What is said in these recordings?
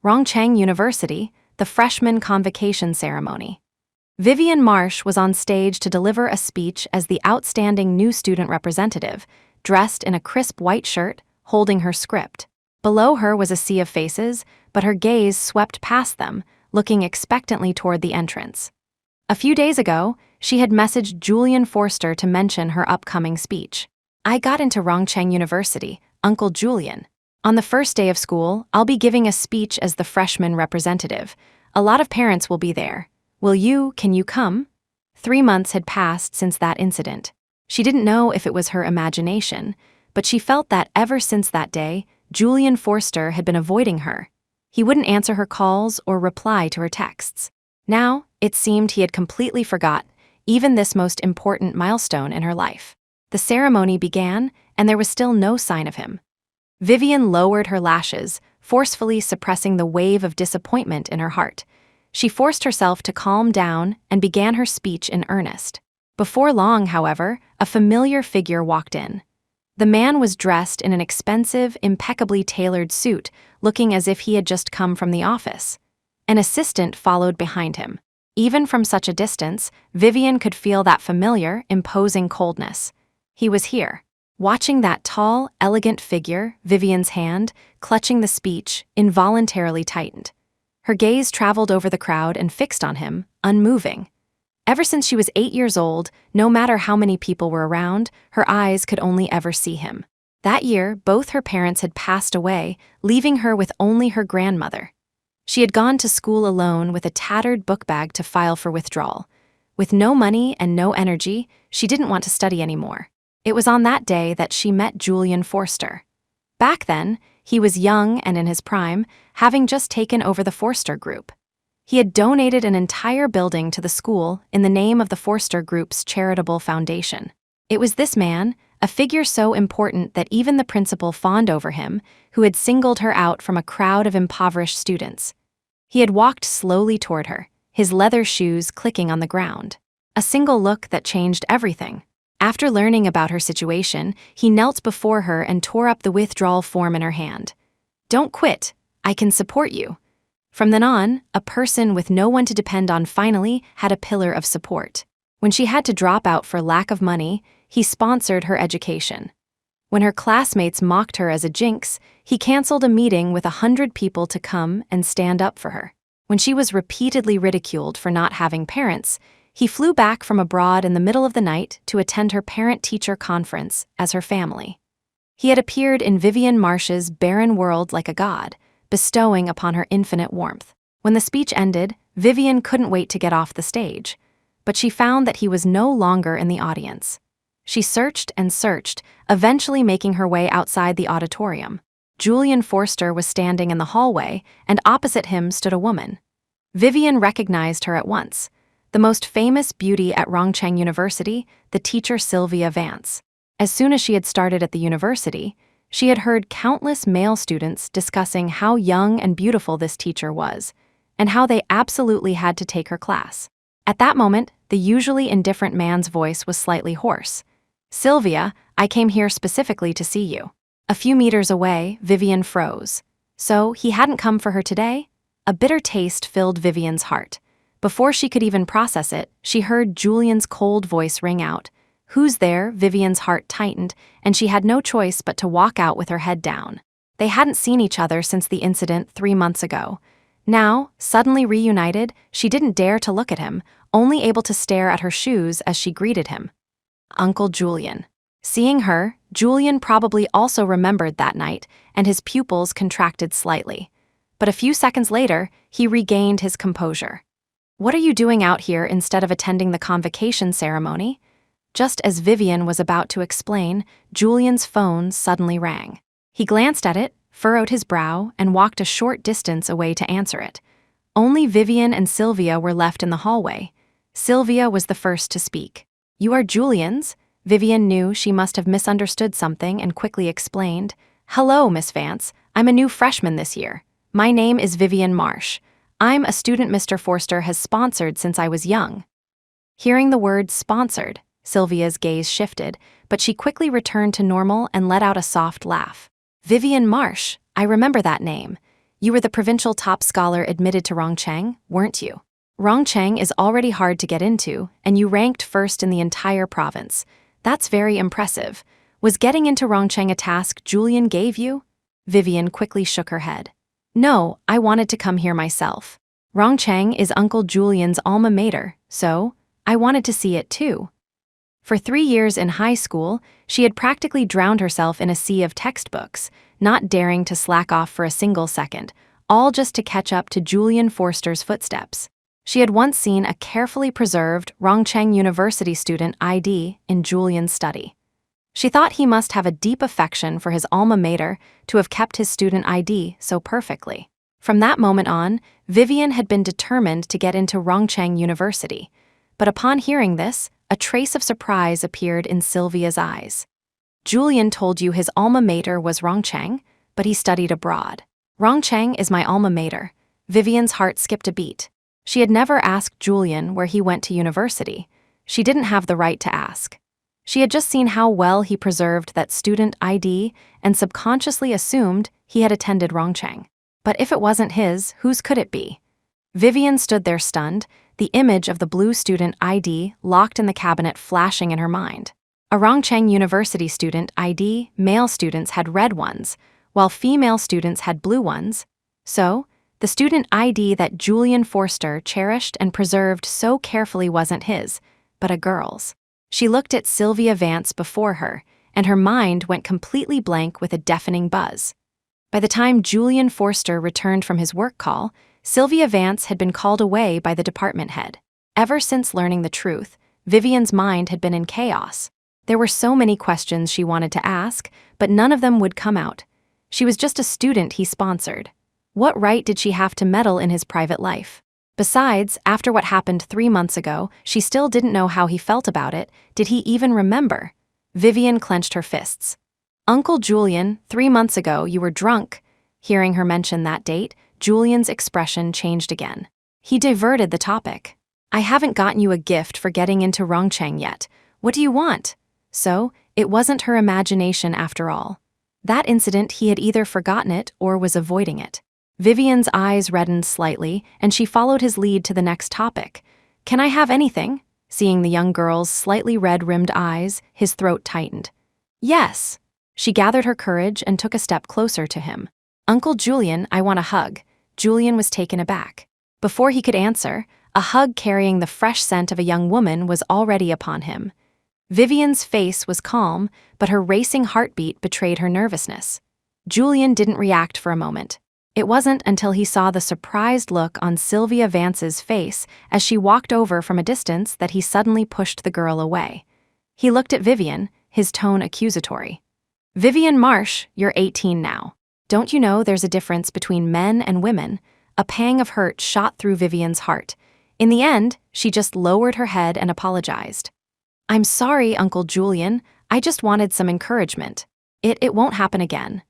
Rongcheng University, the freshman convocation ceremony. Vivian Marsh was on stage to deliver a speech as the outstanding new student representative, dressed in a crisp white shirt, holding her script. Below her was a sea of faces, but her gaze swept past them, looking expectantly toward the entrance. A few days ago, she had messaged Julian Forster to mention her upcoming speech. "I got into Rongcheng University, Uncle Julian. On the first day of school, I'll be giving a speech as the freshman representative. A lot of parents will be there. Can you come?" 3 months had passed since that incident. She didn't know if it was her imagination, but she felt that ever since that day, Julian Forster had been avoiding her. He wouldn't answer her calls or reply to her texts. Now, it seemed he had completely forgot even this most important milestone in her life. The ceremony began, and there was still no sign of him. Vivian lowered her lashes, forcefully suppressing the wave of disappointment in her heart. She forced herself to calm down and began her speech in earnest. Before long, however, a familiar figure walked in. The man was dressed in an expensive, impeccably tailored suit, looking as if he had just come from the office. An assistant followed behind him. Even from such a distance, Vivian could feel that familiar, imposing coldness. He was here. Watching that tall, elegant figure, Vivian's hand, clutching the speech, involuntarily tightened. Her gaze traveled over the crowd and fixed on him, unmoving. Ever since she was 8 years old, no matter how many people were around, her eyes could only ever see him. That year, both her parents had passed away, leaving her with only her grandmother. She had gone to school alone with a tattered book bag to file for withdrawal. With no money and no energy, she didn't want to study anymore. It was on that day that she met Julian Forster. Back then, he was young and in his prime, having just taken over the Forster Group. He had donated an entire building to the school in the name of the Forster Group's charitable foundation. It was this man, a figure so important that even the principal fawned over him, who had singled her out from a crowd of impoverished students. He had walked slowly toward her, his leather shoes clicking on the ground. A single look that changed everything. After learning about her situation, he knelt before her and tore up the withdrawal form in her hand. "Don't quit. I can support you." From then on, a person with no one to depend on finally had a pillar of support. When she had to drop out for lack of money, he sponsored her education. When her classmates mocked her as a jinx, he canceled a meeting with 100 people to come and stand up for her. When she was repeatedly ridiculed for not having parents, he flew back from abroad in the middle of the night to attend her parent-teacher conference as her family. He had appeared in Vivian Marsh's barren world like a god, bestowing upon her infinite warmth. When the speech ended, Vivian couldn't wait to get off the stage, but she found that he was no longer in the audience. She searched and searched, eventually making her way outside the auditorium. Julian Forster was standing in the hallway, and opposite him stood a woman. Vivian recognized her at once. The most famous beauty at Rongcheng University, the teacher Sylvia Vance. As soon as she had started at the university, she had heard countless male students discussing how young and beautiful this teacher was, and how they absolutely had to take her class. At that moment, the usually indifferent man's voice was slightly hoarse. "Sylvia, I came here specifically to see you." A few meters away, Vivian froze. So he hadn't come for her today? A bitter taste filled Vivian's heart. Before she could even process it, she heard Julian's cold voice ring out. "Who's there?" Vivian's heart tightened, and she had no choice but to walk out with her head down. They hadn't seen each other since the incident 3 months ago. Now, suddenly reunited, she didn't dare to look at him, only able to stare at her shoes as she greeted him. Uncle Julian. Seeing her, Julian probably also remembered that night, and his pupils contracted slightly. But a few seconds later, he regained his composure. "What are you doing out here instead of attending the convocation ceremony?" Just as Vivian was about to explain, Julian's phone suddenly rang. He glanced at it, furrowed his brow, and walked a short distance away to answer it. Only Vivian and Sylvia were left in the hallway. Sylvia was the first to speak. "You are Julian's?" Vivian knew she must have misunderstood something and quickly explained. "Hello, Miss Vance. I'm a new freshman this year. My name is Vivian Marsh. I'm a student Mr. Forster has sponsored since I was young." Hearing the word sponsored, Sylvia's gaze shifted, but she quickly returned to normal and let out a soft laugh. "Vivian Marsh, I remember that name. You were the provincial top scholar admitted to Rongcheng, weren't you? Rongcheng is already hard to get into, and you ranked first in the entire province. That's very impressive. Was getting into Rongcheng a task Julian gave you? Vivian quickly shook her head. No, I wanted to come here myself. Rongcheng is Uncle Julian's alma mater, so I wanted to see it too. For 3 years in high school, she had practically drowned herself in a sea of textbooks, not daring to slack off for a single second, all just to catch up to Julian Forster's footsteps. She had once seen a carefully preserved Rongcheng University student ID in Julian's study. She thought he must have a deep affection for his alma mater to have kept his student ID so perfectly. From that moment on, Vivian had been determined to get into Rongcheng University. But upon hearing this, a trace of surprise appeared in Sylvia's eyes. Julian told you his alma mater was Rongcheng, but he studied abroad. Rongcheng is my alma mater. Vivian's heart skipped a beat. She had never asked Julian where he went to university. She didn't have the right to ask. She had just seen how well he preserved that student ID and subconsciously assumed he had attended Rongcheng. But if it wasn't his, whose could it be? Vivian stood there stunned, the image of the blue student ID locked in the cabinet flashing in her mind. A Rongcheng University student ID, male students had red ones, while female students had blue ones. So, the student ID that Julian Forster cherished and preserved so carefully wasn't his, but a girl's. She looked at Sylvia Vance before her, and her mind went completely blank with a deafening buzz. By the time Julian Forster returned from his work call, Sylvia Vance had been called away by the department head. Ever since learning the truth, Vivian's mind had been in chaos. There were so many questions she wanted to ask, but none of them would come out. She was just a student he sponsored. What right did she have to meddle in his private life? Besides, after what happened 3 months ago, she still didn't know how he felt about it. Did he even remember? Vivian clenched her fists. Uncle Julian, 3 months ago you were drunk. Hearing her mention that date, Julian's expression changed again. He diverted the topic. I haven't gotten you a gift for getting into Rongcheng yet. What do you want? So, it wasn't her imagination after all. That incident, he had either forgotten it or was avoiding it. Vivian's eyes reddened slightly, and she followed his lead to the next topic. Can I have anything? Seeing the young girl's slightly red-rimmed eyes, his throat tightened. Yes. She gathered her courage and took a step closer to him. Uncle Julian, I want a hug. Julian was taken aback. Before he could answer, a hug carrying the fresh scent of a young woman was already upon him. Vivian's face was calm, but her racing heartbeat betrayed her nervousness. Julian didn't react for a moment. It wasn't until he saw the surprised look on Sylvia Vance's face as she walked over from a distance that he suddenly pushed the girl away. He looked at Vivian, his tone accusatory. Vivian Marsh, you're 18 now. Don't you know there's a difference between men and women? A pang of hurt shot through Vivian's heart. In the end, she just lowered her head and apologized. I'm sorry, Uncle Julian. I just wanted some encouragement. It won't happen again.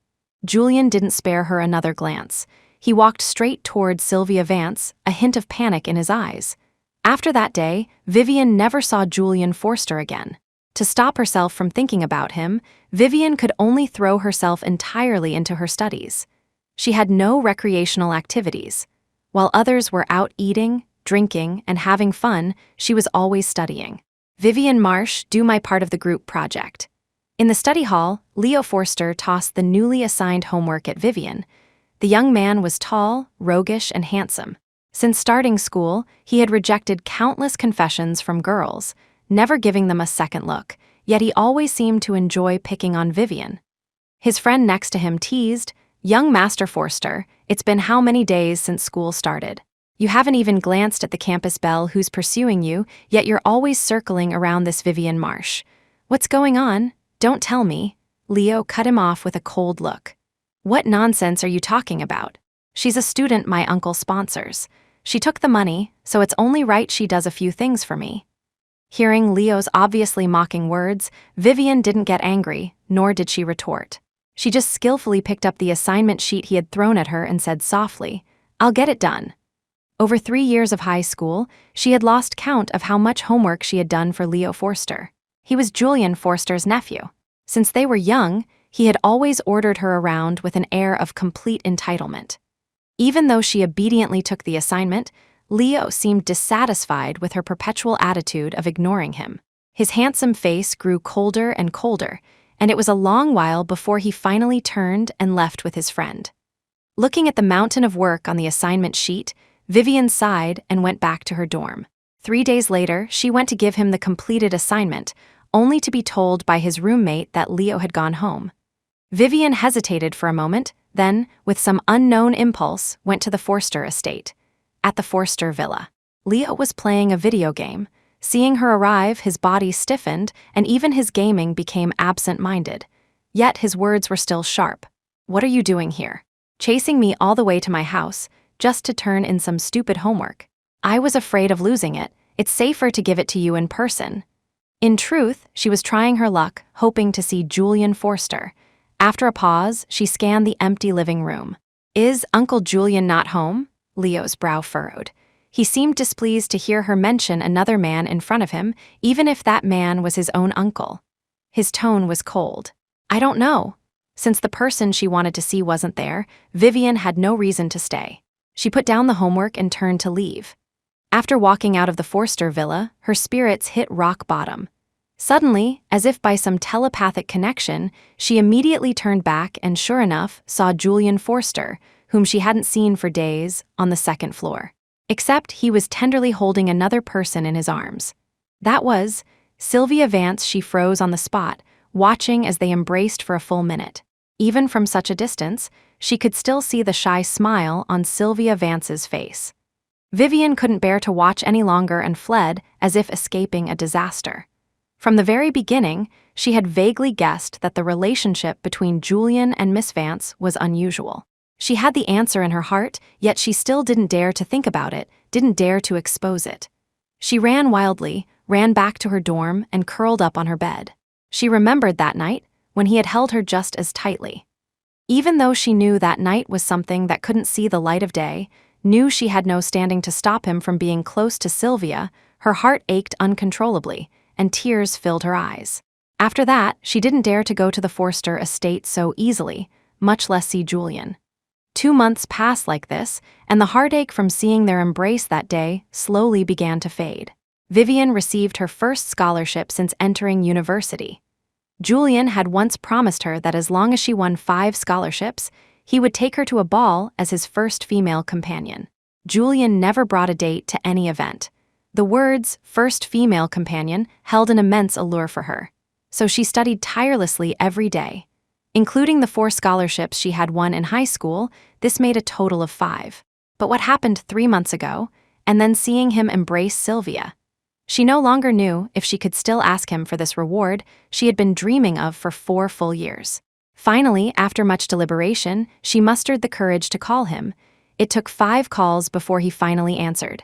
Julian didn't spare her another glance. He walked straight toward Sylvia Vance, a hint of panic in his eyes. After that day, Vivian never saw Julian Forster again. To stop herself from thinking about him, Vivian could only throw herself entirely into her studies. She had no recreational activities. While others were out eating, drinking, and having fun, she was always studying. Vivian Marsh, do my part of the group project. In the study hall, Leo Forster tossed the newly assigned homework at Vivian. The young man was tall, roguish, and handsome. Since starting school, he had rejected countless confessions from girls, never giving them a second look, yet he always seemed to enjoy picking on Vivian. His friend next to him teased, Young Master Forster, it's been how many days since school started? You haven't even glanced at the campus belle who's pursuing you, yet you're always circling around this Vivian Marsh. What's going on? Don't tell me. Leo cut him off with a cold look. What nonsense are you talking about? She's a student my uncle sponsors. She took the money, so it's only right she does a few things for me. Hearing Leo's obviously mocking words, Vivian didn't get angry, nor did she retort. She just skillfully picked up the assignment sheet he had thrown at her and said softly, I'll get it done. Over 3 years of high school, she had lost count of how much homework she had done for Leo Forster. He was Julian Forster's nephew. Since they were young, he had always ordered her around with an air of complete entitlement. Even though she obediently took the assignment, Leo seemed dissatisfied with her perpetual attitude of ignoring him. His handsome face grew colder and colder, and it was a long while before he finally turned and left with his friend. Looking at the mountain of work on the assignment sheet, Vivian sighed and went back to her dorm. 3 days later, she went to give him the completed assignment, only to be told by his roommate that Leo had gone home. Vivian hesitated for a moment, then, with some unknown impulse, went to the Forster estate. At the Forster villa, Leo was playing a video game. Seeing her arrive, his body stiffened, and even his gaming became absent-minded. Yet his words were still sharp. "What are you doing here? Chasing me all the way to my house, just to turn in some stupid homework. I was afraid of losing it. It's safer to give it to you in person." In truth, she was trying her luck, hoping to see Julian Forster. After a pause, she scanned the empty living room. "Is Uncle Julian not home?" Leo's brow furrowed. He seemed displeased to hear her mention another man in front of him, even if that man was his own uncle. His tone was cold. "I don't know." Since the person she wanted to see wasn't there, Vivian had no reason to stay. She put down the homework and turned to leave. After walking out of the Forster villa, her spirits hit rock bottom. Suddenly, as if by some telepathic connection, she immediately turned back and, sure enough, saw Julian Forster, whom she hadn't seen for days, on the second floor. Except he was tenderly holding another person in his arms. That was Sylvia Vance. She froze on the spot, watching as they embraced for a full minute. Even from such a distance, she could still see the shy smile on Sylvia Vance's face. Vivian couldn't bear to watch any longer and fled, as if escaping a disaster. From the very beginning, she had vaguely guessed that the relationship between Julian and Miss Vance was unusual. She had the answer in her heart, yet she still didn't dare to think about it, didn't dare to expose it. She ran wildly, ran back to her dorm, and curled up on her bed. She remembered that night, when he had held her just as tightly. Even though she knew that night was something that couldn't see the light of day, knew she had no standing to stop him from being close to Sylvia, her heart ached uncontrollably, and tears filled her eyes. After that, she didn't dare to go to the Forster estate so easily, much less see Julian. 2 months passed like this, and the heartache from seeing their embrace that day slowly began to fade. Vivian received her first scholarship since entering university. Julian had once promised her that as long as she won 5 scholarships, he would take her to a ball as his first female companion. Julian never brought a date to any event. The words "first female companion" held an immense allure for her, so she studied tirelessly every day. Including the 4 scholarships she had won in high school, this made a total of 5. But what happened 3 months ago, and then seeing him embrace Sylvia? She no longer knew if she could still ask him for this reward she had been dreaming of for 4 full years. Finally, after much deliberation, she mustered the courage to call him. It took 5 calls before he finally answered.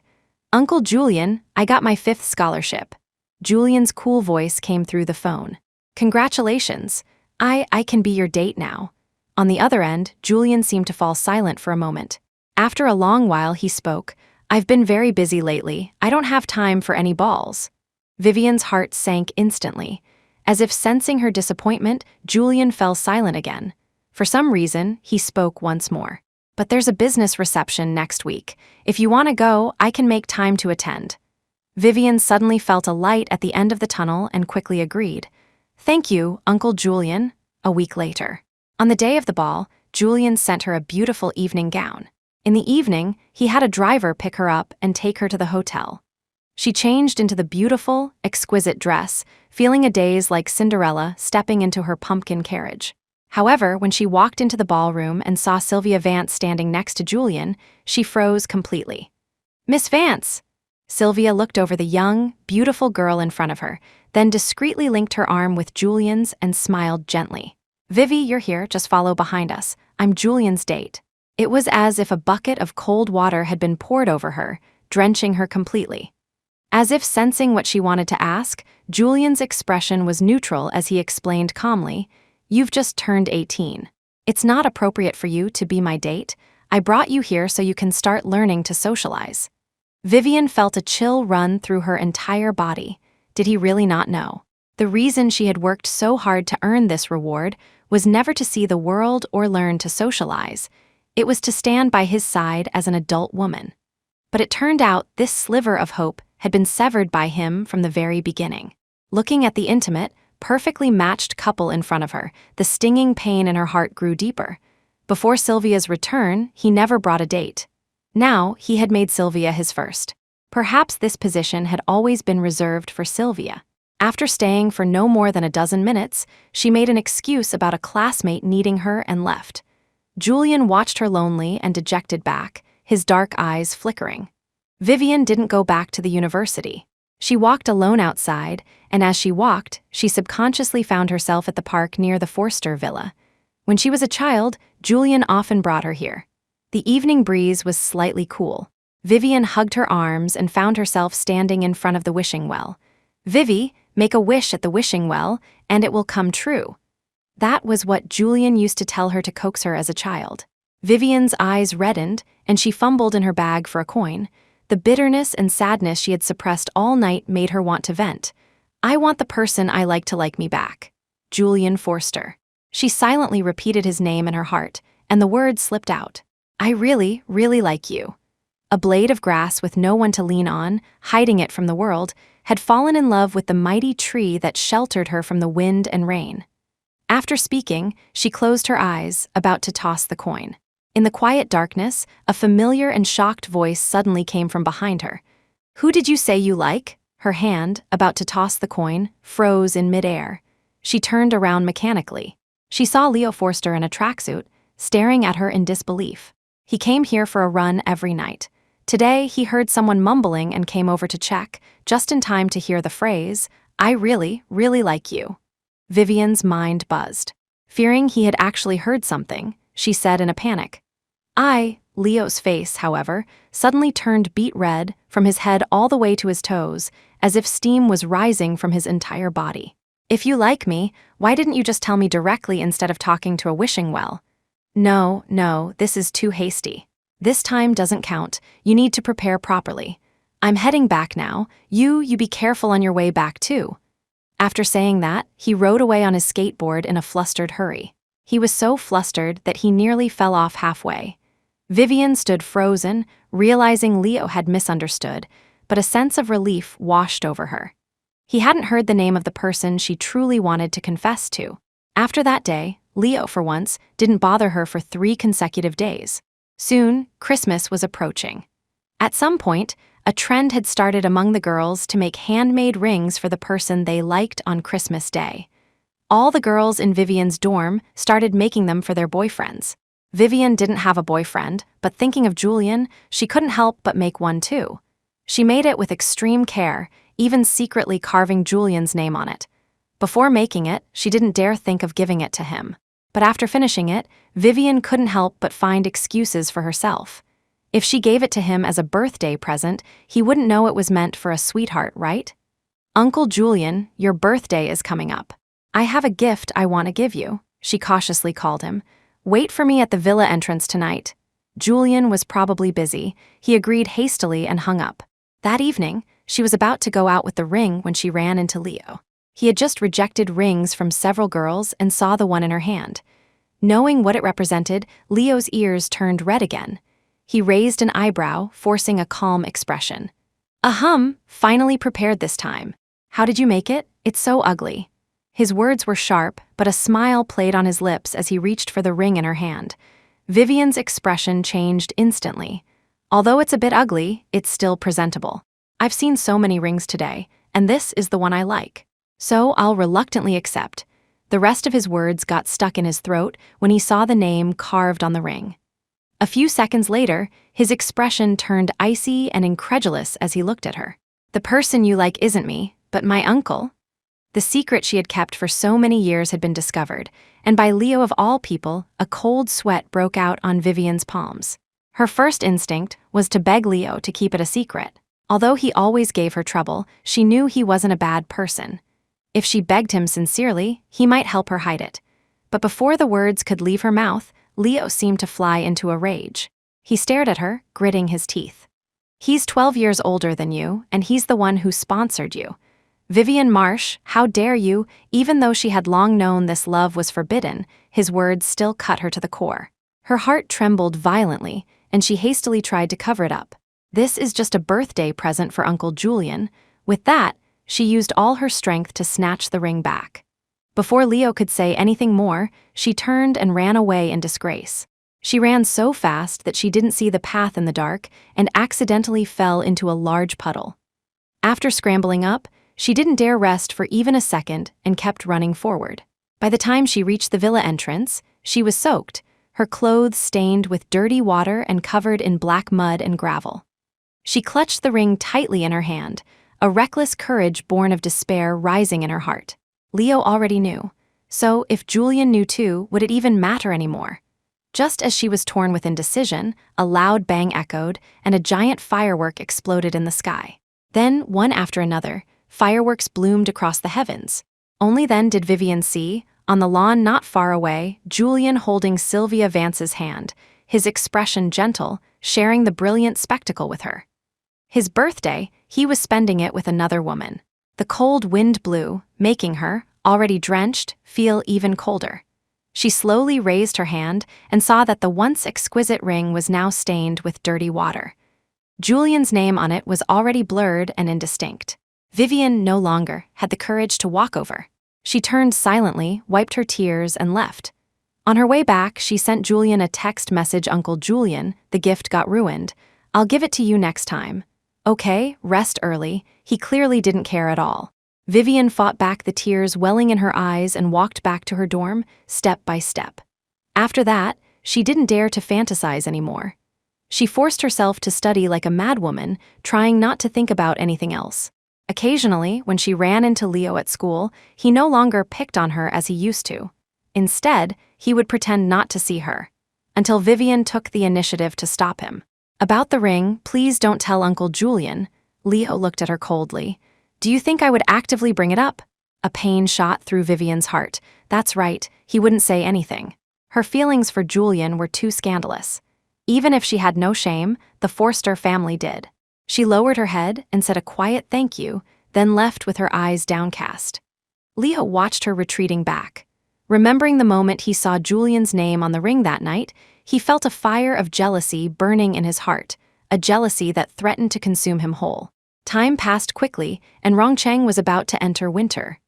"Uncle Julian, I got my 5th scholarship." Julian's cool voice came through the phone. "Congratulations. I can be your date now." On the other end, Julian seemed to fall silent for a moment. After a long while, he spoke. "I've been very busy lately. I don't have time for any balls." Vivian's heart sank instantly. As if sensing her disappointment, Julian fell silent again. For some reason, he spoke once more. "But there's a business reception next week. If you want to go, I can make time to attend." Vivian suddenly felt a light at the end of the tunnel and quickly agreed. "Thank you, Uncle Julian." A week later. On the day of the ball, Julian sent her a beautiful evening gown. In the evening, he had a driver pick her up and take her to the hotel. She changed into the beautiful, exquisite dress, feeling a daze like Cinderella stepping into her pumpkin carriage. However, when she walked into the ballroom and saw Sylvia Vance standing next to Julian, she froze completely. "Miss Vance!" Sylvia looked over the young, beautiful girl in front of her, then discreetly linked her arm with Julian's and smiled gently. "Vivi, you're here, just follow behind us. I'm Julian's date." It was as if a bucket of cold water had been poured over her, drenching her completely. As if sensing what she wanted to ask, Julian's expression was neutral as he explained calmly, "You've just turned 18. It's not appropriate for you to be my date. I brought you here so you can start learning to socialize." Vivian felt a chill run through her entire body. Did he really not know? The reason she had worked so hard to earn this reward was never to see the world or learn to socialize. It was to stand by his side as an adult woman. But it turned out this sliver of hope had been severed by him from the very beginning. Looking at the intimate, perfectly matched couple in front of her, the stinging pain in her heart grew deeper. Before Sylvia's return, he never brought a date. Now, he had made Sylvia his first. Perhaps this position had always been reserved for Sylvia. After staying for no more than a dozen minutes, she made an excuse about a classmate needing her and left. Julian watched her lonely and dejected back, his dark eyes flickering. Vivian didn't go back to the university. She walked alone outside, and as she walked, she subconsciously found herself at the park near the Forster villa. When she was a child, Julian often brought her here. The evening breeze was slightly cool. Vivian hugged her arms and found herself standing in front of the wishing well. "Vivi, make a wish at the wishing well, and it will come true." That was what Julian used to tell her to coax her as a child. Vivian's eyes reddened, and she fumbled in her bag for a coin. The bitterness and sadness she had suppressed all night made her want to vent. "I want the person I like to like me back. Julian Forster." She silently repeated his name in her heart, and the words slipped out. "I really, really like you." A blade of grass with no one to lean on, hiding it from the world, had fallen in love with the mighty tree that sheltered her from the wind and rain. After speaking, she closed her eyes, about to toss the coin. In the quiet darkness, a familiar and shocked voice suddenly came from behind her. "Who did you say you like?" Her hand, about to toss the coin, froze in midair. She turned around mechanically. She saw Leo Forster in a tracksuit, staring at her in disbelief. He came here for a run every night. Today, he heard someone mumbling and came over to check, just in time to hear the phrase, "I really, really like you." Vivian's mind buzzed. Fearing he had actually heard something, she said in a panic, Leo's face, however, suddenly turned beet red from his head all the way to his toes, as if steam was rising from his entire body. "If you like me, why didn't you just tell me directly instead of talking to a wishing well?" No, this is too hasty. This time doesn't count. You need to prepare properly. I'm heading back now. You be careful on your way back too." After saying that, he rode away on his skateboard in a flustered hurry. He was so flustered that he nearly fell off halfway. Vivian stood frozen, realizing Leo had misunderstood, but a sense of relief washed over her. He hadn't heard the name of the person she truly wanted to confess to. After that day, Leo, for once, didn't bother her for 3 consecutive days. Soon, Christmas was approaching. At some point, a trend had started among the girls to make handmade rings for the person they liked on Christmas Day. All the girls in Vivian's dorm started making them for their boyfriends. Vivian didn't have a boyfriend, but thinking of Julian, she couldn't help but make one too. She made it with extreme care, even secretly carving Julian's name on it. Before making it, she didn't dare think of giving it to him. But after finishing it, Vivian couldn't help but find excuses for herself. If she gave it to him as a birthday present, he wouldn't know it was meant for a sweetheart, right? "Uncle Julian, your birthday is coming up. I have a gift I want to give you," she cautiously called him. "Wait for me at the villa entrance tonight." Julian was probably busy. He agreed hastily and hung up. That evening, she was about to go out with the ring when she ran into Leo. He had just rejected rings from several girls and saw the one in her hand. Knowing what it represented, Leo's ears turned red again. He raised an eyebrow, forcing a calm expression. Finally prepared this time. How did you make it? It's so ugly." His words were sharp, but a smile played on his lips as he reached for the ring in her hand. Vivian's expression changed instantly. "Although it's a bit ugly, it's still presentable. I've seen so many rings today, and this is the one I like. So I'll reluctantly accept." The rest of his words got stuck in his throat when he saw the name carved on the ring. A few seconds later, his expression turned icy and incredulous as he looked at her. "The person you like isn't me, but my uncle." The secret she had kept for so many years had been discovered, and by Leo of all people, a cold sweat broke out on Vivian's palms. Her first instinct was to beg Leo to keep it a secret. Although he always gave her trouble, she knew he wasn't a bad person. If she begged him sincerely, he might help her hide it. But before the words could leave her mouth, Leo seemed to fly into a rage. He stared at her, gritting his teeth. "He's 12 years older than you, and he's the one who sponsored you. Vivian Marsh, how dare you?" Even though she had long known this love was forbidden, his words still cut her to the core. Her heart trembled violently, and she hastily tried to cover it up. "This is just a birthday present for Uncle Julian." With that, she used all her strength to snatch the ring back. Before Leo could say anything more, she turned and ran away in disgrace. She ran so fast that she didn't see the path in the dark and accidentally fell into a large puddle. After scrambling up, she didn't dare rest for even a second and kept running forward. By the time she reached the villa entrance, she was soaked, her clothes stained with dirty water and covered in black mud and gravel. She clutched the ring tightly in her hand, a reckless courage born of despair rising in her heart. Leo already knew, so if Julian knew too, would it even matter anymore? Just as she was torn with indecision, a loud bang echoed, and a giant firework exploded in the sky. Then, one after another, fireworks bloomed across the heavens. Only then did Vivian see, on the lawn not far away, Julian holding Sylvia Vance's hand, his expression gentle, sharing the brilliant spectacle with her. His birthday, he was spending it with another woman. The cold wind blew, making her, already drenched, feel even colder. She slowly raised her hand and saw that the once exquisite ring was now stained with dirty water. Julian's name on it was already blurred and indistinct. Vivian no longer had the courage to walk over. She turned silently, wiped her tears, and left. On her way back, she sent Julian a text message. "Uncle Julian, the gift got ruined. I'll give it to you next time. Okay, rest early." He clearly didn't care at all. Vivian fought back the tears welling in her eyes and walked back to her dorm, step by step. After that, she didn't dare to fantasize anymore. She forced herself to study like a madwoman, trying not to think about anything else. Occasionally, when she ran into Leo at school, he no longer picked on her as he used to. Instead, he would pretend not to see her, until Vivian took the initiative to stop him. "About the ring, please don't tell Uncle Julian." Leo looked at her coldly. "Do you think I would actively bring it up?" A pain shot through Vivian's heart. That's right, he wouldn't say anything. Her feelings for Julian were too scandalous. Even if she had no shame, the Forster family did. She lowered her head and said a quiet thank you, then left with her eyes downcast. Leo watched her retreating back. Remembering the moment he saw Julian's name on the ring that night, he felt a fire of jealousy burning in his heart, a jealousy that threatened to consume him whole. Time passed quickly, and Rongcheng was about to enter winter.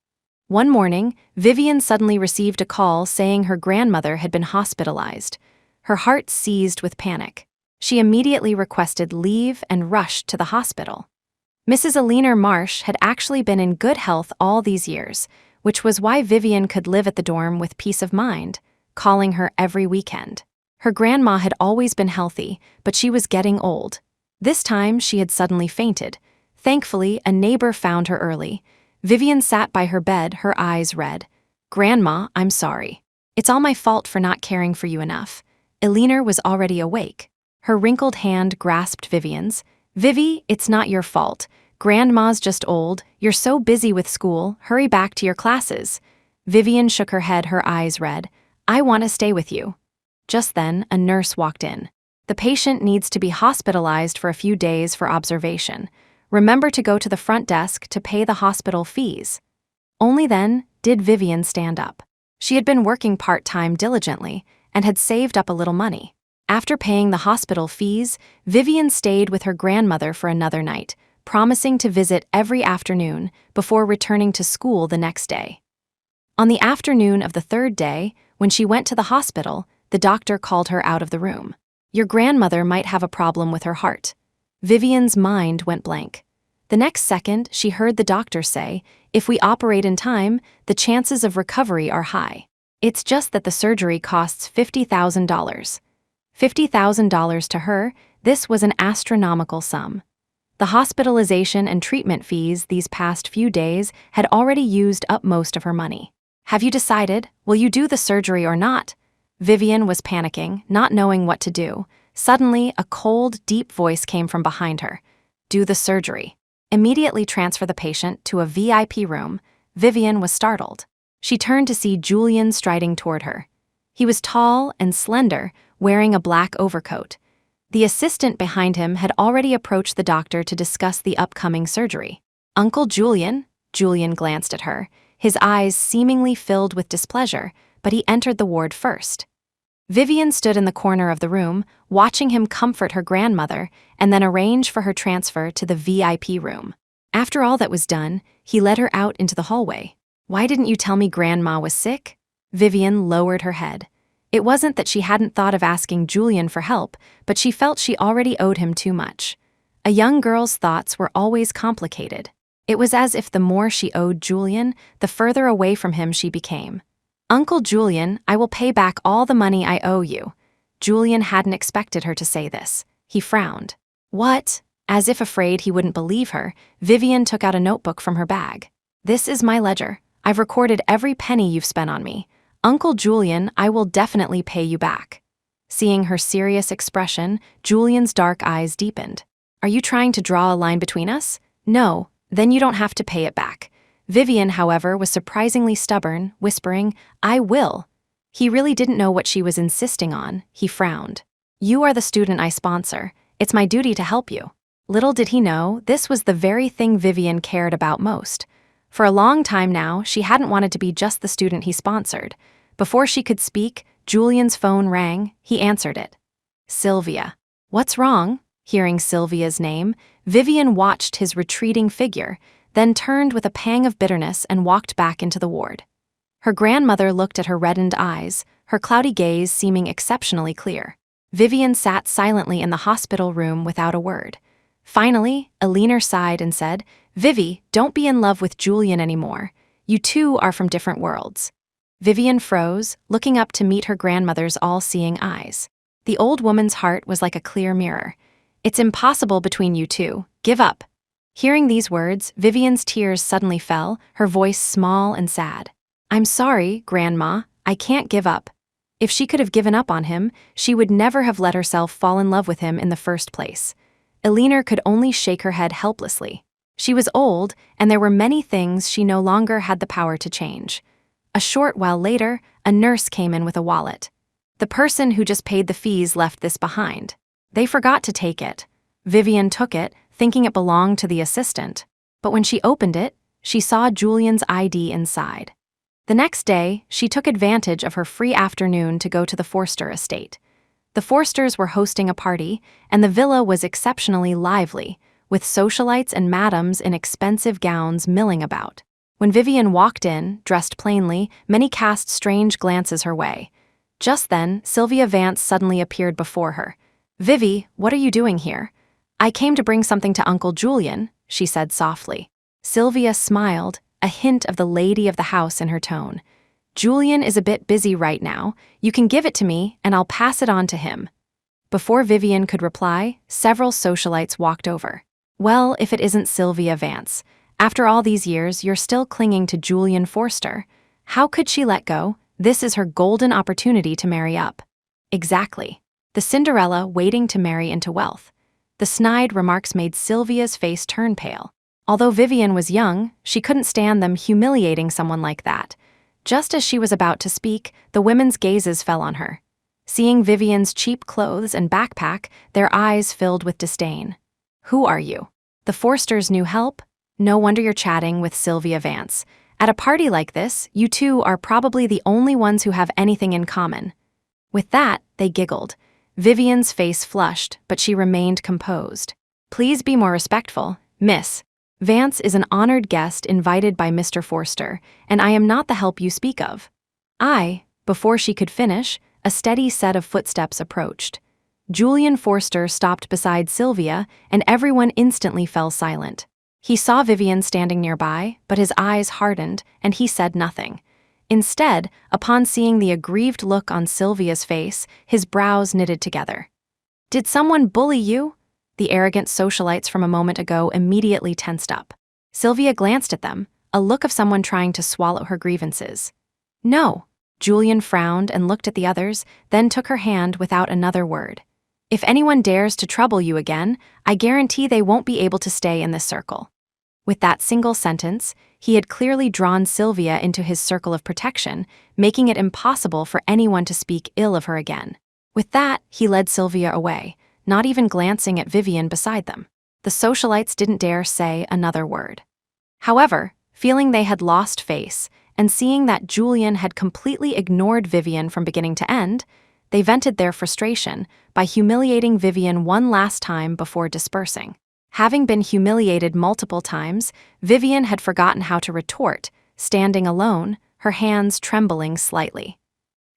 One morning, Vivian suddenly received a call saying her grandmother had been hospitalized. Her heart seized with panic. She immediately requested leave and rushed to the hospital. Mrs. Billionaire Marsh had actually been in good health all these years, which was why Vivian could live at the dorm with peace of mind, calling her every weekend. Her grandma had always been healthy, but she was getting old. This time, she had suddenly fainted. Thankfully, a neighbor found her early. Vivian sat by her bed, her eyes red. "Grandma, I'm sorry. It's all my fault for not caring for you enough." Billionaire was already awake. Her wrinkled hand grasped Vivian's. "Vivi, it's not your fault. Grandma's just old. You're so busy with school. Hurry back to your classes." Vivian shook her head, her eyes red. "I want to stay with you." Just then, a nurse walked in. "The patient needs to be hospitalized for a few days for observation. Remember to go to the front desk to pay the hospital fees." Only then did Vivian stand up. She had been working part-time diligently and had saved up a little money. After paying the hospital fees, Vivian stayed with her grandmother for another night, promising to visit every afternoon before returning to school the next day. On the afternoon of the third day, when she went to the hospital, the doctor called her out of the room. "Your grandmother might have a problem with her heart." Vivian's mind went blank. The next second, she heard the doctor say, "If we operate in time, the chances of recovery are high. It's just that the surgery costs $50,000. $50,000 to her, this was an astronomical sum. The hospitalization and treatment fees these past few days had already used up most of her money. "Have you decided? Will you do the surgery or not?" Vivian was panicking, not knowing what to do. Suddenly, a cold, deep voice came from behind her. "Do the surgery. Immediately transfer the patient to a VIP room." Vivian was startled. She turned to see Julian striding toward her. He was tall and slender, wearing a black overcoat. The assistant behind him had already approached the doctor to discuss the upcoming surgery. "Uncle Julian?" Julian glanced at her, his eyes seemingly filled with displeasure, but he entered the ward first. Vivian stood in the corner of the room, watching him comfort her grandmother and then arrange for her transfer to the VIP room. After all that was done, he led her out into the hallway. "Why didn't you tell me Grandma was sick?" Vivian lowered her head. It wasn't that she hadn't thought of asking Julian for help, but she felt she already owed him too much. A young girl's thoughts were always complicated. It was as if the more she owed Julian, the further away from him she became. "Uncle Julian, I will pay back all the money I owe you." Julian hadn't expected her to say this. He frowned. "What?" As if afraid he wouldn't believe her, Vivian took out a notebook from her bag. "This is my ledger. I've recorded every penny you've spent on me. Uncle Julian, I will definitely pay you back." Seeing her serious expression, Julian's dark eyes deepened. "Are you trying to draw a line between us?" "No, then you don't have to pay it back." Vivian, however, was surprisingly stubborn, whispering, "I will." He really didn't know what she was insisting on. He frowned. "You are the student I sponsor. It's my duty to help you." Little did he know, this was the very thing Vivian cared about most. For a long time now, she hadn't wanted to be just the student he sponsored. Before she could speak, Julian's phone rang. He answered it. "Sylvia." "What's wrong?" Hearing Sylvia's name, Vivian watched his retreating figure, then turned with a pang of bitterness and walked back into the ward. Her grandmother looked at her reddened eyes, her cloudy gaze seeming exceptionally clear. Vivian sat silently in the hospital room without a word. Finally, Eleanor sighed and said, "Vivi, don't be in love with Julian anymore. You two are from different worlds." Vivian froze, looking up to meet her grandmother's all-seeing eyes. The old woman's heart was like a clear mirror. "It's impossible between you two. Give up." Hearing these words, Vivian's tears suddenly fell, her voice small and sad. "I'm sorry, Grandma, I can't give up." If she could have given up on him, she would never have let herself fall in love with him in the first place. Eleanor could only shake her head helplessly. She was old, and there were many things she no longer had the power to change. A short while later, a nurse came in with a wallet. The person who just paid the fees left this behind. They forgot to take it. Vivian took it, thinking it belonged to the assistant. But when she opened it, she saw Julian's ID inside. The next day, she took advantage of her free afternoon to go to the Forster estate. The Forsters were hosting a party, and the villa was exceptionally lively, with socialites and madams in expensive gowns milling about. When Vivian walked in, dressed plainly, many cast strange glances her way. Just then, Sylvia Vance suddenly appeared before her. "Vivi, what are you doing here?" "I came to bring something to Uncle Julian," she said softly. Sylvia smiled, a hint of the lady of the house in her tone. "Julian is a bit busy right now. You can give it to me, and I'll pass it on to him." Before Vivian could reply, several socialites walked over. "Well, if it isn't Sylvia Vance. After all these years, you're still clinging to Julian Forster. How could she let go? This is her golden opportunity to marry up." Exactly. The Cinderella waiting to marry into wealth. The snide remarks made Sylvia's face turn pale. Although Vivian was young, she couldn't stand them humiliating someone like that. Just as she was about to speak, the women's gazes fell on her. Seeing Vivian's cheap clothes and backpack, their eyes filled with disdain. "Who are you? The Forsters' new help? No wonder you're chatting with Sylvia Vance. At a party like this, you two are probably the only ones who have anything in common." With that, they giggled. Vivian's face flushed, but she remained composed. "Please be more respectful, Miss. Vance is an honored guest invited by Mr. Forster, and I am not the help you speak of." Before she could finish, a steady set of footsteps approached. Julian Forster stopped beside Sylvia, and everyone instantly fell silent. He saw Vivian standing nearby, but his eyes hardened, and he said nothing. Instead, upon seeing the aggrieved look on Sylvia's face, his brows knitted together. "Did someone bully you?" The arrogant socialites from a moment ago immediately tensed up. Sylvia glanced at them, a look of someone trying to swallow her grievances. "No." Julian frowned and looked at the others, then took her hand without another word. "If anyone dares to trouble you again, I guarantee they won't be able to stay in this circle." With that single sentence, he had clearly drawn Sylvia into his circle of protection, making it impossible for anyone to speak ill of her again. With that, he led Sylvia away, not even glancing at Vivian beside them. The socialites didn't dare say another word. However, feeling they had lost face, and seeing that Julian had completely ignored Vivian from beginning to end, they vented their frustration by humiliating Vivian one last time before dispersing. Having been humiliated multiple times, Vivian had forgotten how to retort, standing alone, her hands trembling slightly.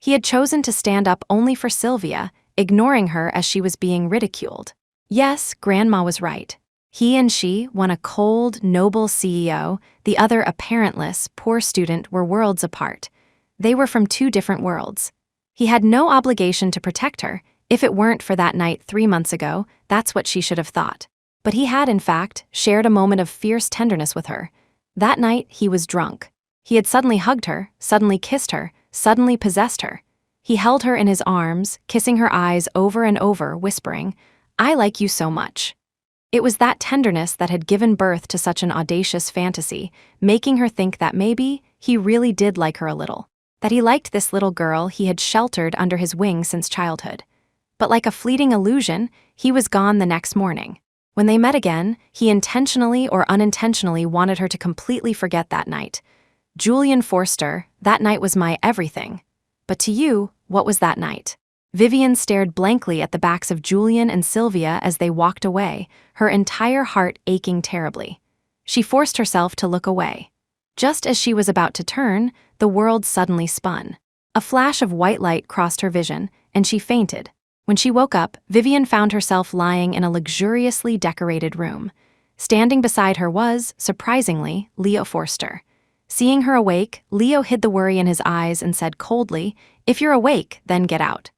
He had chosen to stand up only for Sylvia, ignoring her as she was being ridiculed. Yes, Grandma was right. He and she, one a cold, noble CEO, the other a parentless, poor student, were worlds apart. They were from two different worlds. He had no obligation to protect her. If it weren't for that night 3 months ago, that's what she should have thought. But he had, in fact, shared a moment of fierce tenderness with her. That night, he was drunk. He had suddenly hugged her, suddenly kissed her, suddenly possessed her. He held her in his arms, kissing her eyes over and over, whispering, "I like you so much." It was that tenderness that had given birth to such an audacious fantasy, making her think that maybe he really did like her a little, that he liked this little girl he had sheltered under his wing since childhood. But like a fleeting illusion, he was gone the next morning. When they met again, he intentionally or unintentionally wanted her to completely forget that night. Julian Forster, that night was my everything. But to you, what was that night? Vivian stared blankly at the backs of Julian and Sylvia as they walked away, her entire heart aching terribly. She forced herself to look away. Just as she was about to turn, the world suddenly spun. A flash of white light crossed her vision, and she fainted. When she woke up, Vivian found herself lying in a luxuriously decorated room. Standing beside her was, surprisingly, Leo Forster. Seeing her awake, Leo hid the worry in his eyes and said coldly, "If you're awake, then get out."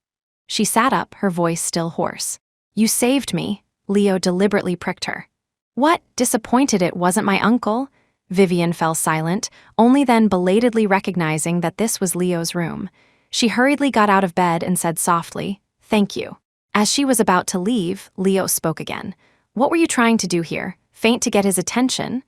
She sat up, her voice still hoarse. "You saved me," Leo deliberately pricked her. "What? Disappointed it wasn't my uncle?" Vivian fell silent, only then belatedly recognizing that this was Leo's room. She hurriedly got out of bed and said softly, "Thank you." As she was about to leave, Leo spoke again. "What were you trying to do here? Faint to get his attention?"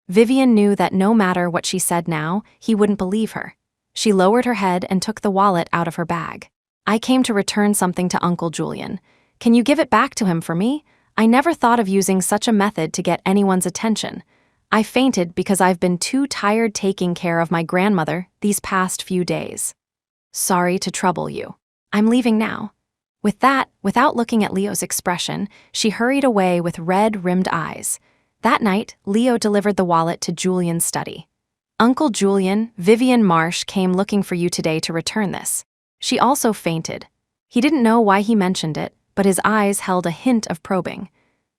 Vivian knew that no matter what she said now, he wouldn't believe her. She lowered her head and took the wallet out of her bag. "I came to return something to Uncle Julian. Can you give it back to him for me? I never thought of using such a method to get anyone's attention. I fainted because I've been too tired taking care of my grandmother these past few days. Sorry to trouble you. I'm leaving now." With that, without looking at Leo's expression, she hurried away with red-rimmed eyes. That night, Leo delivered the wallet to Julian's study. "Uncle Julian, Vivian Marsh came looking for you today to return this." She also fainted. He didn't know why he mentioned it, but his eyes held a hint of probing.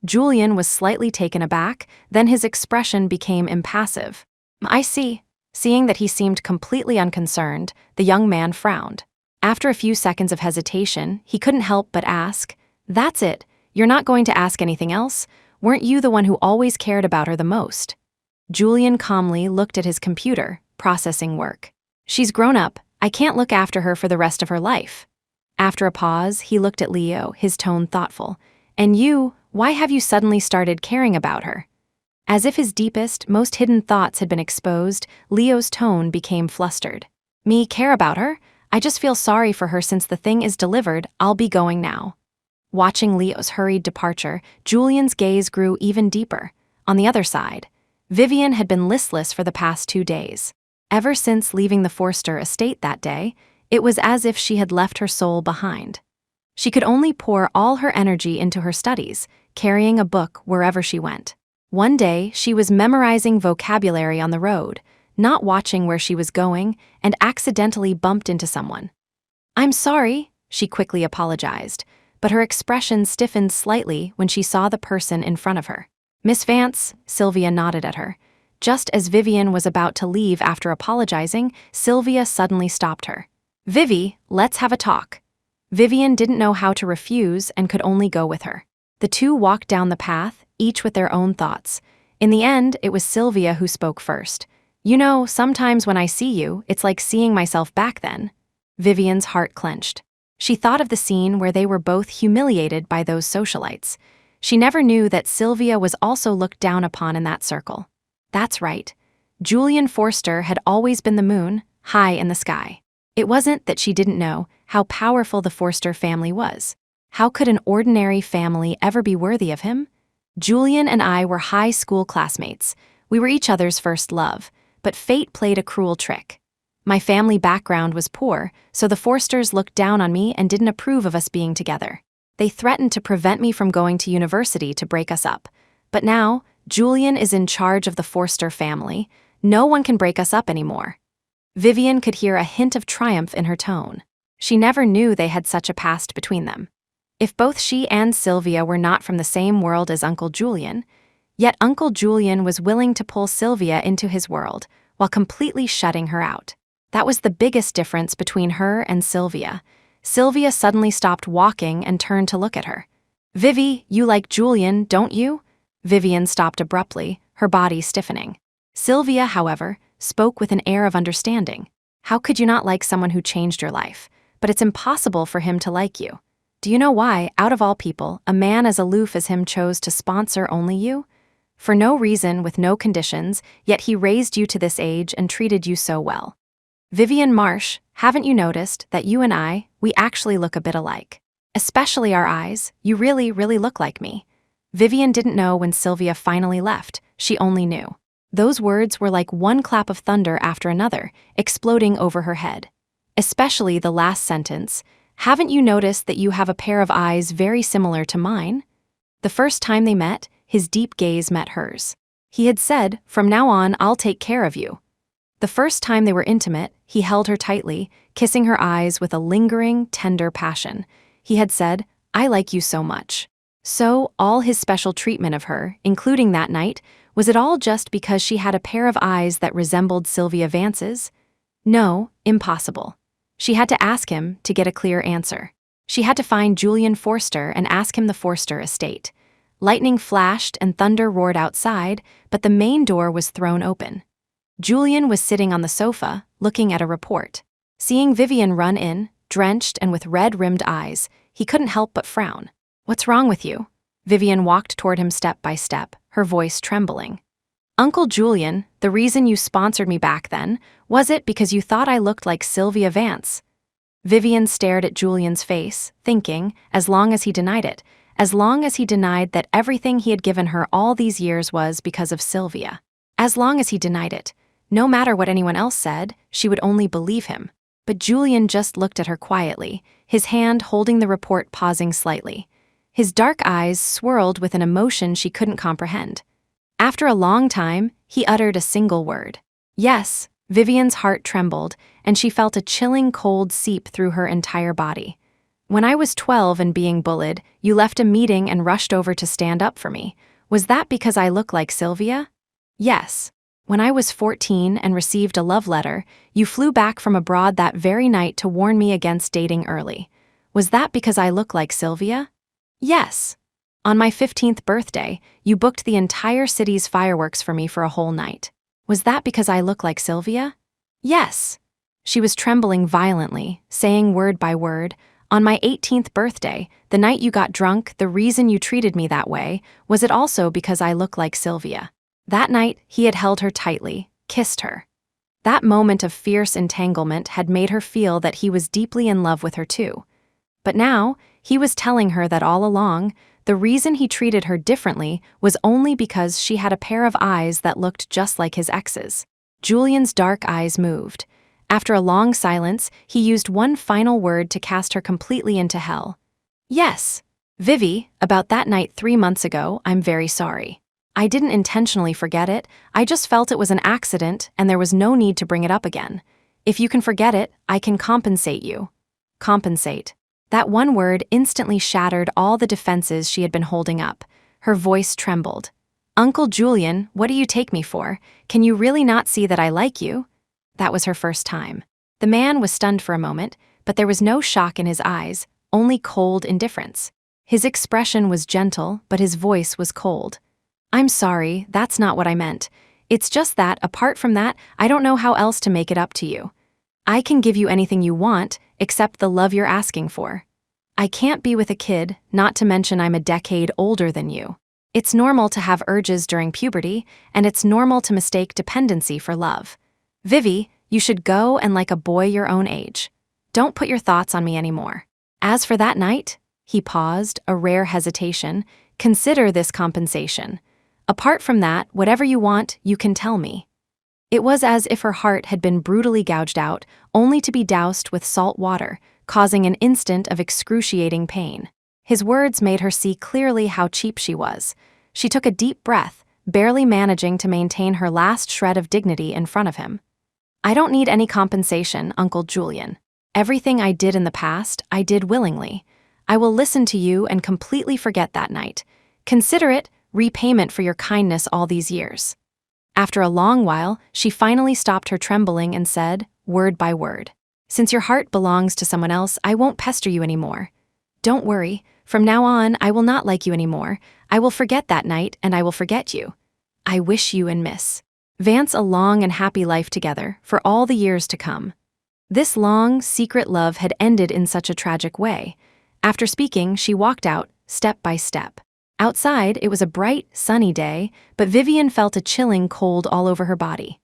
Julian was slightly taken aback, then his expression became impassive. "I see." Seeing that he seemed completely unconcerned, the young man frowned. After a few seconds of hesitation, he couldn't help but ask, "That's it? You're not going to ask anything else? Weren't you the one who always cared about her the most?" Julian calmly looked at his computer, processing work. "She's grown up. I can't look after her for the rest of her life." After a pause, he looked at Leo, his tone thoughtful. "And you, why have you suddenly started caring about her?" As if his deepest, most hidden thoughts had been exposed, Leo's tone became flustered. "Me care about her? I just feel sorry for her since the thing is delivered. I'll be going now." Watching Leo's hurried departure, Julian's gaze grew even deeper. On the other side, Vivian had been listless for the past 2 days. Ever since leaving the Forster estate that day, it was as if she had left her soul behind. She could only pour all her energy into her studies, carrying a book wherever she went. One day, she was memorizing vocabulary on the road, not watching where she was going, and accidentally bumped into someone. "I'm sorry," she quickly apologized, but her expression stiffened slightly when she saw the person in front of her. "Miss Vance," Sylvia nodded at her. Just as Vivian was about to leave after apologizing, Sylvia suddenly stopped her. "Vivi, let's have a talk." Vivian didn't know how to refuse and could only go with her. The two walked down the path, each with their own thoughts. In the end, it was Sylvia who spoke first. "You know, sometimes when I see you, it's like seeing myself back then." Vivian's heart clenched. She thought of the scene where they were both humiliated by those socialites. She never knew that Sylvia was also looked down upon in that circle. That's right. Julian Forster had always been the moon, high in the sky. It wasn't that she didn't know how powerful the Forster family was. How could an ordinary family ever be worthy of him? Julian and I were high school classmates. We were each other's first love, but fate played a cruel trick. My family background was poor, so the Forsters looked down on me and didn't approve of us being together. They threatened to prevent me from going to university to break us up. But now, Julian is in charge of the Forster family. No one can break us up anymore. Vivian could hear a hint of triumph in her tone. She never knew they had such a past between them. If both she and Sylvia were not from the same world as Uncle Julian, yet Uncle Julian was willing to pull Sylvia into his world while completely shutting her out. That was the biggest difference between her and Sylvia. Sylvia suddenly stopped walking and turned to look at her. "Vivi, you like Julian, don't you?" Vivian stopped abruptly, her body stiffening. Sylvia, however, spoke with an air of understanding. "How could you not like someone who changed your life? But it's impossible for him to like you. Do you know why, out of all people, a man as aloof as him chose to sponsor only you? For no reason, with no conditions, yet he raised you to this age and treated you so well. Vivian Marsh, haven't you noticed that you and I, we actually look a bit alike? Especially our eyes, you really, really look like me." Vivian didn't know when Sylvia finally left, she only knew. Those words were like one clap of thunder after another, exploding over her head. Especially the last sentence, "Haven't you noticed that you have a pair of eyes very similar to mine?" The first time they met, his deep gaze met hers. He had said, "From now on, I'll take care of you." The first time they were intimate, he held her tightly, kissing her eyes with a lingering, tender passion. He had said, "I like you so much." So, all his special treatment of her, including that night, was it all just because she had a pair of eyes that resembled Sylvia Vance's? No, impossible. She had to ask him to get a clear answer. She had to find Julian Forster and ask him the Forster estate. Lightning flashed and thunder roared outside, but the main door was thrown open. Julian was sitting on the sofa, looking at a report. Seeing Vivian run in, drenched and with red-rimmed eyes, he couldn't help but frown. "What's wrong with you?" Vivian walked toward him step by step, her voice trembling. "Uncle Julian, the reason you sponsored me back then, was it because you thought I looked like Sylvia Vance?" Vivian stared at Julian's face, thinking, as long as he denied it, as long as he denied that everything he had given her all these years was because of Sylvia. As long as he denied it, no matter what anyone else said, she would only believe him. But Julian just looked at her quietly, his hand holding the report pausing slightly. His dark eyes swirled with an emotion she couldn't comprehend. After a long time, he uttered a single word. "Yes." Vivian's heart trembled, and she felt a chilling cold seep through her entire body. "When I was 12 and being bullied, you left a meeting and rushed over to stand up for me. Was that because I look like Sylvia?" "Yes." "When I was 14 and received a love letter, you flew back from abroad that very night to warn me against dating early. Was that because I look like Sylvia?" "Yes." "On my 15th birthday, you booked the entire city's fireworks for me for a whole night. Was that because I look like Sylvia?" "Yes." She was trembling violently, saying word by word, "On my 18th birthday, the night you got drunk, the reason you treated me that way, was it also because I look like Sylvia?" That night, he had held her tightly, kissed her. That moment of fierce entanglement had made her feel that he was deeply in love with her too. But now, he was telling her that all along, the reason he treated her differently was only because she had a pair of eyes that looked just like his ex's. Julian's dark eyes moved. After a long silence, he used one final word to cast her completely into hell. "Yes. Vivi, about that night 3 months ago, I'm very sorry. I didn't intentionally forget it, I just felt it was an accident and there was no need to bring it up again. If you can forget it, I can compensate you." Compensate. That one word instantly shattered all the defenses she had been holding up. Her voice trembled. "Uncle Julian, what do you take me for? Can you really not see that I like you?" That was her first time. The man was stunned for a moment, but there was no shock in his eyes, only cold indifference. His expression was gentle, but his voice was cold. "I'm sorry, that's not what I meant. It's just that, apart from that, I don't know how else to make it up to you. I can give you anything you want, except the love you're asking for. I can't be with a kid, not to mention I'm a decade older than you. It's normal to have urges during puberty, and it's normal to mistake dependency for love. Vivi, you should go and like a boy your own age. Don't put your thoughts on me anymore. As for that night," he paused, a rare hesitation, "consider this compensation. Apart from that, whatever you want, you can tell me." It was as if her heart had been brutally gouged out, only to be doused with salt water, causing an instant of excruciating pain. His words made her see clearly how cheap she was. She took a deep breath, barely managing to maintain her last shred of dignity in front of him. "I don't need any compensation, Uncle Julian. Everything I did in the past, I did willingly. I will listen to you and completely forget that night. Consider it repayment for your kindness all these years." After a long while, she finally stopped her trembling and said, word by word, "Since your heart belongs to someone else, I won't pester you anymore. Don't worry, from now on, I will not like you anymore. I will forget that night, and I will forget you. I wish you and Miss Vance a long and happy life together for all the years to come." This long, secret love had ended in such a tragic way. After speaking, she walked out, step by step. Outside, it was a bright, sunny day, but Vivian felt a chilling cold all over her body.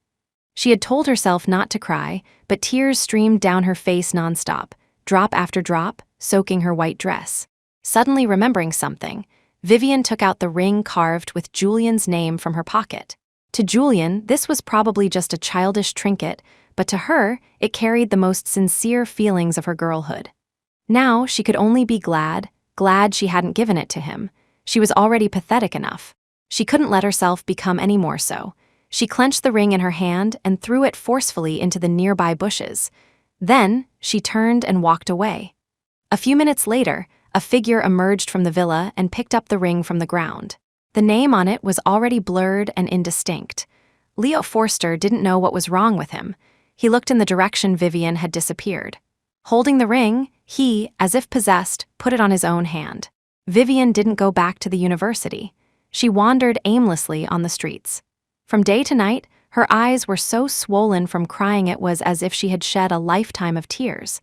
She had told herself not to cry, but tears streamed down her face nonstop, drop after drop, soaking her white dress. Suddenly remembering something, Vivian took out the ring carved with Julian's name from her pocket. To Julian, this was probably just a childish trinket, but to her, it carried the most sincere feelings of her girlhood. Now she could only be glad she hadn't given it to him. She was already pathetic enough. She couldn't let herself become any more so. She clenched the ring in her hand and threw it forcefully into the nearby bushes. Then, she turned and walked away. A few minutes later, a figure emerged from the villa and picked up the ring from the ground. The name on it was already blurred and indistinct. Leo Forster didn't know what was wrong with him. He looked in the direction Vivian had disappeared. Holding the ring, he, as if possessed, put it on his own hand. Vivian didn't go back to the university. She wandered aimlessly on the streets. From day to night, her eyes were so swollen from crying it was as if she had shed a lifetime of tears.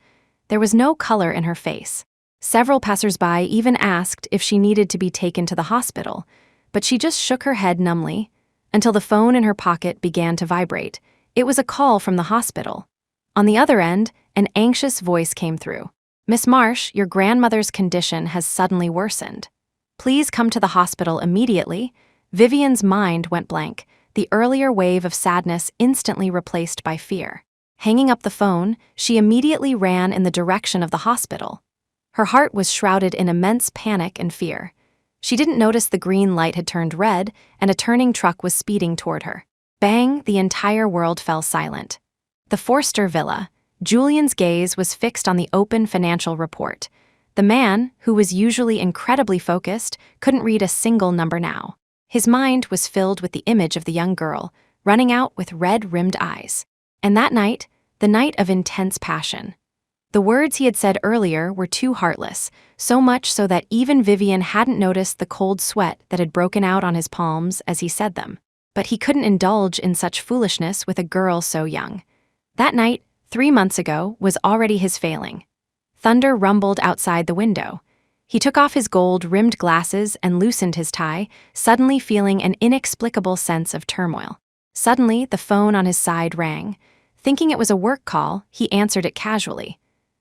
There was no color in her face. Several passers-by even asked if she needed to be taken to the hospital, but she just shook her head numbly until the phone in her pocket began to vibrate. It was a call from the hospital. On the other end, an anxious voice came through. "Miss Marsh, your grandmother's condition has suddenly worsened. Please come to the hospital immediately." Vivian's mind went blank, the earlier wave of sadness instantly replaced by fear. Hanging up the phone, she immediately ran in the direction of the hospital. Her heart was shrouded in immense panic and fear. She didn't notice the green light had turned red and a turning truck was speeding toward her. Bang, the entire world fell silent. The Forster villa. Julian's gaze was fixed on the open financial report. The man, who was usually incredibly focused, couldn't read a single number now. His mind was filled with the image of the young girl, running out with red-rimmed eyes. And that night, the night of intense passion. The words he had said earlier were too heartless, so much so that even Vivian hadn't noticed the cold sweat that had broken out on his palms as he said them. But he couldn't indulge in such foolishness with a girl so young. That night, 3 months ago, was already his failing. Thunder rumbled outside the window. He took off his gold-rimmed glasses and loosened his tie, suddenly feeling an inexplicable sense of turmoil. Suddenly, the phone on his side rang. Thinking it was a work call, he answered it casually.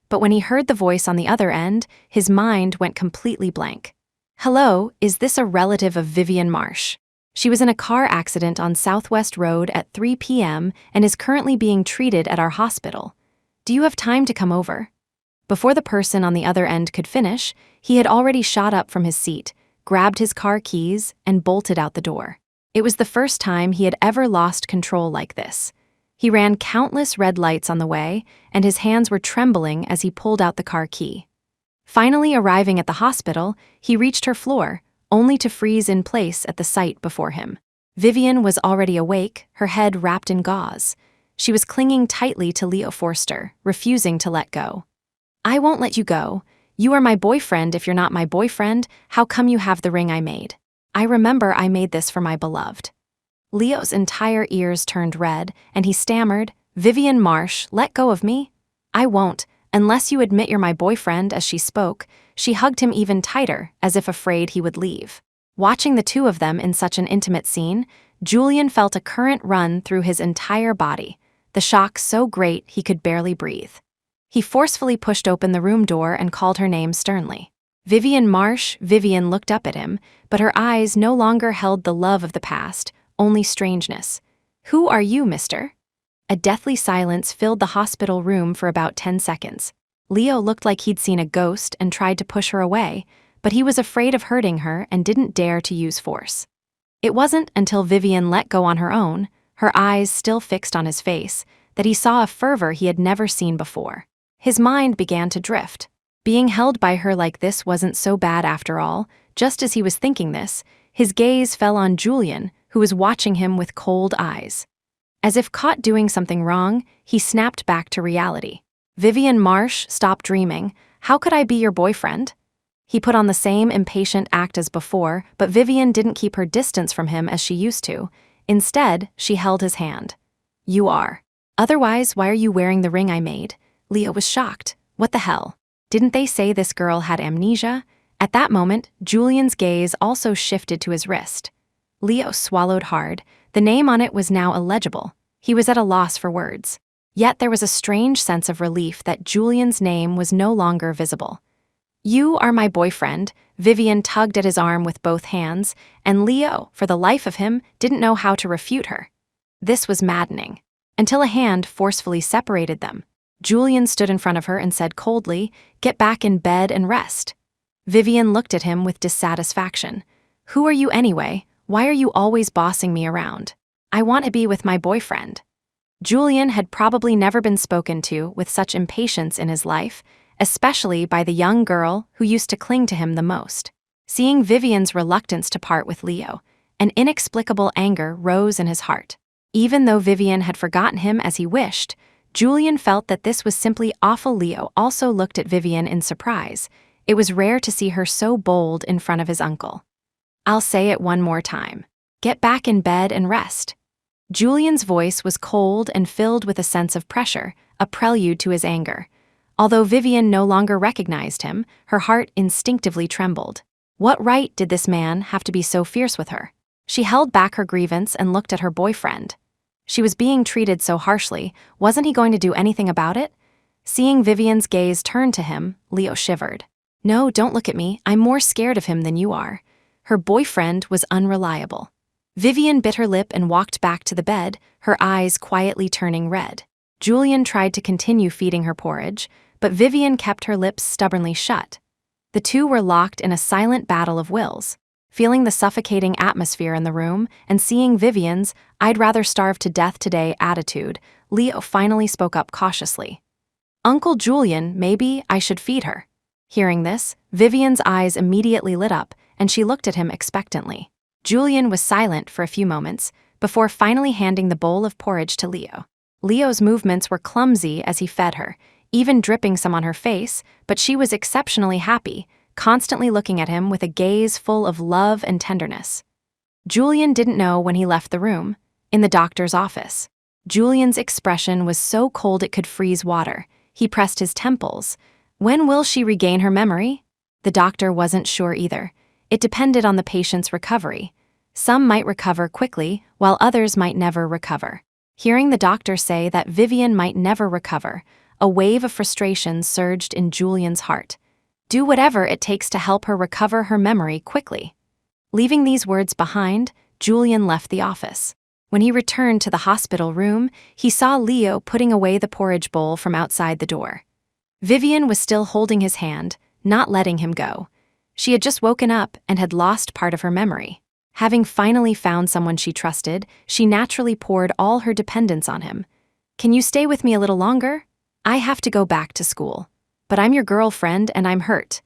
But when he heard the voice on the other end, his mind went completely blank. "Hello, is this a relative of Vivian Marsh? She was in a car accident on Southwest Road at 3 p.m. and is currently being treated at our hospital. Do you have time to come over?" Before the person on the other end could finish, he had already shot up from his seat, grabbed his car keys, and bolted out the door. It was the first time he had ever lost control like this. He ran countless red lights on the way, and his hands were trembling as he pulled out the car key. Finally arriving at the hospital, he reached her floor, only to freeze in place at the sight before him. Vivian was already awake, her head wrapped in gauze. She was clinging tightly to Leo Forster, refusing to let go. "I won't let you go. You are my boyfriend. If you're not my boyfriend, how come you have the ring I made? I remember I made this for my beloved." Leo's entire ears turned red, and he stammered, "Vivian Marsh, let go of me." "I won't, unless you admit you're my boyfriend." As she spoke, she hugged him even tighter, as if afraid he would leave. Watching the two of them in such an intimate scene, Julian felt a current run through his entire body, the shock so great he could barely breathe. He forcefully pushed open the room door and called her name sternly. "Vivian Marsh." Vivian looked up at him, but her eyes no longer held the love of the past, only strangeness. "Who are you, mister?" A deathly silence filled the hospital room for about 10 seconds. Leo looked like he'd seen a ghost and tried to push her away, but he was afraid of hurting her and didn't dare to use force. It wasn't until Vivian let go on her own, her eyes still fixed on his face, that he saw a fervor he had never seen before. His mind began to drift. Being held by her like this wasn't so bad after all. Just as he was thinking this, his gaze fell on Julian, who was watching him with cold eyes. As if caught doing something wrong, he snapped back to reality. "Vivian Marsh, stop dreaming. How could I be your boyfriend?" He put on the same impatient act as before, but Vivian didn't keep her distance from him as she used to. Instead, she held his hand. "You are. Otherwise, why are you wearing the ring I made?" Leo was shocked. What the hell? Didn't they say this girl had amnesia? At that moment, Julian's gaze also shifted to his wrist. Leo swallowed hard. The name on it was now illegible. He was at a loss for words. Yet there was a strange sense of relief that Julian's name was no longer visible. "You are my boyfriend." Vivian tugged at his arm with both hands, and Leo, for the life of him, didn't know how to refute her. This was maddening. Until a hand forcefully separated them. Julian stood in front of her and said coldly, "Get back in bed and rest." Vivian looked at him with dissatisfaction. "Who are you anyway? Why are you always bossing me around? I want to be with my boyfriend." Julian had probably never been spoken to with such impatience in his life, especially by the young girl who used to cling to him the most. Seeing Vivian's reluctance to part with Leo, an inexplicable anger rose in his heart. Even though Vivian had forgotten him as he wished, Julian felt that this was simply awful. Leo also looked at Vivian in surprise. It was rare to see her so bold in front of his uncle. "I'll say it one more time. Get back in bed and rest." Julian's voice was cold and filled with a sense of pressure, a prelude to his anger. Although Vivian no longer recognized him, her heart instinctively trembled. What right did this man have to be so fierce with her? She held back her grievance and looked at her boyfriend. She was being treated so harshly. Wasn't he going to do anything about it? Seeing Vivian's gaze turn to him, Leo shivered. "No, don't look at me. I'm more scared of him than you are." Her boyfriend was unreliable. Vivian bit her lip and walked back to the bed, her eyes quietly turning red. Julian tried to continue feeding her porridge, but Vivian kept her lips stubbornly shut. The two were locked in a silent battle of wills. Feeling the suffocating atmosphere in the room and seeing Vivian's "I'd rather starve to death today" attitude, Leo finally spoke up cautiously. "Uncle Julian, maybe I should feed her." Hearing this, Vivian's eyes immediately lit up, and she looked at him expectantly. Julian was silent for a few moments, before finally handing the bowl of porridge to Leo. Leo's movements were clumsy as he fed her, even dripping some on her face, but she was exceptionally happy, constantly looking at him with a gaze full of love and tenderness. Julian didn't know when he left the room. In the doctor's office, Julian's expression was so cold it could freeze water. He pressed his temples. When will she regain her memory? The doctor wasn't sure either. It depended on the patient's recovery. Some might recover quickly, while others might never recover. Hearing the doctor say that Vivian might never recover, a wave of frustration surged in Julian's heart. Do whatever it takes to help her recover her memory quickly. Leaving these words behind, Julian left the office. When he returned to the hospital room, he saw Leo putting away the porridge bowl from outside the door. Vivian was still holding his hand, not letting him go. She had just woken up and had lost part of her memory. Having finally found someone she trusted, she naturally poured all her dependence on him. "Can you stay with me a little longer? I have to go back to school. But I'm your girlfriend and I'm hurt."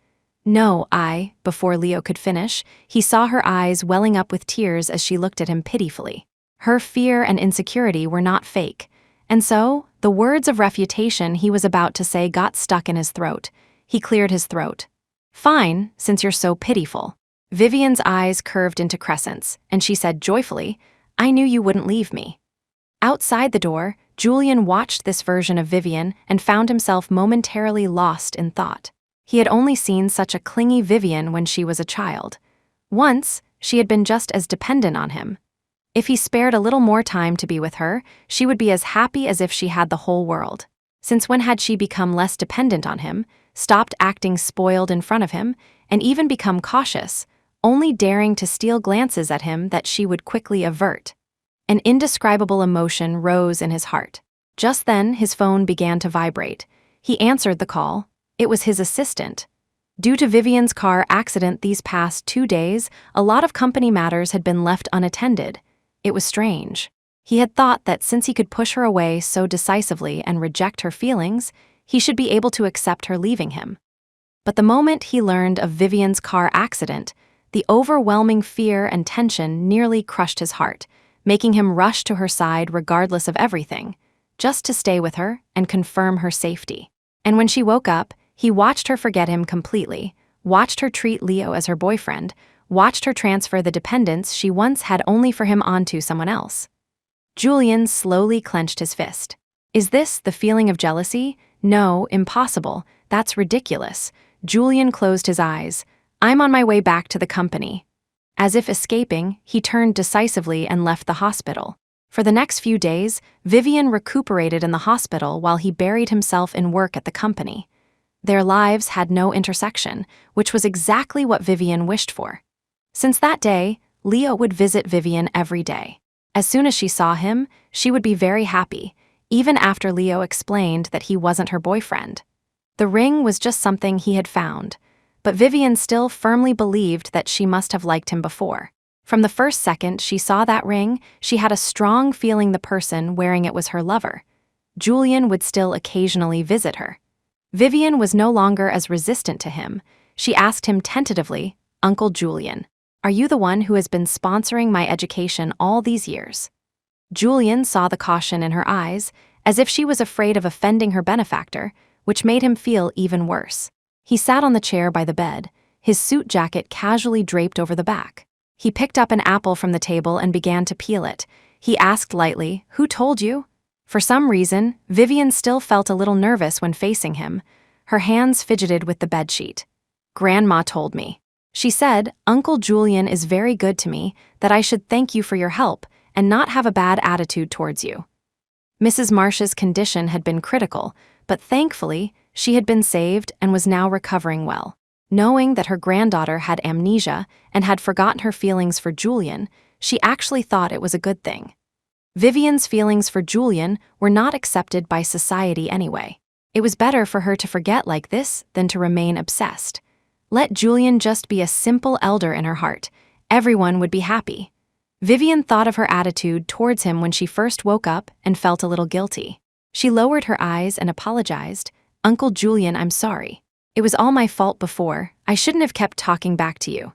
"No, Before Leo could finish, he saw her eyes welling up with tears as she looked at him pitifully. Her fear and insecurity were not fake. And so, the words of refutation he was about to say got stuck in his throat. He cleared his throat. "Fine, since you're so pitiful." Vivian's eyes curved into crescents, and she said joyfully, "I knew you wouldn't leave me." Outside the door, Julian watched this version of Vivian and found himself momentarily lost in thought. He had only seen such a clingy Vivian when she was a child. Once, she had been just as dependent on him. If he spared a little more time to be with her, she would be as happy as if she had the whole world. Since when had she become less dependent on him, stopped acting spoiled in front of him, and even become cautious, only daring to steal glances at him that she would quickly avert? An indescribable emotion rose in his heart. Just then, his phone began to vibrate. He answered the call. It was his assistant. Due to Vivian's car accident these past 2 days, a lot of company matters had been left unattended. It was strange. He had thought that since he could push her away so decisively and reject her feelings, he should be able to accept her leaving him. But the moment he learned of Vivian's car accident, the overwhelming fear and tension nearly crushed his heart, making him rush to her side regardless of everything, just to stay with her and confirm her safety. And when she woke up, he watched her forget him completely, watched her treat Leo as her boyfriend, watched her transfer the dependence she once had only for him onto someone else. Julian slowly clenched his fist. Is this the feeling of jealousy? No, impossible. That's ridiculous. Julian closed his eyes. I'm on my way back to the company. As if escaping, he turned decisively and left the hospital. For the next few days, Vivian recuperated in the hospital while he buried himself in work at the company. Their lives had no intersection, which was exactly what Vivian wished for. Since that day, Leo would visit Vivian every day. As soon as she saw him, she would be very happy, even after Leo explained that he wasn't her boyfriend. The ring was just something he had found, but Vivian still firmly believed that she must have liked him before. From the first second she saw that ring, she had a strong feeling the person wearing it was her lover. Julian would still occasionally visit her. Vivian was no longer as resistant to him. She asked him tentatively, "Uncle Julian, are you the one who has been sponsoring my education all these years?" Julian saw the caution in her eyes, as if she was afraid of offending her benefactor, which made him feel even worse. He sat on the chair by the bed, his suit jacket casually draped over the back. He picked up an apple from the table and began to peel it. He asked lightly, "Who told you?" For some reason, Vivian still felt a little nervous when facing him. Her hands fidgeted with the bedsheet. "Grandma told me. She said, Uncle Julian is very good to me, that I should thank you for your help and not have a bad attitude towards you." Mrs. Marsh's condition had been critical, but thankfully, she had been saved and was now recovering well. Knowing that her granddaughter had amnesia and had forgotten her feelings for Julian, she actually thought it was a good thing. Vivian's feelings for Julian were not accepted by society anyway. It was better for her to forget like this than to remain obsessed. Let Julian just be a simple elder in her heart. Everyone would be happy. Vivian thought of her attitude towards him when she first woke up and felt a little guilty. She lowered her eyes and apologized. "Uncle Julian, I'm sorry. It was all my fault before. I shouldn't have kept talking back to you."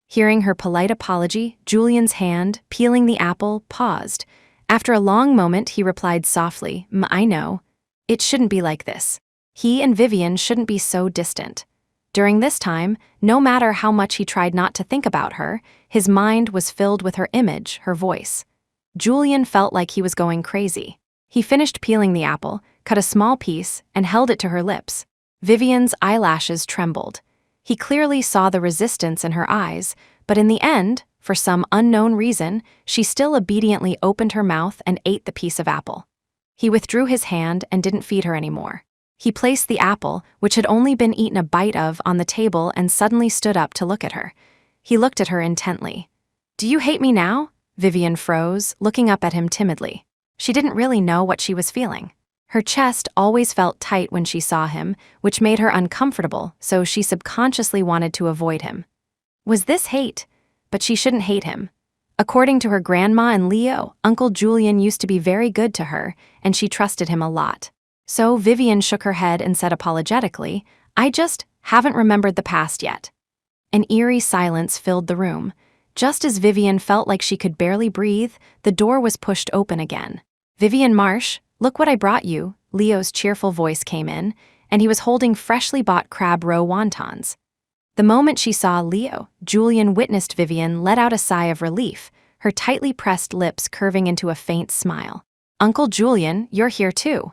Hearing her polite apology, Julian's hand, peeling the apple, paused. After a long moment, he replied softly, "I know. It shouldn't be like this. He and Vivian shouldn't be so distant." During this time, no matter how much he tried not to think about her, his mind was filled with her image, her voice. Julian felt like he was going crazy. He finished peeling the apple, cut a small piece, and held it to her lips. Vivian's eyelashes trembled. He clearly saw the resistance in her eyes, but in the end, for some unknown reason, she still obediently opened her mouth and ate the piece of apple. He withdrew his hand and didn't feed her anymore. He placed the apple, which had only been eaten a bite of, on the table and suddenly stood up to look at her. He looked at her intently. "Do you hate me now?" Vivian froze, looking up at him timidly. She didn't really know what she was feeling. Her chest always felt tight when she saw him, which made her uncomfortable, so she subconsciously wanted to avoid him. Was this hate? But she shouldn't hate him. According to her grandma and Leo, Uncle Julian used to be very good to her, and she trusted him a lot. So Vivian shook her head and said apologetically, "I just haven't remembered the past yet." An eerie silence filled the room. Just as Vivian felt like she could barely breathe, the door was pushed open again. "Vivian Marsh, look what I brought you," Leo's cheerful voice came in, and he was holding freshly bought crab roe wontons. The moment she saw Leo, Julian witnessed Vivian let out a sigh of relief, her tightly pressed lips curving into a faint smile. "Uncle Julian, you're here too."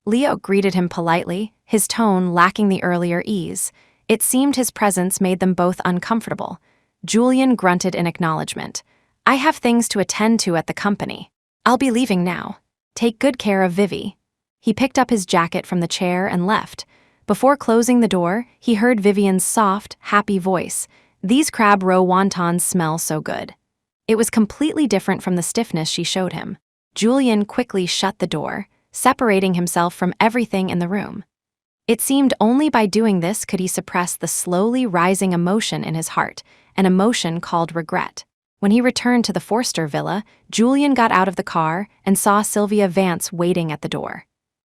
Leo greeted him politely, his tone lacking the earlier ease. It seemed his presence made them both uncomfortable. Julian grunted in acknowledgement. "I have things to attend to at the company. I'll be leaving now. Take good care of Vivi." He picked up his jacket from the chair and left. Before closing the door, he heard Vivian's soft, happy voice. "These crab roe wontons smell so good." It was completely different from the stiffness she showed him. Julian quickly shut the door, separating himself from everything in the room. It seemed only by doing this could he suppress the slowly rising emotion in his heart, an emotion called regret. When he returned to the Forster villa, Julian got out of the car and saw Sylvia Vance waiting at the door.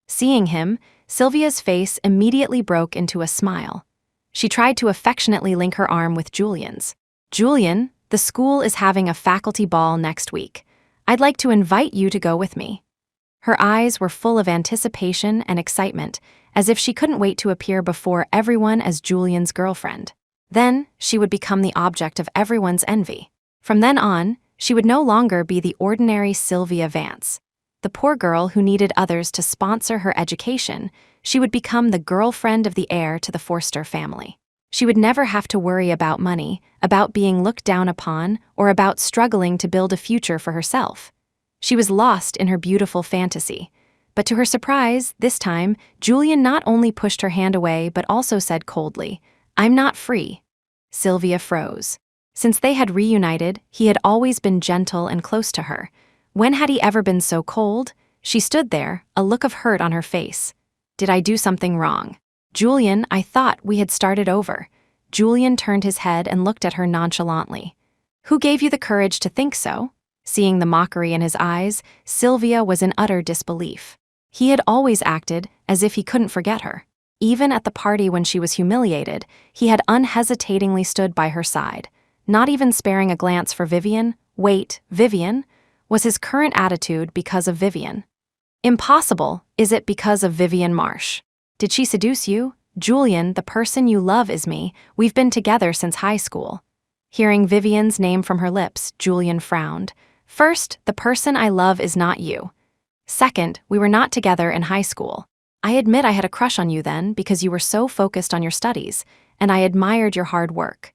Seeing him, Sylvia's face immediately broke into a smile. She tried to affectionately link her arm with Julian's. "Julian, the school is having a faculty ball next week. I'd like to invite you to go with me." Her eyes were full of anticipation and excitement, as if she couldn't wait to appear before everyone as Julian's girlfriend. Then, she would become the object of everyone's envy. From then on, she would no longer be the ordinary Sylvia Vance. The poor girl who needed others to sponsor her education, she would become the girlfriend of the heir to the Forster family. She would never have to worry about money, about being looked down upon, or about struggling to build a future for herself. She was lost in her beautiful fantasy. But to her surprise, this time, Julian not only pushed her hand away but also said coldly, "I'm not free." Sylvia froze. Since they had reunited, he had always been gentle and close to her. When had he ever been so cold? She stood there, a look of hurt on her face. "Did I do something wrong?" "Julian, I thought we had started over." Julian turned his head and looked at her nonchalantly. "Who gave you the courage to think so?" Seeing the mockery in his eyes, Sylvia was in utter disbelief. He had always acted as if he couldn't forget her. Even at the party when she was humiliated, he had unhesitatingly stood by her side, not even sparing a glance for Vivian. Wait, Vivian? Was his current attitude because of Vivian? Impossible. Is it because of Vivian Marsh? Did she seduce you? "Julian, the person you love is me. We've been together since high school." Hearing Vivian's name from her lips, Julian frowned. "First, the person I love is not you. Second, we were not together in high school. I admit I had a crush on you then because you were so focused on your studies, and I admired your hard work.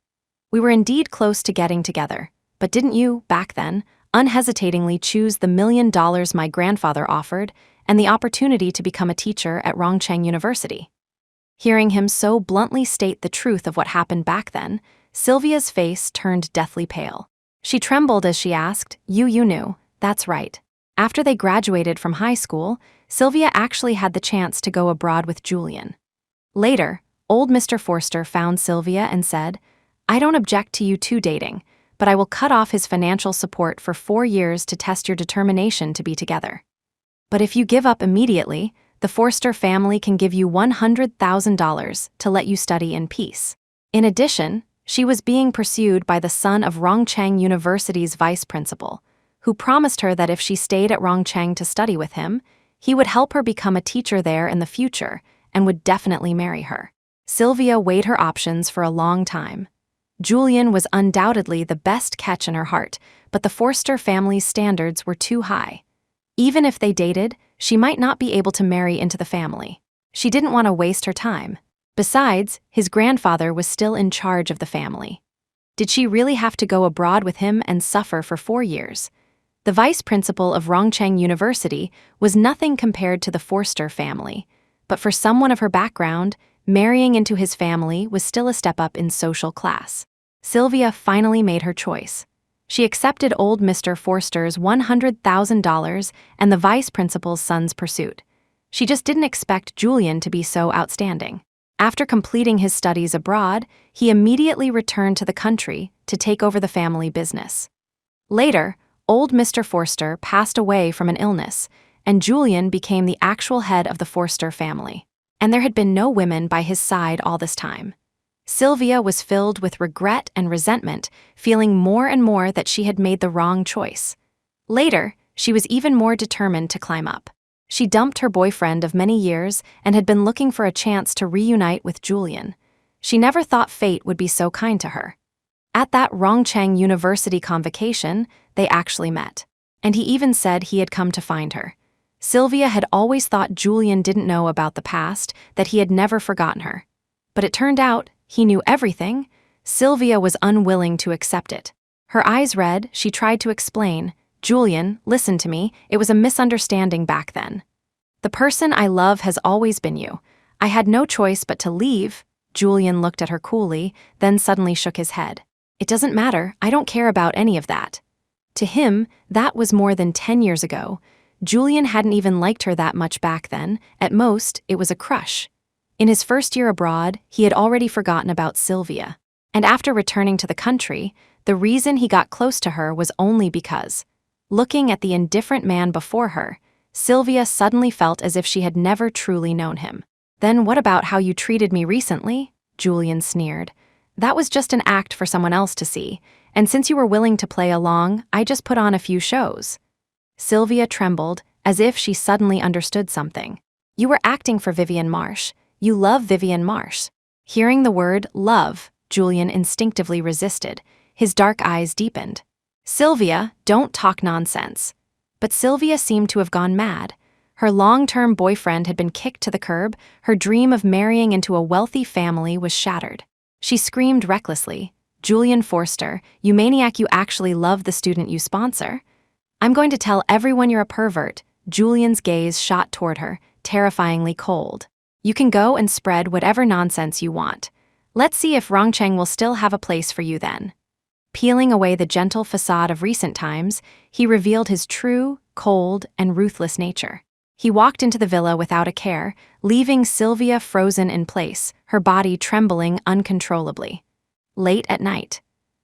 We were indeed close to getting together, but didn't you, back then, unhesitatingly choose the $1 million my grandfather offered and the opportunity to become a teacher at Rongcheng University?" Hearing him so bluntly state the truth of what happened back then, Sylvia's face turned deathly pale. She trembled as she asked, You knew, that's right. After they graduated from high school, Sylvia actually had the chance to go abroad with Julian. Later, old Mr. Forster found Sylvia and said, "I don't object to you two dating, but I will cut off his financial support for 4 years to test your determination to be together. But if you give up immediately, the Forster family can give you $100,000 to let you study in peace." In addition, she was being pursued by the son of Rongcheng University's vice principal, who promised her that if she stayed at Rongcheng to study with him, he would help her become a teacher there in the future and would definitely marry her. Sylvia weighed her options for a long time. Julian was undoubtedly the best catch in her heart, but the Forster family's standards were too high. Even if they dated, she might not be able to marry into the family. She didn't want to waste her time. Besides, his grandfather was still in charge of the family. Did she really have to go abroad with him and suffer for 4 years? The vice principal of Rongcheng University was nothing compared to the Forster family, but for someone of her background, marrying into his family was still a step up in social class. Sylvia finally made her choice. She accepted old Mr. Forster's $100,000 and the vice principal's son's pursuit. She just didn't expect Julian to be so outstanding. After completing his studies abroad, he immediately returned to the country to take over the family business. Later, old Mr. Forster passed away from an illness, and Julian became the actual head of the Forster family. And there had been no women by his side all this time. Sylvia was filled with regret and resentment, feeling more and more that she had made the wrong choice. Later, she was even more determined to climb up. She dumped her boyfriend of many years and had been looking for a chance to reunite with Julian. She never thought fate would be so kind to her. At that Rongcheng University convocation, they actually met. And he even said he had come to find her. Sylvia had always thought Julian didn't know about the past, that he had never forgotten her. But it turned out he knew everything. Sylvia was unwilling to accept it. Her eyes red, she tried to explain, "Julian, listen to me, it was a misunderstanding back then. The person I love has always been you. I had no choice but to leave." Julian looked at her coolly, then suddenly shook his head. "It doesn't matter, I don't care about any of that." To him, that was more than 10 years ago. Julian hadn't even liked her that much back then. At most, it was a crush. In his first year abroad, he had already forgotten about Sylvia. And after returning to the country, the reason he got close to her was only because, looking at the indifferent man before her, Sylvia suddenly felt as if she had never truly known him. "Then what about how you treated me recently?" Julian sneered. "That was just an act for someone else to see, and since you were willing to play along, I just put on a few shows." Sylvia trembled, as if she suddenly understood something. "You were acting for Vivian Marsh. You love Vivian Marsh." Hearing the word love, Julian instinctively resisted. His dark eyes deepened. "Sylvia, don't talk nonsense." But Sylvia seemed to have gone mad. Her long-term boyfriend had been kicked to the curb, her dream of marrying into a wealthy family was shattered. She screamed recklessly, "Julian Forster, you maniac, you actually love the student you sponsor? I'm going to tell everyone you're a pervert." Julian's gaze shot toward her, terrifyingly cold. "You can go and spread whatever nonsense you want. Let's see if Rongcheng will still have a place for you then." Peeling away the gentle facade of recent times, he revealed his true, cold, and ruthless nature. He walked into the villa without a care, leaving Sylvia frozen in place, her body trembling uncontrollably. Late at night.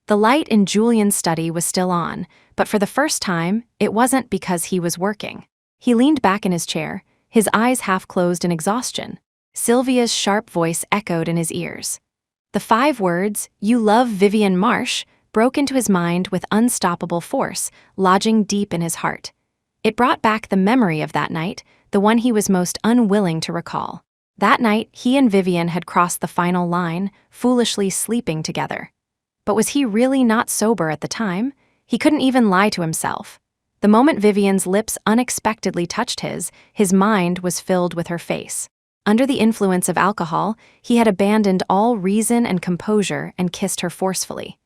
The light in Julian's study was still on, but for the first time, it wasn't because he was working. He leaned back in his chair, his eyes half closed in exhaustion. Sylvia's sharp voice echoed in his ears. The 5 words, "You love Vivian Marsh," broke into his mind with unstoppable force, lodging deep in his heart. It brought back the memory of that night, the one he was most unwilling to recall. That night, he and Vivian had crossed the final line, foolishly sleeping together. But was he really not sober at the time? He couldn't even lie to himself. The moment Vivian's lips unexpectedly touched his mind was filled with her face. Under the influence of alcohol, he had abandoned all reason and composure and kissed her forcefully.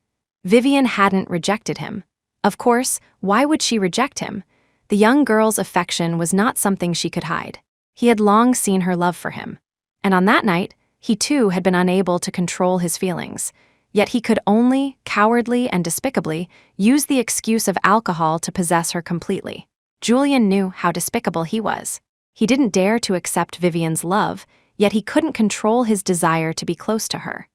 Vivian hadn't rejected him. Of course, why would she reject him? The young girl's affection was not something she could hide. He had long seen her love for him. And on that night, he too had been unable to control his feelings. Yet he could only, cowardly and despicably, use the excuse of alcohol to possess her completely. Julian knew how despicable he was. He didn't dare to accept Vivian's love, yet he couldn't control his desire to be close to her.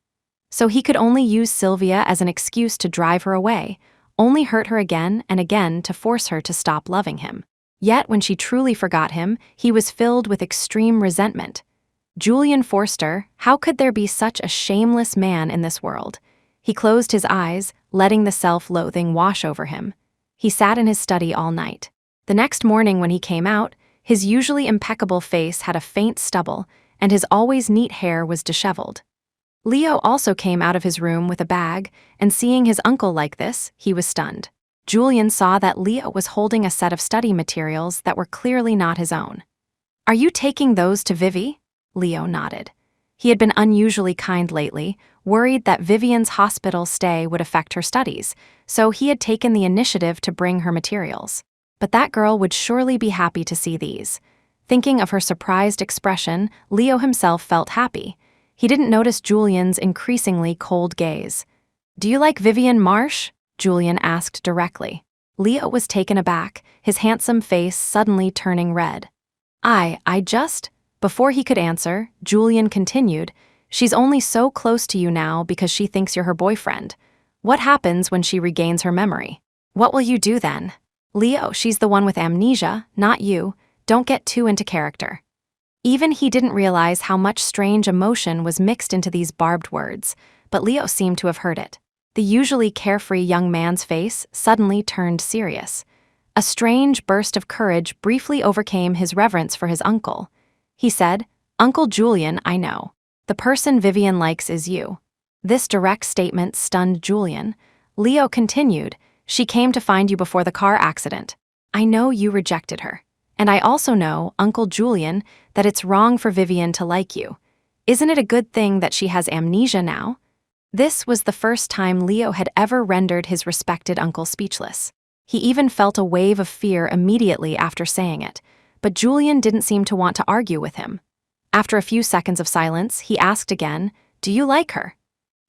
So he could only use Sylvia as an excuse to drive her away, only hurt her again and again to force her to stop loving him. Yet when she truly forgot him, he was filled with extreme resentment. Julian Forster, how could there be such a shameless man in this world? He closed his eyes, letting the self-loathing wash over him. He sat in his study all night. The next morning when he came out, his usually impeccable face had a faint stubble, and his always neat hair was disheveled. Leo also came out of his room with a bag, and seeing his uncle like this, he was stunned. Julian saw that Leo was holding a set of study materials that were clearly not his own. "Are you taking those to Vivi?" Leo nodded. He had been unusually kind lately, worried that Vivian's hospital stay would affect her studies, so he had taken the initiative to bring her materials. But that girl would surely be happy to see these. Thinking of her surprised expression, Leo himself felt happy. He didn't notice Julian's increasingly cold gaze. "Do you like Vivian Marsh?" Julian asked directly. Leo was taken aback, his handsome face suddenly turning red. I just..." Before he could answer, Julian continued, "She's only so close to you now because she thinks you're her boyfriend. What happens when she regains her memory? What will you do then?" "Leo, she's the one with amnesia, not you. Don't get too into character." Even he didn't realize how much strange emotion was mixed into these barbed words, but Leo seemed to have heard it. The usually carefree young man's face suddenly turned serious. A strange burst of courage briefly overcame his reverence for his uncle. He said, "Uncle Julian, I know. The person Vivian likes is you." This direct statement stunned Julian. Leo continued, "She came to find you before the car accident. I know you rejected her. And I also know, Uncle Julian, that it's wrong for Vivian to like you. Isn't it a good thing that she has amnesia now?" This was the first time Leo had ever rendered his respected uncle speechless. He even felt a wave of fear immediately after saying it, but Julian didn't seem to want to argue with him. After a few seconds of silence, he asked again, "Do you like her?"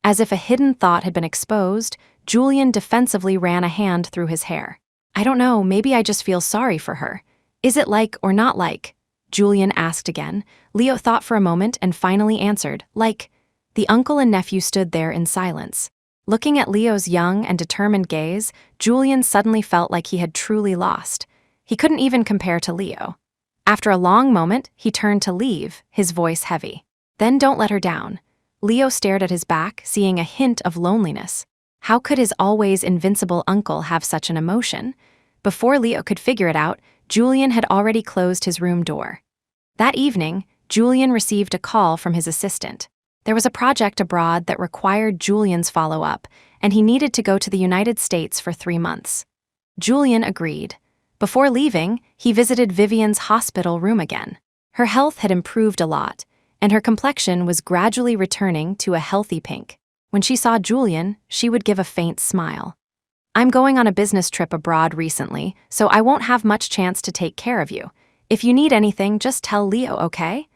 As if a hidden thought had been exposed, Julian defensively ran a hand through his hair. I don't know, maybe I just feel sorry for her. Is it like or not like? Julian asked again. Leo thought for a moment and finally answered, like. The uncle and nephew stood there in silence. Looking at Leo's young and determined gaze, Julian suddenly felt like he had truly lost. He couldn't even compare to Leo. After a long moment, he turned to leave, his voice heavy. Then don't let her down. Leo stared at his back, seeing a hint of loneliness. How could his always invincible uncle have such an emotion? Before Leo could figure it out, Julian had already closed his room door. That evening, Julian received a call from his assistant. There was a project abroad that required Julian's follow-up, and he needed to go to the United States for 3 months. Julian agreed. Before leaving, he visited Vivian's hospital room again. Her health had improved a lot, and her complexion was gradually returning to a healthy pink. When she saw Julian, she would give a faint smile. I'm going on a business trip abroad recently, so I won't have much chance to take care of you. If you need anything, just tell Leo, okay?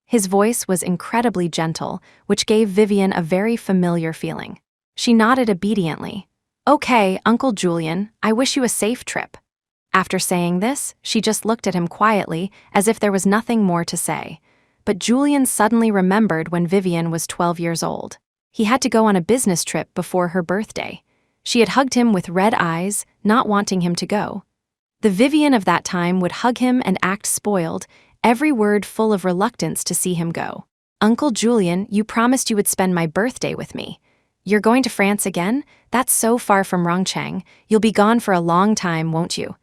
His voice was incredibly gentle, which gave Vivian a very familiar feeling. She nodded obediently. Okay, Uncle Julian, I wish you a safe trip. After saying this, she just looked at him quietly, as if there was nothing more to say. But Julian suddenly remembered when Vivian was 12 years old. He had to go on a business trip before her birthday. She had hugged him with red eyes, not wanting him to go. The Vivian of that time would hug him and act spoiled, every word full of reluctance to see him go. Uncle Julian, you promised you would spend my birthday with me. You're going to France again? That's so far from Rongcheng. You'll be gone for a long time, won't you?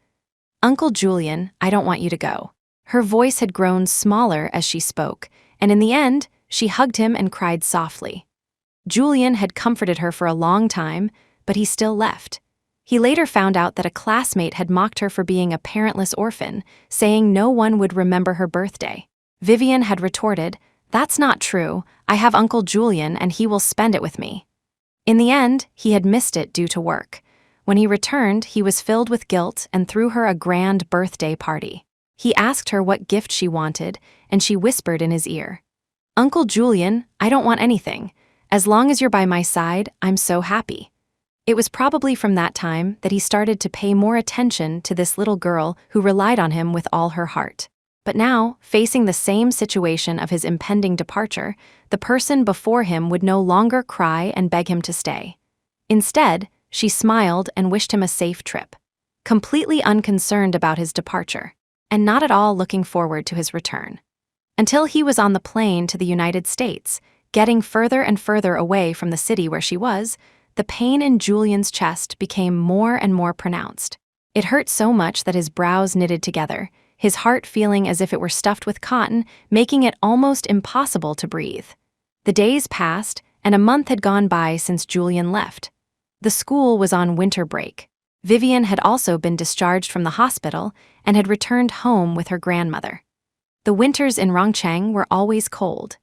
Uncle Julian, I don't want you to go. Her voice had grown smaller as she spoke, and in the end, she hugged him and cried softly. Julian had comforted her for a long time, but he still left. He later found out that a classmate had mocked her for being a parentless orphan, saying no one would remember her birthday. Vivian had retorted, "That's not true. I have Uncle Julian and he will spend it with me." In the end, he had missed it due to work. When he returned, he was filled with guilt and threw her a grand birthday party. He asked her what gift she wanted, and she whispered in his ear, "Uncle Julian, I don't want anything. As long as you're by my side, I'm so happy." It was probably from that time that he started to pay more attention to this little girl who relied on him with all her heart. But now, facing the same situation of his impending departure, the person before him would no longer cry and beg him to stay. Instead, she smiled and wished him a safe trip, completely unconcerned about his departure, and not at all looking forward to his return. Until he was on the plane to the United States, getting further and further away from the city where she was, the pain in Julian's chest became more and more pronounced. It hurt so much that his brows knitted together, his heart feeling as if it were stuffed with cotton, making it almost impossible to breathe. The days passed, and a month had gone by since Julian left. The school was on winter break. Vivian had also been discharged from the hospital and had returned home with her grandmother. The winters in Rongcheng were always cold.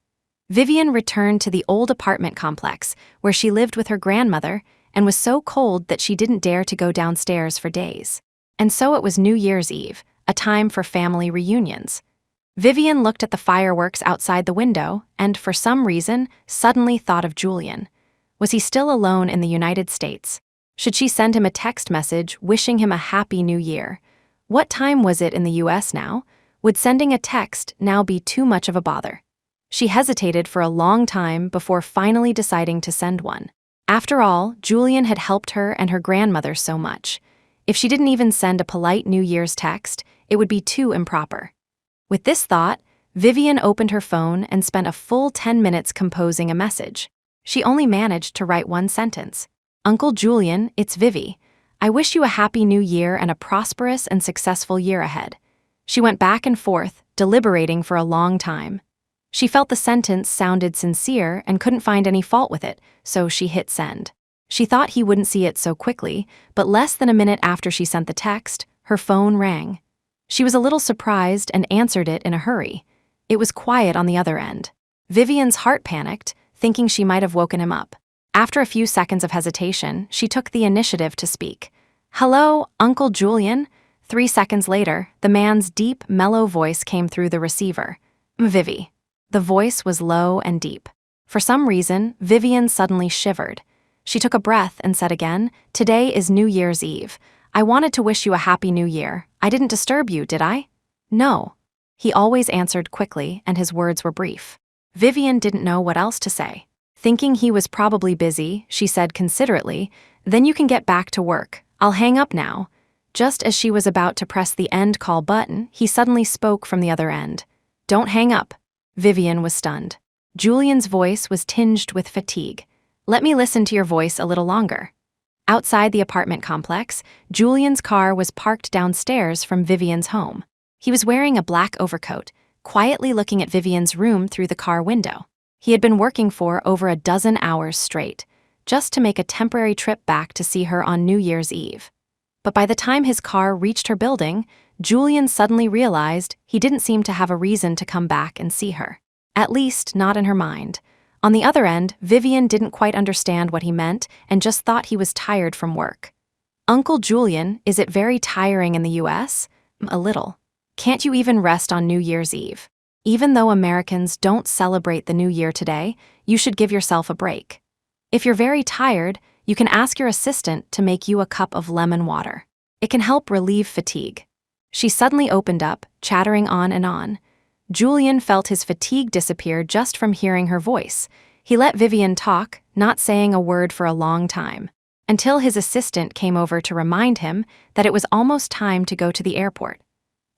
Vivian returned to the old apartment complex where she lived with her grandmother and was so cold that she didn't dare to go downstairs for days. And so it was New Year's Eve, a time for family reunions. Vivian looked at the fireworks outside the window and, for some reason, suddenly thought of Julian. Was he still alone in the United States? Should she send him a text message wishing him a happy new year? What time was it in the US now? Would sending a text now be too much of a bother? She hesitated for a long time before finally deciding to send one. After all, Julian had helped her and her grandmother so much. If she didn't even send a polite New Year's text, it would be too improper. With this thought, Vivian opened her phone and spent a full 10 minutes composing a message. She only managed to write one sentence. "Uncle Julian, it's Vivi. I wish you a happy new year and a prosperous and successful year ahead." She went back and forth, deliberating for a long time. She felt the sentence sounded sincere and couldn't find any fault with it, so she hit send. She thought he wouldn't see it so quickly, but less than a minute after she sent the text, her phone rang. She was a little surprised and answered it in a hurry. It was quiet on the other end. Vivian's heart panicked, thinking she might have woken him up. After a few seconds of hesitation, she took the initiative to speak. "Hello, Uncle Julian?" 3 seconds later, the man's deep, mellow voice came through the receiver. "Vivi." The voice was low and deep. For some reason, Vivian suddenly shivered. She took a breath and said again, "Today is New Year's Eve. I wanted to wish you a happy new year. I didn't disturb you, did I? No. He always answered quickly, and his words were brief. Vivian didn't know what else to say. Thinking he was probably busy, she said considerately, "Then you can get back to work. I'll hang up now." Just as she was about to press the end call button, he suddenly spoke from the other end. "Don't hang up." Vivian was stunned. Julian's voice was tinged with fatigue. "Let me listen to your voice a little longer." Outside the apartment complex, Julian's car was parked downstairs from Vivian's home. He was wearing a black overcoat, quietly looking at Vivian's room through the car window. He had been working for over a dozen hours straight, just to make a temporary trip back to see her on New Year's Eve. But by the time his car reached her building, Julian suddenly realized he didn't seem to have a reason to come back and see her. At least, not in her mind. On the other end, Vivian didn't quite understand what he meant and just thought he was tired from work. "Uncle Julian, is it very tiring in the US? A little. Can't you even rest on New Year's Eve? Even though Americans don't celebrate the New Year today, you should give yourself a break. If you're very tired, you can ask your assistant to make you a cup of lemon water. It can help relieve fatigue." She suddenly opened up, chattering on and on. Julian felt his fatigue disappear just from hearing her voice. He let Vivian talk, not saying a word for a long time, until his assistant came over to remind him that it was almost time to go to the airport.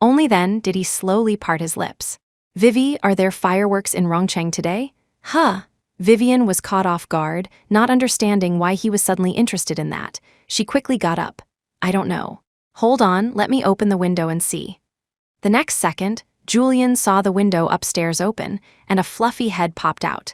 Only then did he slowly part his lips. "Vivi, are there fireworks in Rongcheng today?" "Huh." Vivian was caught off guard, not understanding why he was suddenly interested in that. She quickly got up. "I don't know. Hold on, let me open the window and see." The next second, Julian saw the window upstairs open, and a fluffy head popped out.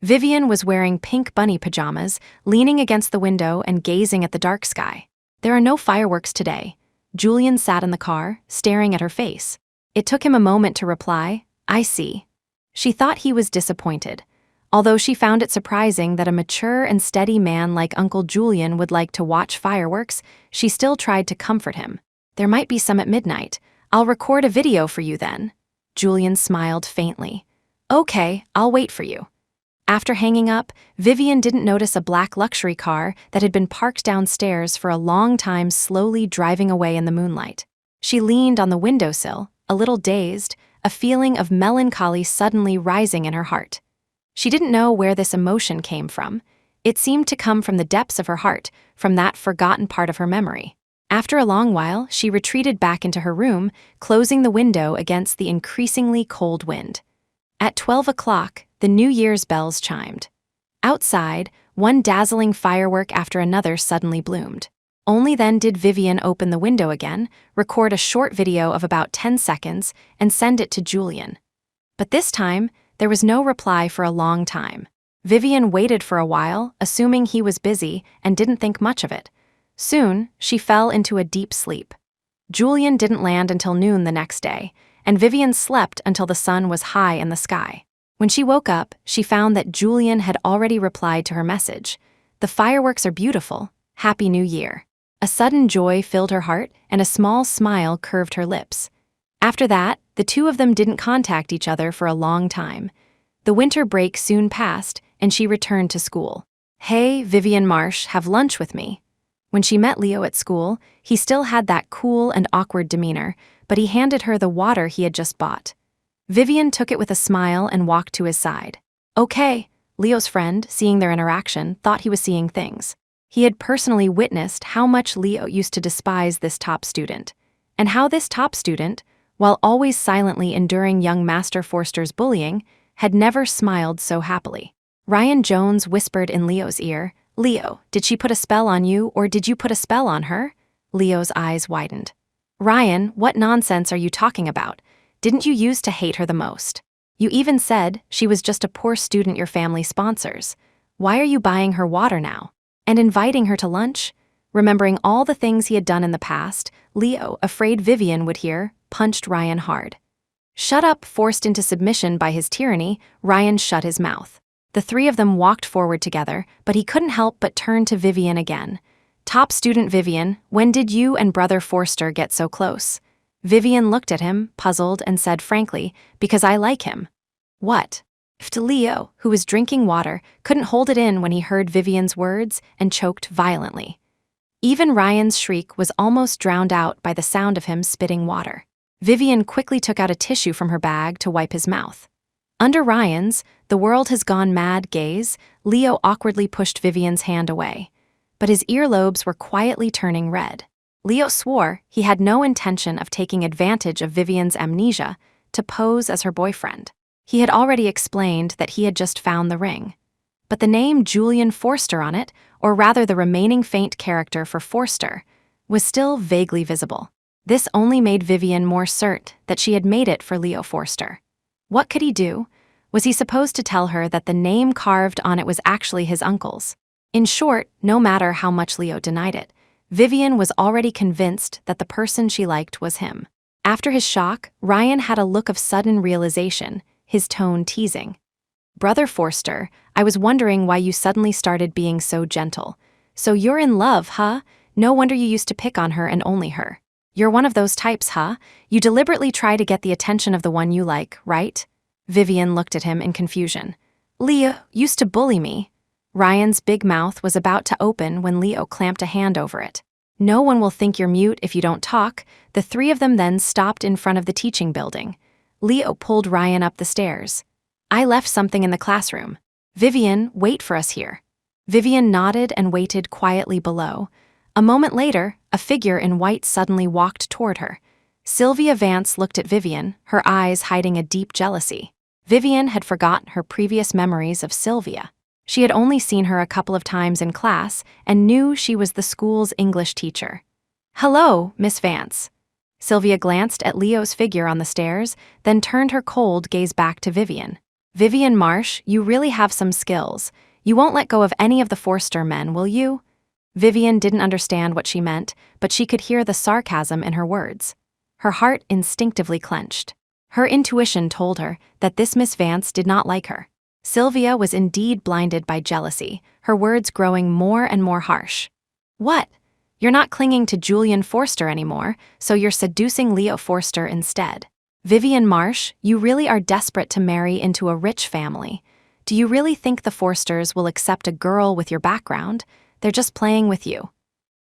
Vivian was wearing pink bunny pajamas, leaning against the window and gazing at the dark sky. "There are no fireworks today." Julian sat in the car, staring at her face. It took him a moment to reply, "I see." She thought he was disappointed. Although she found it surprising that a mature and steady man like Uncle Julian would like to watch fireworks, she still tried to comfort him. "There might be some at midnight. I'll record a video for you then." Julian smiled faintly. "Okay, I'll wait for you." After hanging up, Vivian didn't notice a black luxury car that had been parked downstairs for a long time slowly driving away in the moonlight. She leaned on the windowsill, a little dazed, a feeling of melancholy suddenly rising in her heart. She didn't know where this emotion came from. It seemed to come from the depths of her heart, from that forgotten part of her memory. After a long while, she retreated back into her room, closing the window against the increasingly cold wind. At 12 o'clock, the New Year's bells chimed. Outside, one dazzling firework after another suddenly bloomed. Only then did Vivian open the window again, record a short video of about 10 seconds, and send it to Julian. But this time, there was no reply for a long time. Vivian waited for a while, assuming he was busy, and didn't think much of it. Soon, she fell into a deep sleep. Julian didn't land until noon the next day, and Vivian slept until the sun was high in the sky. When she woke up, she found that Julian had already replied to her message. "The fireworks are beautiful. Happy New Year." A sudden joy filled her heart, and a small smile curved her lips. After that, the two of them didn't contact each other for a long time. The winter break soon passed, and she returned to school. "Hey, Vivian Marsh, have lunch with me." When she met Leo at school, he still had that cool and awkward demeanor, but he handed her the water he had just bought. Vivian took it with a smile and walked to his side. "Okay." Leo's friend, seeing their interaction, thought he was seeing things. He had personally witnessed how much Leo used to despise this top student, and how this top student, while always silently enduring young Master Forster's bullying, had never smiled so happily. Ryan Jones whispered in Leo's ear, "Leo, did she put a spell on you, or did you put a spell on her?" Leo's eyes widened. "Ryan, what nonsense are you talking about? Didn't you used to hate her the most? You even said she was just a poor student your family sponsors. Why are you buying her water now? And inviting her to lunch?" Remembering all the things he had done in the past, Leo, afraid Vivian would hear, punched Ryan hard. Shut up, forced into submission by his tyranny, Ryan shut his mouth. The three of them walked forward together, but he couldn't help but turn to Vivian again. "Top student Vivian, when did you and Brother Forster get so close?" Vivian looked at him, puzzled, and said frankly, "Because I like him." "What?" Leo, who was drinking water, couldn't hold it in when he heard Vivian's words and choked violently. Even Ryan's shriek was almost drowned out by the sound of him spitting water. Vivian quickly took out a tissue from her bag to wipe his mouth. Under Ryan's "the world has gone mad" gaze, Leo awkwardly pushed Vivian's hand away. But his earlobes were quietly turning red. Leo swore he had no intention of taking advantage of Vivian's amnesia to pose as her boyfriend. He had already explained that he had just found the ring. But the name Julian Forster on it, or rather the remaining faint character for Forster, was still vaguely visible. This only made Vivian more certain that she had made it for Leo Forster. What could he do? Was he supposed to tell her that the name carved on it was actually his uncle's? In short, no matter how much Leo denied it, Vivian was already convinced that the person she liked was him. After his shock, Ryan had a look of sudden realization, his tone teasing. "Brother Forster, I was wondering why you suddenly started being so gentle. So you're in love, huh? No wonder you used to pick on her and only her. You're one of those types, huh? You deliberately try to get the attention of the one you like, right?" Vivian looked at him in confusion. "Leo used to bully me." Ryan's big mouth was about to open when Leo clamped a hand over it. "No one will think you're mute if you don't talk." The three of them then stopped in front of the teaching building. Leo pulled Ryan up the stairs. "I left something in the classroom. Vivian, wait for us here." Vivian nodded and waited quietly below. A moment later, a figure in white suddenly walked toward her. Sylvia Vance looked at Vivian, her eyes hiding a deep jealousy. Vivian had forgotten her previous memories of Sylvia. She had only seen her a couple of times in class and knew she was the school's English teacher. "Hello, Miss Vance." Sylvia glanced at Leo's figure on the stairs, then turned her cold gaze back to Vivian. "Vivian Marsh, you really have some skills. You won't let go of any of the Forster men, will you?" Vivian didn't understand what she meant, but she could hear the sarcasm in her words. Her heart instinctively clenched. Her intuition told her that this Miss Vance did not like her. Sylvia was indeed blinded by jealousy, her words growing more and more harsh. "What? You're not clinging to Julian Forster anymore, so you're seducing Leo Forster instead. Vivian Marsh, you really are desperate to marry into a rich family. Do you really think the Forsters will accept a girl with your background? They're just playing with you."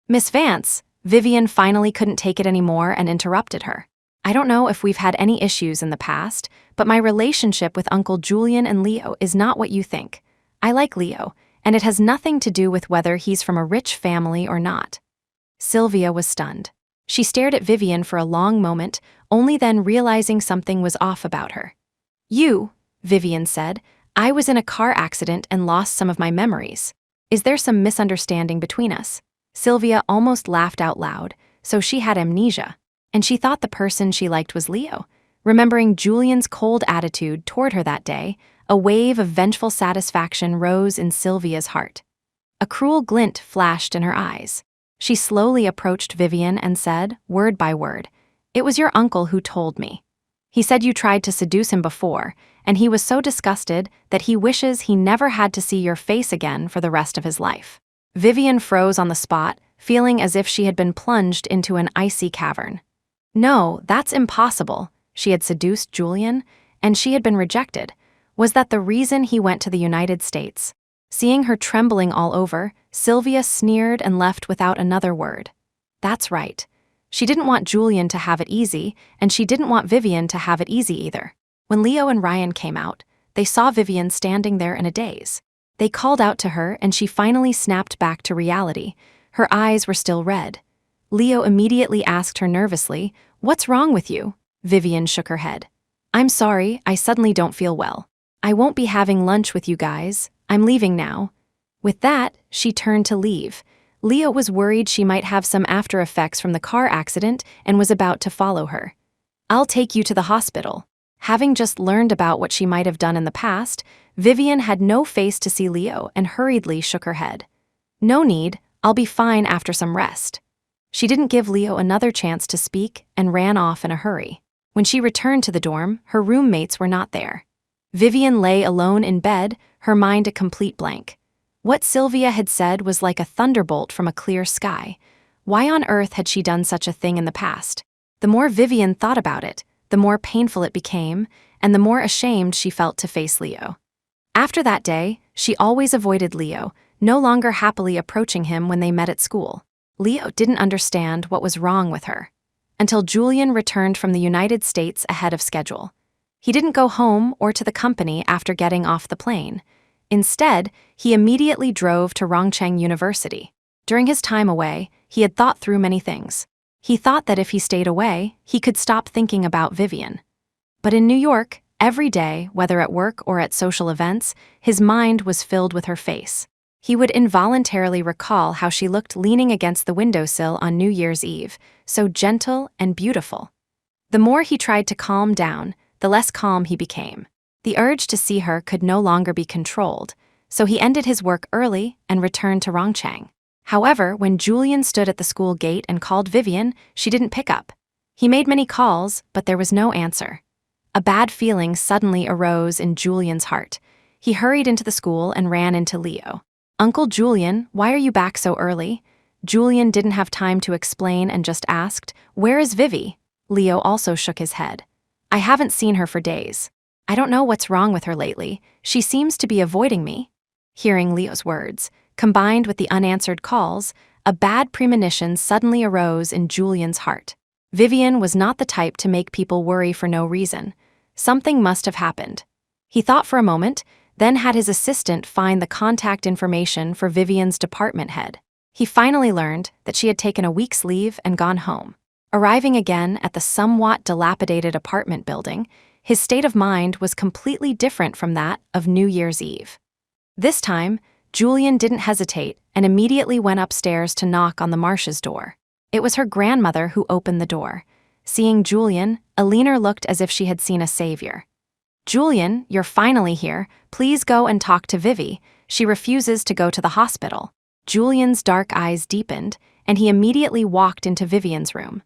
"Miss Vance," Vivian finally couldn't take it anymore and interrupted her. "I don't know if we've had any issues in the past, but my relationship with Uncle Julian and Leo is not what you think. I like Leo, and it has nothing to do with whether he's from a rich family or not." Sylvia was stunned. She stared at Vivian for a long moment, only then realizing something was off about her. Vivian said, "I was in a car accident and lost some of my memories. Is there some misunderstanding between us?" Sylvia almost laughed out loud, so she had amnesia, and she thought the person she liked was Leo. Remembering Julian's cold attitude toward her that day, a wave of vengeful satisfaction rose in Sylvia's heart. A cruel glint flashed in her eyes. She slowly approached Vivian and said, word by word, "It was your uncle who told me. He said you tried to seduce him before, and he was so disgusted that he wishes he never had to see your face again for the rest of his life." Vivian froze on the spot, feeling as if she had been plunged into an icy cavern. No, that's impossible. She had seduced Julian, and she had been rejected. Was that the reason he went to the United States? Seeing her trembling all over, Sylvia sneered and left without another word. That's right. She didn't want Julian to have it easy, and she didn't want Vivian to have it easy either. When Leo and Ryan came out, they saw Vivian standing there in a daze. They called out to her, and she finally snapped back to reality. Her eyes were still red. Leo immediately asked her nervously, "What's wrong with you?" Vivian shook her head. "I'm sorry, I suddenly don't feel well. I won't be having lunch with you guys. I'm leaving now." With that, she turned to leave. Leo was worried she might have some after effects from the car accident and was about to follow her. "I'll take you to the hospital." Having just learned about what she might have done in the past, Vivian had no face to see Leo and hurriedly shook her head. "No need, I'll be fine after some rest." She didn't give Leo another chance to speak and ran off in a hurry. When she returned to the dorm, her roommates were not there. Vivian lay alone in bed, her mind a complete blank. What Sylvia had said was like a thunderbolt from a clear sky. Why on earth had she done such a thing in the past? The more Vivian thought about it, the more painful it became, and the more ashamed she felt to face Leo. After that day, she always avoided Leo, no longer happily approaching him when they met at school. Leo didn't understand what was wrong with her until Julian returned from the United States ahead of schedule. He didn't go home or to the company after getting off the plane. Instead, he immediately drove to Rongcheng University. During his time away, he had thought through many things. He thought that if he stayed away, he could stop thinking about Vivian. But in New York, every day, whether at work or at social events, his mind was filled with her face. He would involuntarily recall how she looked leaning against the windowsill on New Year's Eve, so gentle and beautiful. The more he tried to calm down, the less calm he became. The urge to see her could no longer be controlled, so he ended his work early and returned to Rongcheng. However, when Julian stood at the school gate and called Vivian, she didn't pick up. He made many calls, but there was no answer. A bad feeling suddenly arose in Julian's heart. He hurried into the school and ran into Leo. "Uncle Julian, why are you back so early?" Julian didn't have time to explain and just asked, "Where is Vivi?" Leo also shook his head. "I haven't seen her for days. I don't know what's wrong with her lately. She seems to be avoiding me." Hearing Leo's words, combined with the unanswered calls, a bad premonition suddenly arose in Julian's heart. Vivian was not the type to make people worry for no reason. Something must have happened. He thought for a moment, then had his assistant find the contact information for Vivian's department head. He finally learned that she had taken a week's leave and gone home. Arriving again at the somewhat dilapidated apartment building, his state of mind was completely different from that of New Year's Eve. This time, Julian didn't hesitate and immediately went upstairs to knock on the Marsh's door. It was her grandmother who opened the door. Seeing Julian, Eleanor looked as if she had seen a savior. "Julian, you're finally here. Please go and talk to Vivi. She refuses to go to the hospital." Julian's dark eyes deepened, and he immediately walked into Vivian's room.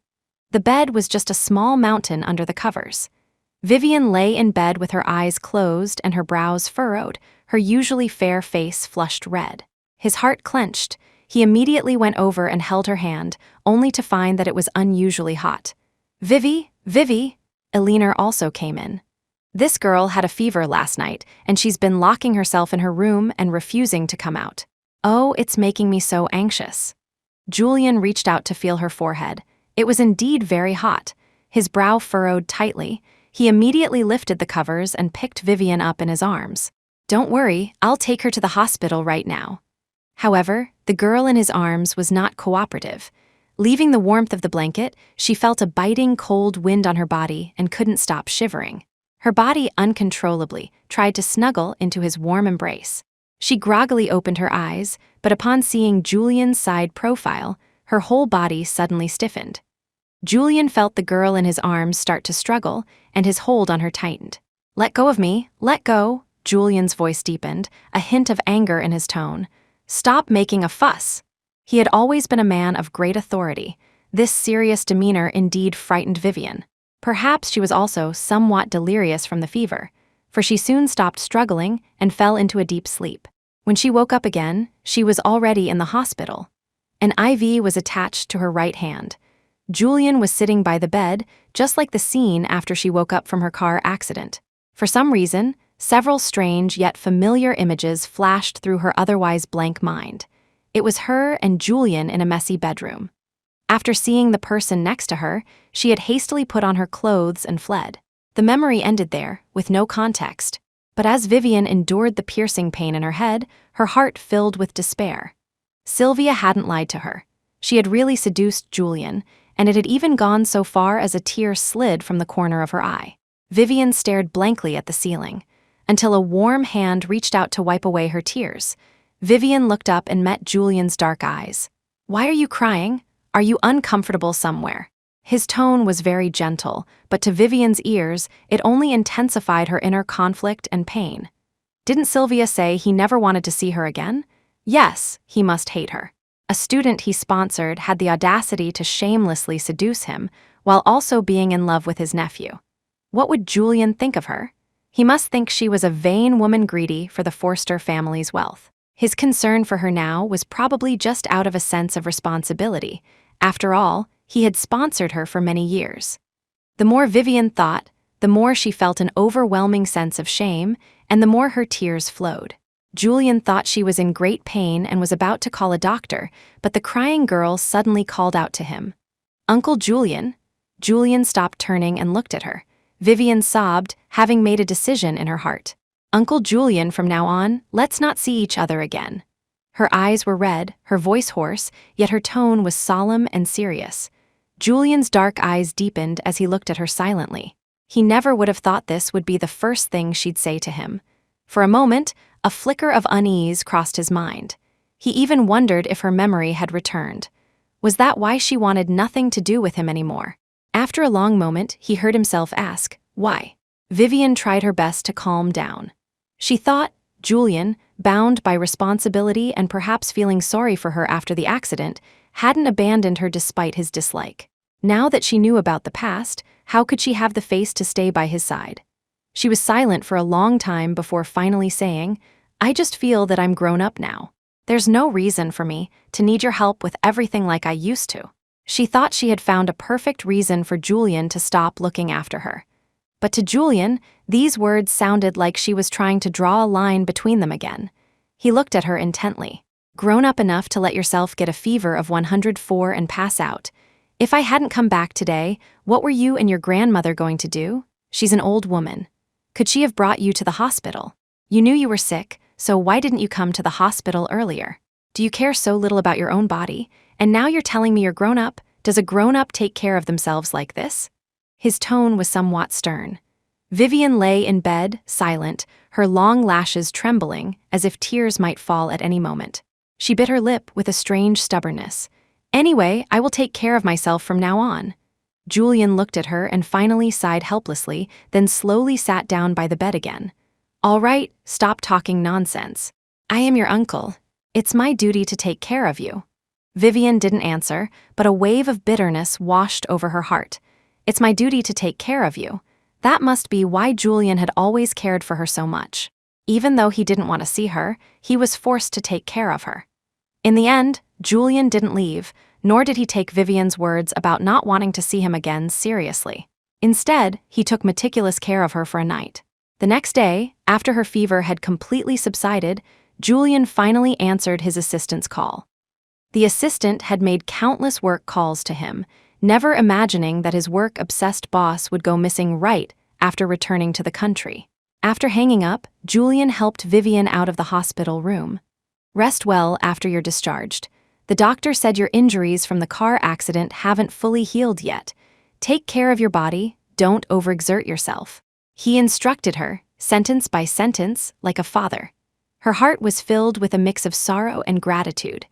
The bed was just a small mountain under the covers. Vivian lay in bed with her eyes closed and her brows furrowed, her usually fair face flushed red. His heart clenched. He immediately went over and held her hand, only to find that it was unusually hot. "Vivi, Vivi!" Eleanor also came in. "This girl had a fever last night, and she's been locking herself in her room and refusing to come out. Oh, it's making me so anxious." Julian reached out to feel her forehead. It was indeed very hot. His brow furrowed tightly. He immediately lifted the covers and picked Vivian up in his arms. "Don't worry, I'll take her to the hospital right now." However, the girl in his arms was not cooperative. Leaving the warmth of the blanket, she felt a biting cold wind on her body and couldn't stop shivering. Her body uncontrollably tried to snuggle into his warm embrace. She groggily opened her eyes, but upon seeing Julian's side profile, her whole body suddenly stiffened. Julian felt the girl in his arms start to struggle, and his hold on her tightened. "Let go of me, let go." Julian's voice deepened, a hint of anger in his tone. "Stop making a fuss." He had always been a man of great authority. This serious demeanor indeed frightened Vivian. Perhaps she was also somewhat delirious from the fever, for she soon stopped struggling and fell into a deep sleep. When she woke up again, she was already in the hospital. An IV was attached to her right hand. Julian was sitting by the bed, just like the scene after she woke up from her car accident. For some reason, several strange yet familiar images flashed through her otherwise blank mind. It was her and Julian in a messy bedroom. After seeing the person next to her, she had hastily put on her clothes and fled. The memory ended there, with no context. But as Vivian endured the piercing pain in her head, her heart filled with despair. Sylvia hadn't lied to her. She had really seduced Julian, and it had even gone so far as a tear slid from the corner of her eye. Vivian stared blankly at the ceiling, until a warm hand reached out to wipe away her tears. Vivian looked up and met Julian's dark eyes. "Why are you crying? Are you uncomfortable somewhere?" His tone was very gentle, but to Vivian's ears, it only intensified her inner conflict and pain. Didn't Sylvia say he never wanted to see her again? Yes, he must hate her. A student he sponsored had the audacity to shamelessly seduce him, while also being in love with his nephew. What would Julian think of her? He must think she was a vain woman greedy for the Forster family's wealth. His concern for her now was probably just out of a sense of responsibility. After all, he had sponsored her for many years. The more Vivian thought, the more she felt an overwhelming sense of shame, and the more her tears flowed. Julian thought she was in great pain and was about to call a doctor, but the crying girl suddenly called out to him. "Uncle Julian?" Julian stopped turning and looked at her. Vivian sobbed, having made a decision in her heart. "Uncle Julian, from now on, let's not see each other again." Her eyes were red, her voice hoarse, yet her tone was solemn and serious. Julian's dark eyes deepened as he looked at her silently. He never would have thought this would be the first thing she'd say to him. For a moment, a flicker of unease crossed his mind. He even wondered if her memory had returned. Was that why she wanted nothing to do with him anymore? After a long moment, he heard himself ask, "Why?" Vivian tried her best to calm down. She thought Julian, bound by responsibility and perhaps feeling sorry for her after the accident, hadn't abandoned her despite his dislike. Now that she knew about the past, how could she have the face to stay by his side? She was silent for a long time before finally saying, "I just feel that I'm grown up now. There's no reason for me to need your help with everything like I used to." She thought she had found a perfect reason for Julian to stop looking after her. But to Julian, these words sounded like she was trying to draw a line between them again. He looked at her intently. "Grown up enough to let yourself get a fever of 104 and pass out. If I hadn't come back today, what were you and your grandmother going to do? She's an old woman. Could she have brought you to the hospital? You knew you were sick, so why didn't you come to the hospital earlier? Do you care so little about your own body? And now you're telling me you're grown up? Does a grown-up take care of themselves like this?" His tone was somewhat stern. Vivian lay in bed, silent, her long lashes trembling, as if tears might fall at any moment. She bit her lip with a strange stubbornness. "Anyway, I will take care of myself from now on." Julian looked at her and finally sighed helplessly, then slowly sat down by the bed again. "All right, stop talking nonsense. I am your uncle. It's my duty to take care of you." Vivian didn't answer, but a wave of bitterness washed over her heart. It's my duty to take care of you. That must be why Julian had always cared for her so much. Even though he didn't want to see her, he was forced to take care of her. In the end, Julian didn't leave, nor did he take Vivian's words about not wanting to see him again seriously. Instead, he took meticulous care of her for a night. The next day, after her fever had completely subsided, Julian finally answered his assistant's call. The assistant had made countless work calls to him, never imagining that his work-obsessed boss would go missing right after returning to the country. After hanging up, Julian helped Vivian out of the hospital room. "Rest well after you're discharged. The doctor said your injuries from the car accident haven't fully healed yet. Take care of your body, don't overexert yourself." He instructed her, sentence by sentence, like a father. Her heart was filled with a mix of sorrow and gratitude.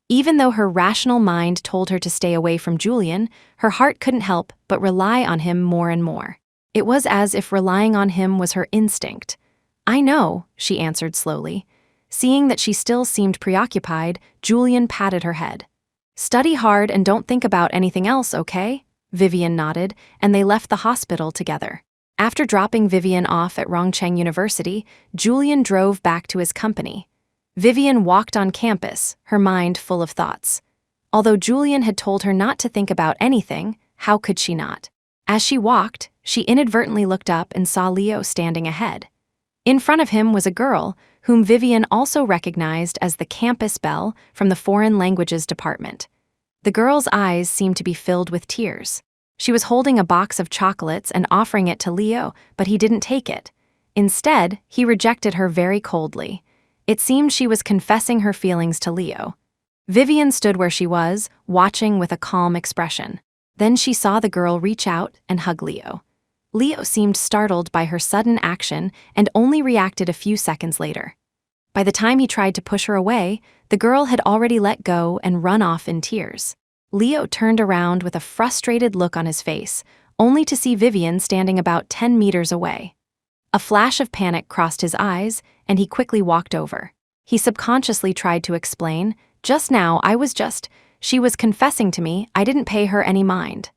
Even though her rational mind told her to stay away from Julian, her heart couldn't help but rely on him more and more. It was as if relying on him was her instinct. "I know," she answered slowly. Seeing that she still seemed preoccupied, Julian patted her head. "Study hard and don't think about anything else, okay?" Vivian nodded, and they left the hospital together. After dropping Vivian off at Rongcheng University, Julian drove back to his company. Vivian walked on campus, her mind full of thoughts. Although Julian had told her not to think about anything, how could she not? As she walked, she inadvertently looked up and saw Leo standing ahead. In front of him was a girl, whom Vivian also recognized as the campus belle from the Foreign Languages Department. The girl's eyes seemed to be filled with tears. She was holding a box of chocolates and offering it to Leo, but he didn't take it. Instead, he rejected her very coldly. It seemed she was confessing her feelings to Leo. Vivian stood where she was, watching with a calm expression. Then she saw the girl reach out and hug Leo. Leo seemed startled by her sudden action and only reacted a few seconds later. By the time he tried to push her away, the girl had already let go and run off in tears. Leo turned around with a frustrated look on his face, only to see Vivian standing about 10 meters away. A flash of panic crossed his eyes, and he quickly walked over. He subconsciously tried to explain, "Just now, she was confessing to me, I didn't pay her any mind."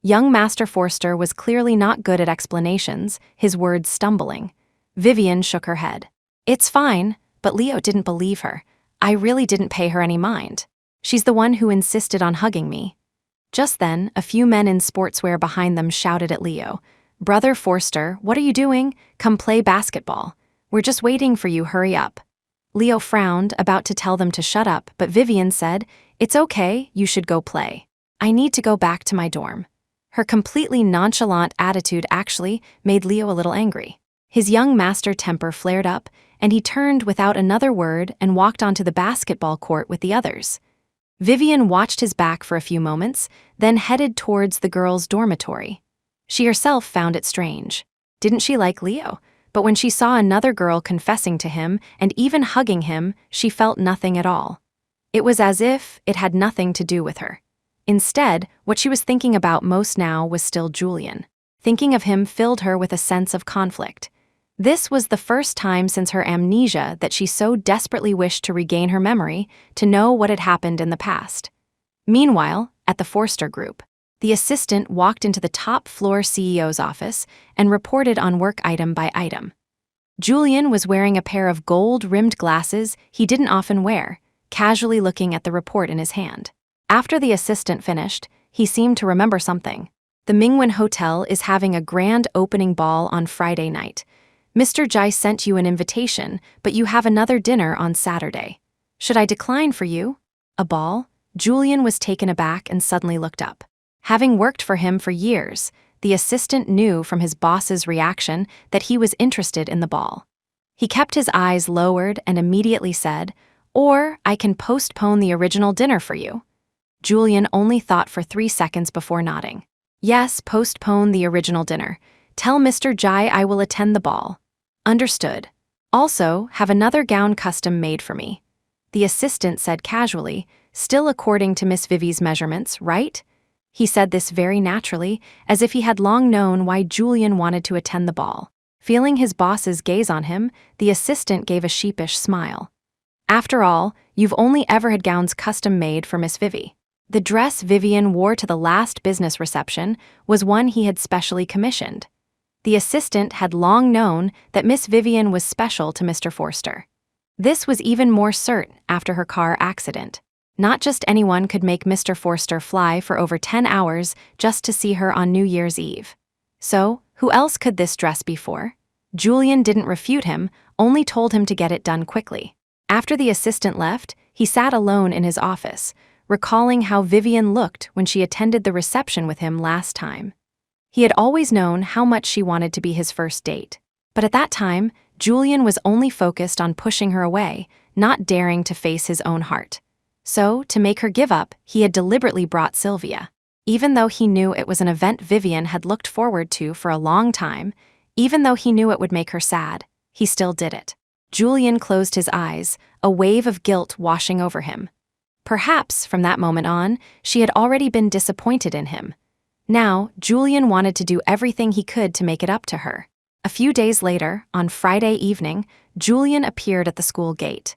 Young Master Forster was clearly not good at explanations, his words stumbling. Vivian shook her head. "It's fine, but Leo didn't believe her. I really didn't pay her any mind. She's the one who insisted on hugging me." Just then, a few men in sportswear behind them shouted at Leo, "Brother Forster, what are you doing? Come play basketball. We're just waiting for you, hurry up." Leo frowned, about to tell them to shut up, but Vivian said, "It's okay, you should go play. I need to go back to my dorm." Her completely nonchalant attitude actually made Leo a little angry. His young master temper flared up, and he turned without another word and walked onto the basketball court with the others. Vivian watched his back for a few moments, then headed towards the girls' dormitory. She herself found it strange. Didn't she like Leo? But when she saw another girl confessing to him and even hugging him, she felt nothing at all. It was as if it had nothing to do with her. Instead, what she was thinking about most now was still Julian. Thinking of him filled her with a sense of conflict. This was the first time since her amnesia that she so desperately wished to regain her memory, to know what had happened in the past. Meanwhile, at the Forster Group, the assistant walked into the top-floor CEO's office and reported on work item by item. Julian was wearing a pair of gold-rimmed glasses he didn't often wear, casually looking at the report in his hand. After the assistant finished, he seemed to remember something. "The Mingwen Hotel is having a grand opening ball on Friday night. Mr. Jai sent you an invitation, but you have another dinner on Saturday. Should I decline for you?" "A ball?" Julian was taken aback and suddenly looked up. Having worked for him for years, the assistant knew from his boss's reaction that he was interested in the ball. He kept his eyes lowered and immediately said, "Or I can postpone the original dinner for you." Julian only thought for 3 seconds before nodding. "Yes, postpone the original dinner. Tell Mr. Jai I will attend the ball." "Understood. Also, have another gown custom made for me," the assistant said casually, still according to Miss Vivi's measurements, right? He said this very naturally, as if he had long known why Julian wanted to attend the ball. Feeling his boss's gaze on him, the assistant gave a sheepish smile. "After all, you've only ever had gowns custom made for Miss Vivi." The dress Vivian wore to the last business reception was one he had specially commissioned. The assistant had long known that Miss Vivian was special to Mr. Forster. This was even more certain after her car accident. Not just anyone could make Mr. Forster fly for over 10 hours just to see her on New Year's Eve. So, who else could this dress be for? Julian didn't refute him, only told him to get it done quickly. After the assistant left, he sat alone in his office, recalling how Vivian looked when she attended the reception with him last time. He had always known how much she wanted to be his first date. But at that time, Julian was only focused on pushing her away, not daring to face his own heart. So, to make her give up, he had deliberately brought Sylvia. Even though he knew it was an event Vivian had looked forward to for a long time, even though he knew it would make her sad, he still did it. Julian closed his eyes, a wave of guilt washing over him. Perhaps, from that moment on, she had already been disappointed in him. Now, Julian wanted to do everything he could to make it up to her. A few days later, on Friday evening, Julian appeared at the school gate.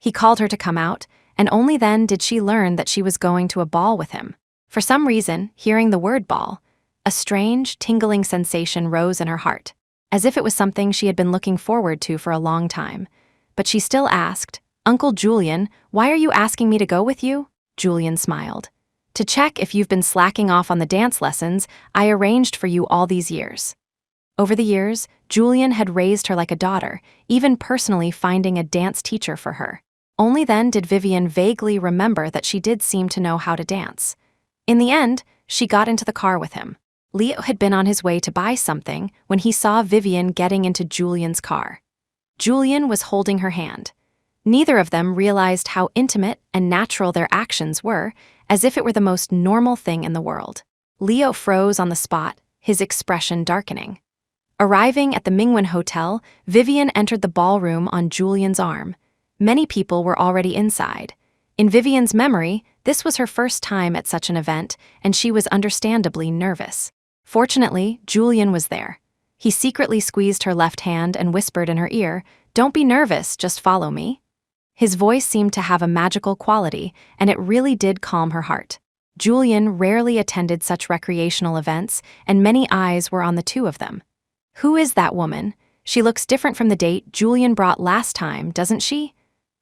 He called her to come out, and only then did she learn that she was going to a ball with him. For some reason, hearing the word ball, a strange, tingling sensation rose in her heart, as if it was something she had been looking forward to for a long time. But she still asked, "Uncle Julian, why are you asking me to go with you?" Julian smiled. "To check if you've been slacking off on the dance lessons I arranged for you all these years." Over the years, Julian had raised her like a daughter, even personally finding a dance teacher for her. Only then did Vivian vaguely remember that she did seem to know how to dance. In the end, she got into the car with him. Leo had been on his way to buy something when he saw Vivian getting into Julian's car. Julian was holding her hand. Neither of them realized how intimate and natural their actions were, as if it were the most normal thing in the world. Leo froze on the spot, his expression darkening. Arriving at the Mingwen Hotel, Vivian entered the ballroom on Julian's arm. Many people were already inside. In Vivian's memory, this was her first time at such an event, and she was understandably nervous. Fortunately, Julian was there. He secretly squeezed her left hand and whispered in her ear, "Don't be nervous, just follow me." His voice seemed to have a magical quality, and it really did calm her heart. Julian rarely attended such recreational events, and many eyes were on the two of them. Who is that woman? She looks different from the date Julian brought last time, doesn't she?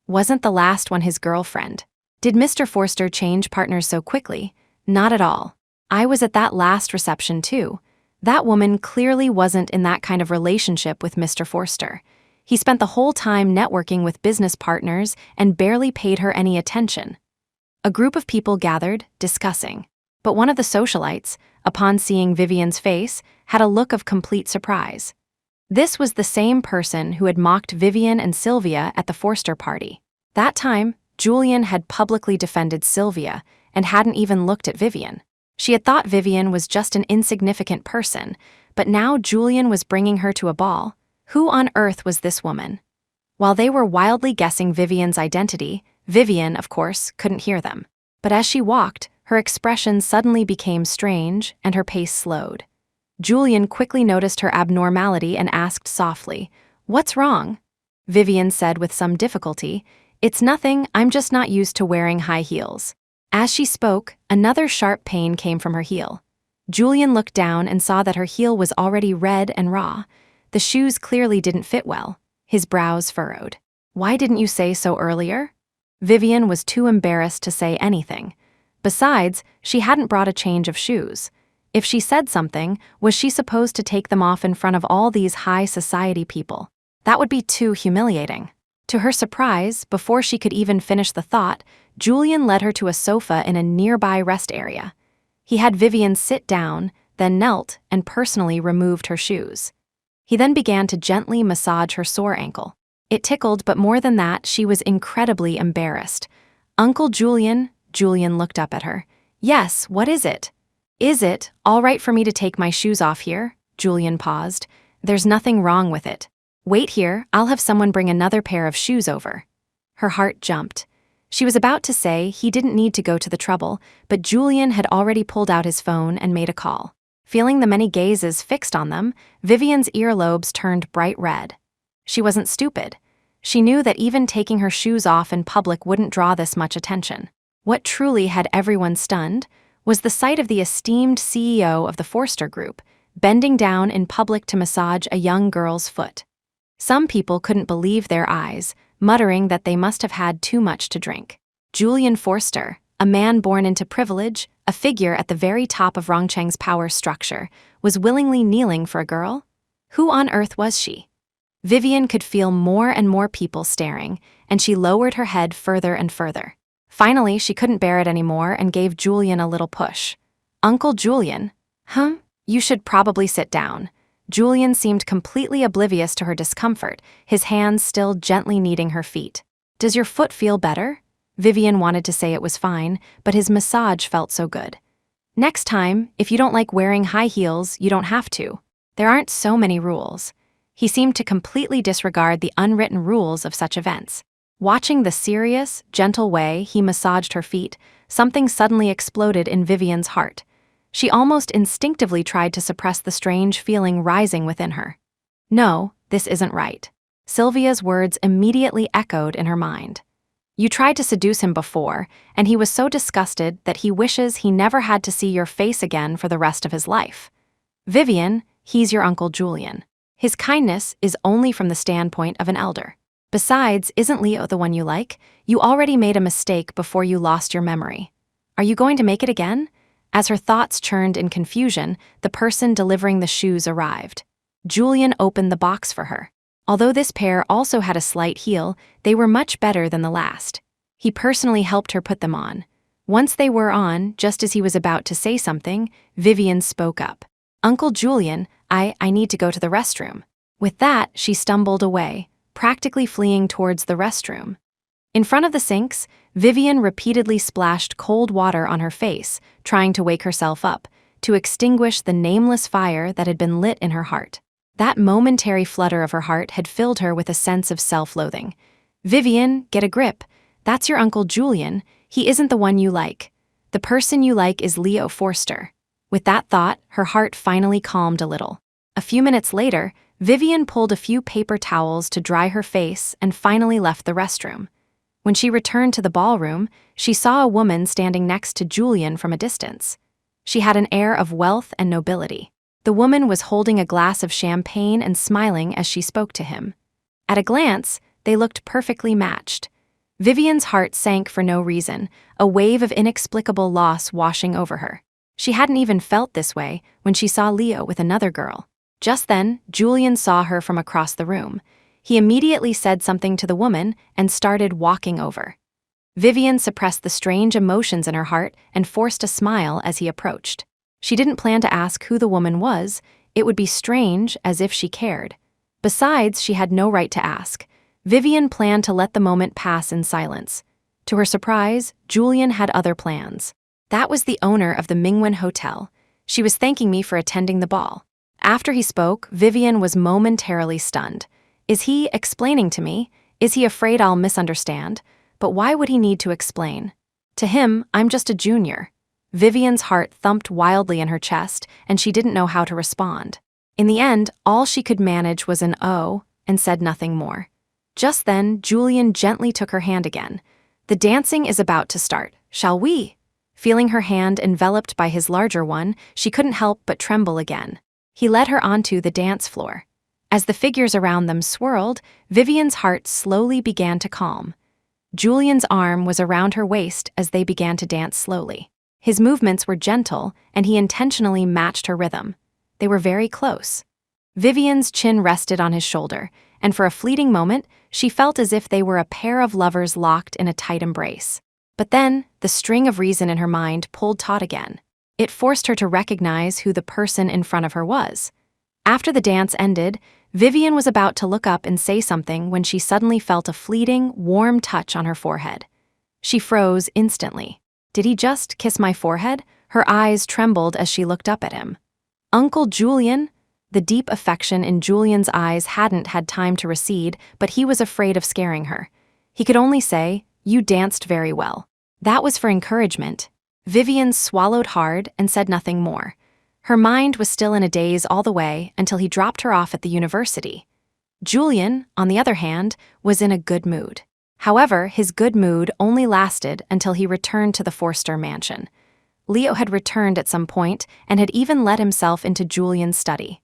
Wasn't the last one his girlfriend? Did Mr. Forster change partners so quickly? Not at all. I was at that last reception too. That woman clearly wasn't in that kind of relationship with Mr. Forster. He spent the whole time networking with business partners and barely paid her any attention. A group of people gathered, discussing. But one of the socialites, upon seeing Vivian's face, had a look of complete surprise. This was the same person who had mocked Vivian and Sylvia at the Forster party. That time, Julian had publicly defended Sylvia and hadn't even looked at Vivian. She had thought Vivian was just an insignificant person, but now Julian was bringing her to a ball. Who on earth was this woman? While they were wildly guessing Vivian's identity, Vivian, of course, couldn't hear them. But as she walked, her expression suddenly became strange and her pace slowed. Julian quickly noticed her abnormality and asked softly, "What's wrong?" Vivian said with some difficulty, "It's nothing, I'm just not used to wearing high heels." As she spoke, another sharp pain came from her heel. Julian looked down and saw that her heel was already red and raw. The shoes clearly didn't fit well. His brows furrowed. "Why didn't you say so earlier?" Vivian was too embarrassed to say anything. Besides, she hadn't brought a change of shoes. If she said something, was she supposed to take them off in front of all these high society people? That would be too humiliating. To her surprise, before she could even finish the thought, Julian led her to a sofa in a nearby rest area. He had Vivian sit down, then knelt and personally removed her shoes. He then began to gently massage her sore ankle. It tickled, but more than that, she was incredibly embarrassed. "Uncle Julian," Julian looked up at her. "Yes, what is it?" "Is it all right for me to take my shoes off here?" Julian paused. "There's nothing wrong with it. Wait here, I'll have someone bring another pair of shoes over." Her heart jumped. She was about to say he didn't need to go to the trouble, but Julian had already pulled out his phone and made a call. Feeling the many gazes fixed on them, Vivian's earlobes turned bright red. She wasn't stupid. She knew that even taking her shoes off in public wouldn't draw this much attention. What truly had everyone stunned was the sight of the esteemed CEO of the Forster Group bending down in public to massage a young girl's foot. Some people couldn't believe their eyes, muttering that they must have had too much to drink. Julian Forster, a man born into privilege, a figure at the very top of Rongcheng's power structure, was willingly kneeling for a girl? Who on earth was she? Vivian could feel more and more people staring, and she lowered her head further and further. Finally, she couldn't bear it anymore and gave Julian a little push. "Uncle Julian?" "Huh? You should probably sit down." Julian seemed completely oblivious to her discomfort, his hands still gently kneading her feet. "Does your foot feel better?" Vivian wanted to say it was fine, but his massage felt so good. "Next time, if you don't like wearing high heels, you don't have to. There aren't so many rules." He seemed to completely disregard the unwritten rules of such events. Watching the serious, gentle way he massaged her feet, something suddenly exploded in Vivian's heart. She almost instinctively tried to suppress the strange feeling rising within her. "No, this isn't right." Sylvia's words immediately echoed in her mind. "You tried to seduce him before, and he was so disgusted that he wishes he never had to see your face again for the rest of his life. Vivian, he's your Uncle Julian. His kindness is only from the standpoint of an elder. Besides, isn't Leo the one you like? You already made a mistake before you lost your memory. Are you going to make it again?" As her thoughts churned in confusion, the person delivering the shoes arrived. Julian opened the box for her. Although this pair also had a slight heel, they were much better than the last. He personally helped her put them on. Once they were on, just as he was about to say something, Vivian spoke up. "Uncle Julian, I need to go to the restroom." With that, she stumbled away, practically fleeing towards the restroom. In front of the sinks, Vivian repeatedly splashed cold water on her face, trying to wake herself up, to extinguish the nameless fire that had been lit in her heart. That momentary flutter of her heart had filled her with a sense of self-loathing. "Vivian, get a grip. That's your Uncle Julian. He isn't the one you like. The person you like is Leo Forster." With that thought, her heart finally calmed a little. A few minutes later, Vivian pulled a few paper towels to dry her face and finally left the restroom. When she returned to the ballroom, she saw a woman standing next to Julian from a distance. She had an air of wealth and nobility. The woman was holding a glass of champagne and smiling as she spoke to him. At a glance, they looked perfectly matched. Vivian's heart sank for no reason, a wave of inexplicable loss washing over her. She hadn't even felt this way when she saw Leo with another girl. Just then, Julian saw her from across the room. He immediately said something to the woman and started walking over. Vivian suppressed the strange emotions in her heart and forced a smile as he approached. She didn't plan to ask who the woman was. It would be strange, as if she cared. Besides, she had no right to ask. Vivian planned to let the moment pass in silence. To her surprise, Julian had other plans. That was the owner of the Mingwen Hotel. She was thanking me for attending the ball. After he spoke, Vivian was momentarily stunned. Is he explaining to me? Is he afraid I'll misunderstand? But why would he need to explain? To him, I'm just a junior. Vivian's heart thumped wildly in her chest, and she didn't know how to respond. In the end, all she could manage was an "oh," and said nothing more. Just then, Julian gently took her hand again. The dancing is about to start. Shall we? Feeling her hand enveloped by his larger one, she couldn't help but tremble again. He led her onto the dance floor. As the figures around them swirled, Vivian's heart slowly began to calm. Julian's arm was around her waist as they began to dance slowly. His movements were gentle, and he intentionally matched her rhythm. They were very close. Vivian's chin rested on his shoulder, and for a fleeting moment, she felt as if they were a pair of lovers locked in a tight embrace. But then, the string of reason in her mind pulled taut again. It forced her to recognize who the person in front of her was. After the dance ended, Vivian was about to look up and say something when she suddenly felt a fleeting, warm touch on her forehead. She froze instantly. Did he just kiss my forehead? Her eyes trembled as she looked up at him. Uncle Julian? The deep affection in Julian's eyes hadn't had time to recede, but he was afraid of scaring her. He could only say, "You danced very well." That was for encouragement. Vivian swallowed hard and said nothing more. Her mind was still in a daze all the way until he dropped her off at the university. Julian, on the other hand, was in a good mood. However, his good mood only lasted until he returned to the Forster mansion. Leo had returned at some point and had even let himself into Julian's study.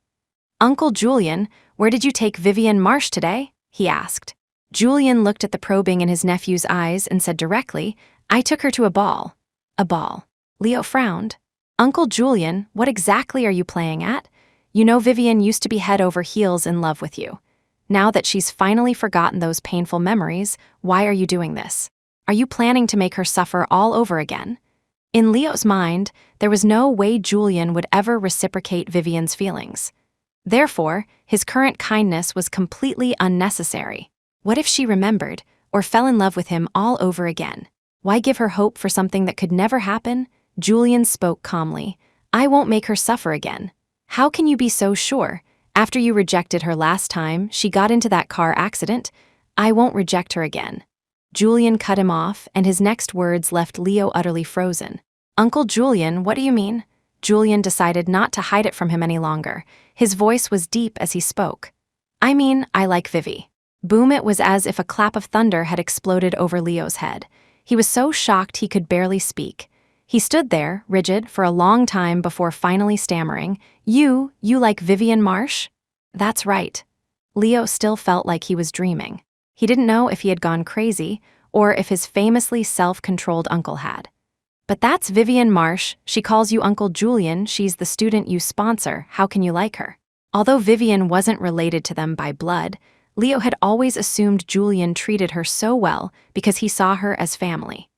"Uncle Julian, where did you take Vivian Marsh today?" he asked. Julian looked at the probing in his nephew's eyes and said directly, "I took her to a ball." "A ball?" Leo frowned. "Uncle Julian, what exactly are you playing at? You know Vivian used to be head over heels in love with you. Now that she's finally forgotten those painful memories, why are you doing this? Are you planning to make her suffer all over again?" In Leo's mind, there was no way Julian would ever reciprocate Vivian's feelings. Therefore, his current kindness was completely unnecessary. What if she remembered, or fell in love with him all over again? Why give her hope for something that could never happen? Julian spoke calmly. "I won't make her suffer again." "How can you be so sure? After you rejected her last time, she got into that car accident. I won't reject her again." Julian cut him off, and his next words left Leo utterly frozen. "Uncle Julian, what do you mean?" Julian decided not to hide it from him any longer. His voice was deep as he spoke. "I mean, I like Vivi." Boom! It was as if a clap of thunder had exploded over Leo's head. He was so shocked he could barely speak. He stood there, rigid, for a long time before finally stammering, You like Vivian Marsh?" "That's right." Leo still felt like he was dreaming. He didn't know if he had gone crazy or if his famously self-controlled uncle had. "But that's Vivian Marsh. She calls you Uncle Julian. She's the student you sponsor. How can you like her?" Although Vivian wasn't related to them by blood, Leo had always assumed Julian treated her so well because he saw her as family.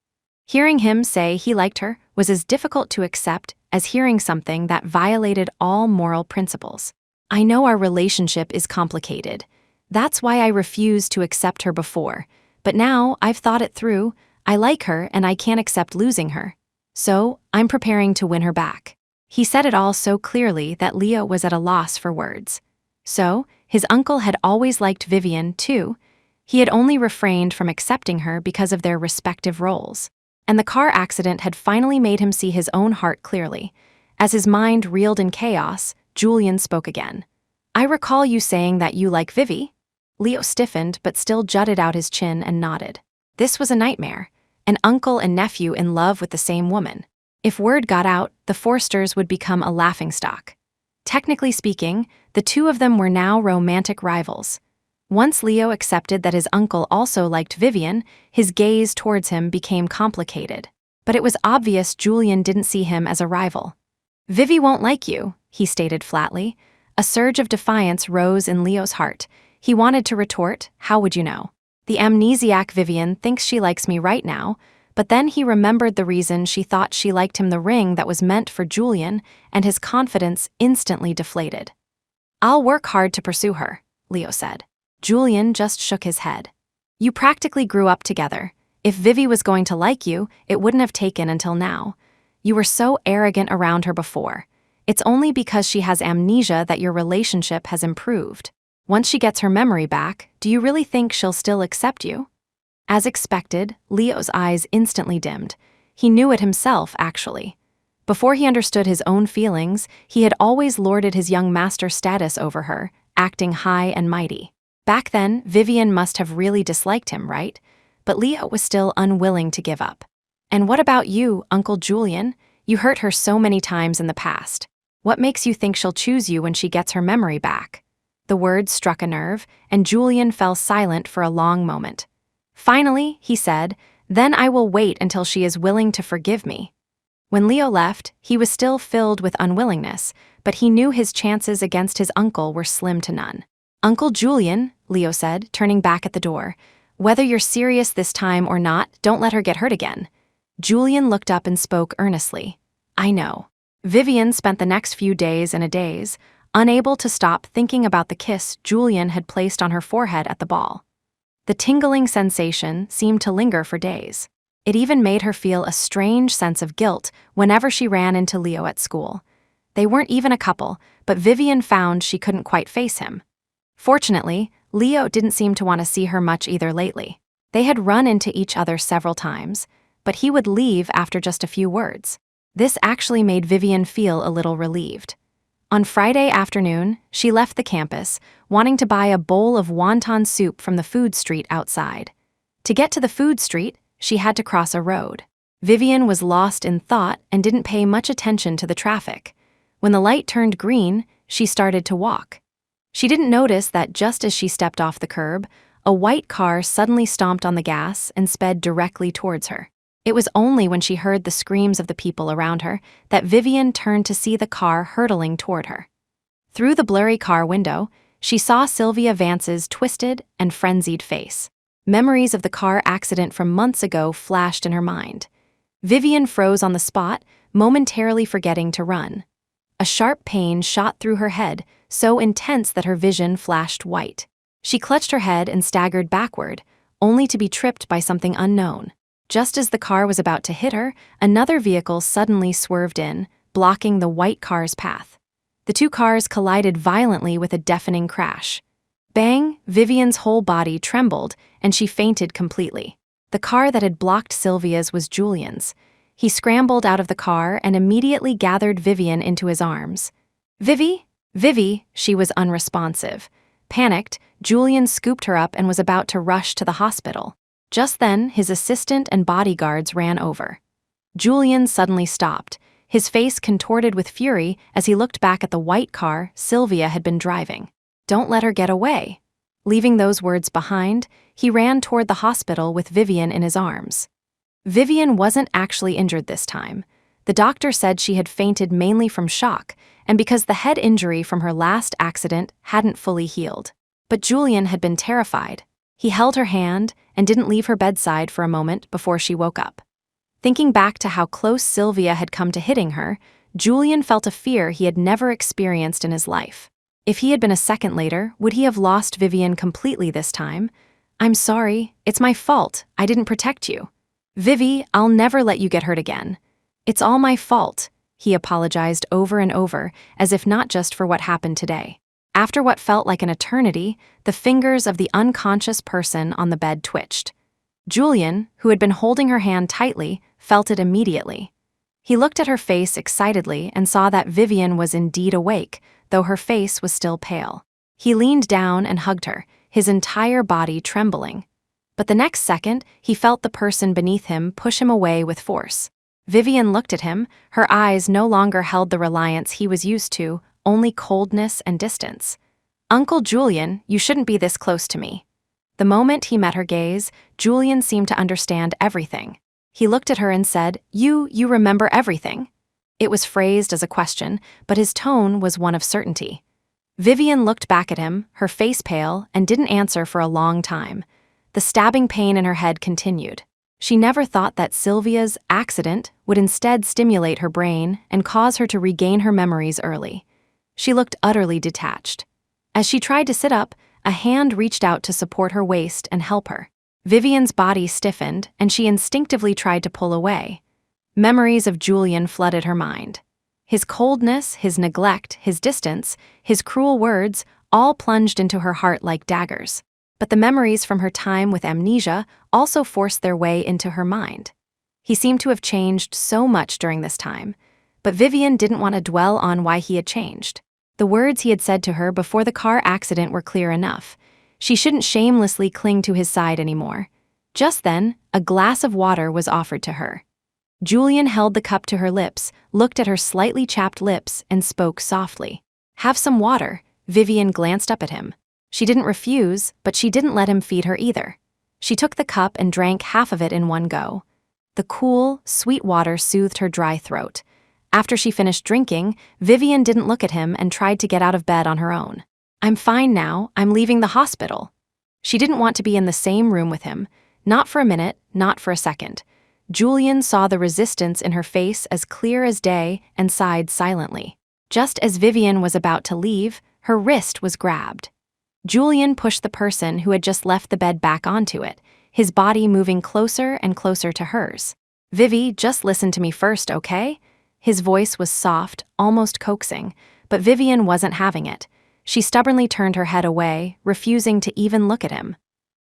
Hearing him say he liked her was as difficult to accept as hearing something that violated all moral principles. "I know our relationship is complicated. That's why I refused to accept her before. But now I've thought it through. I like her and I can't accept losing her. So I'm preparing to win her back." He said it all so clearly that Leo was at a loss for words. So, his uncle had always liked Vivian, too. He had only refrained from accepting her because of their respective roles. And the car accident had finally made him see his own heart clearly. As his mind reeled in chaos, Julian spoke again. "I recall you saying that you like Vivi." Leo stiffened but still jutted out his chin and nodded. This was a nightmare. An uncle and nephew in love with the same woman. If word got out, the Forsters would become a laughingstock. Technically speaking, the two of them were now romantic rivals. Once Leo accepted that his uncle also liked Vivian, his gaze towards him became complicated. But it was obvious Julian didn't see him as a rival. "Vivi won't like you," he stated flatly. A surge of defiance rose in Leo's heart. He wanted to retort, "How would you know? The amnesiac Vivian thinks she likes me right now," but then he remembered the reason she thought she liked him, the ring that was meant for Julian, and his confidence instantly deflated. "I'll work hard to pursue her," Leo said. Julian just shook his head. "You practically grew up together. If Vivi was going to like you, it wouldn't have taken until now. You were so arrogant around her before. It's only because she has amnesia that your relationship has improved. Once she gets her memory back, do you really think she'll still accept you?" As expected, Leo's eyes instantly dimmed. He knew it himself, actually. Before he understood his own feelings, he had always lorded his young master status over her, acting high and mighty. Back then, Vivian must have really disliked him, right? But Leo was still unwilling to give up. "And what about you, Uncle Julian? You hurt her so many times in the past. What makes you think she'll choose you when she gets her memory back?" The words struck a nerve, and Julian fell silent for a long moment. Finally, he said, "Then I will wait until she is willing to forgive me." When Leo left, he was still filled with unwillingness, but he knew his chances against his uncle were slim to none. "Uncle Julian," Leo said, turning back at the door, "whether you're serious this time or not, don't let her get hurt again." Julian looked up and spoke earnestly. "I know." Vivian spent the next few days and a daze, unable to stop thinking about the kiss Julian had placed on her forehead at the ball. The tingling sensation seemed to linger for days. It even made her feel a strange sense of guilt whenever she ran into Leo at school. They weren't even a couple, but Vivian found she couldn't quite face him. Fortunately, Leo didn't seem to want to see her much either lately. They had run into each other several times, but he would leave after just a few words. This actually made Vivian feel a little relieved. On Friday afternoon, she left the campus, wanting to buy a bowl of wonton soup from the food street outside. To get to the food street, she had to cross a road. Vivian was lost in thought and didn't pay much attention to the traffic. When the light turned green, she started to walk. She didn't notice that just as she stepped off the curb, a white car suddenly stomped on the gas and sped directly towards her. It was only when she heard the screams of the people around her that Vivian turned to see the car hurtling toward her. Through the blurry car window, she saw Sylvia Vance's twisted and frenzied face. Memories of the car accident from months ago flashed in her mind. Vivian froze on the spot, momentarily forgetting to run. A sharp pain shot through her head, so intense that her vision flashed white. She clutched her head and staggered backward, only to be tripped by something unknown. Just as the car was about to hit her, another vehicle suddenly swerved in, blocking the white car's path. The two cars collided violently with a deafening crash. Bang! Vivian's whole body trembled, and she fainted completely. The car that had blocked Sylvia's was Julian's. He scrambled out of the car and immediately gathered Vivian into his arms. "Vivi? Vivi," she was unresponsive. Panicked, Julian scooped her up and was about to rush to the hospital. Just then, his assistant and bodyguards ran over. Julian suddenly stopped, his face contorted with fury as he looked back at the white car Sylvia had been driving. "Don't let her get away." Leaving those words behind, he ran toward the hospital with Vivian in his arms. Vivian wasn't actually injured this time. The doctor said she had fainted mainly from shock, and because the head injury from her last accident hadn't fully healed. But Julian had been terrified. He held her hand and didn't leave her bedside for a moment before she woke up. Thinking back to how close Sylvia had come to hitting her, Julian felt a fear he had never experienced in his life. If he had been a second later, would he have lost Vivian completely this time? "I'm sorry, it's my fault, I didn't protect you. Vivi, I'll never let you get hurt again. It's all my fault," he apologized over and over, as if not just for what happened today. After what felt like an eternity, the fingers of the unconscious person on the bed twitched. Julian, who had been holding her hand tightly, felt it immediately. He looked at her face excitedly and saw that Vivian was indeed awake, though her face was still pale. He leaned down and hugged her, his entire body trembling. But the next second, he felt the person beneath him push him away with force. Vivian looked at him, her eyes no longer held the reliance he was used to, only coldness and distance. "Uncle Julian, you shouldn't be this close to me." The moment he met her gaze, Julian seemed to understand everything. He looked at her and said, You remember everything?" It was phrased as a question, but his tone was one of certainty. Vivian looked back at him, her face pale, and didn't answer for a long time. The stabbing pain in her head continued. She never thought that Sylvia's accident would instead stimulate her brain and cause her to regain her memories early. She looked utterly detached. As she tried to sit up, a hand reached out to support her waist and help her. Vivian's body stiffened, and she instinctively tried to pull away. Memories of Julian flooded her mind. His coldness, his neglect, his distance, his cruel words all plunged into her heart like daggers. But the memories from her time with amnesia also forced their way into her mind. He seemed to have changed so much during this time, but Vivian didn't want to dwell on why he had changed. The words he had said to her before the car accident were clear enough. She shouldn't shamelessly cling to his side anymore. Just then, a glass of water was offered to her. Julian held the cup to her lips, looked at her slightly chapped lips, and spoke softly. "Have some water." Vivian glanced up at him. She didn't refuse, but she didn't let him feed her either. She took the cup and drank half of it in one go. The cool, sweet water soothed her dry throat. After she finished drinking, Vivian didn't look at him and tried to get out of bed on her own. "I'm fine now, I'm leaving the hospital." She didn't want to be in the same room with him, not for a minute, not for a second. Julian saw the resistance in her face as clear as day and sighed silently. Just as Vivian was about to leave, her wrist was grabbed. Julian pushed the person who had just left the bed back onto it, his body moving closer and closer to hers. "Vivi, just listen to me first, okay?" His voice was soft, almost coaxing, but Vivian wasn't having it. She stubbornly turned her head away, refusing to even look at him.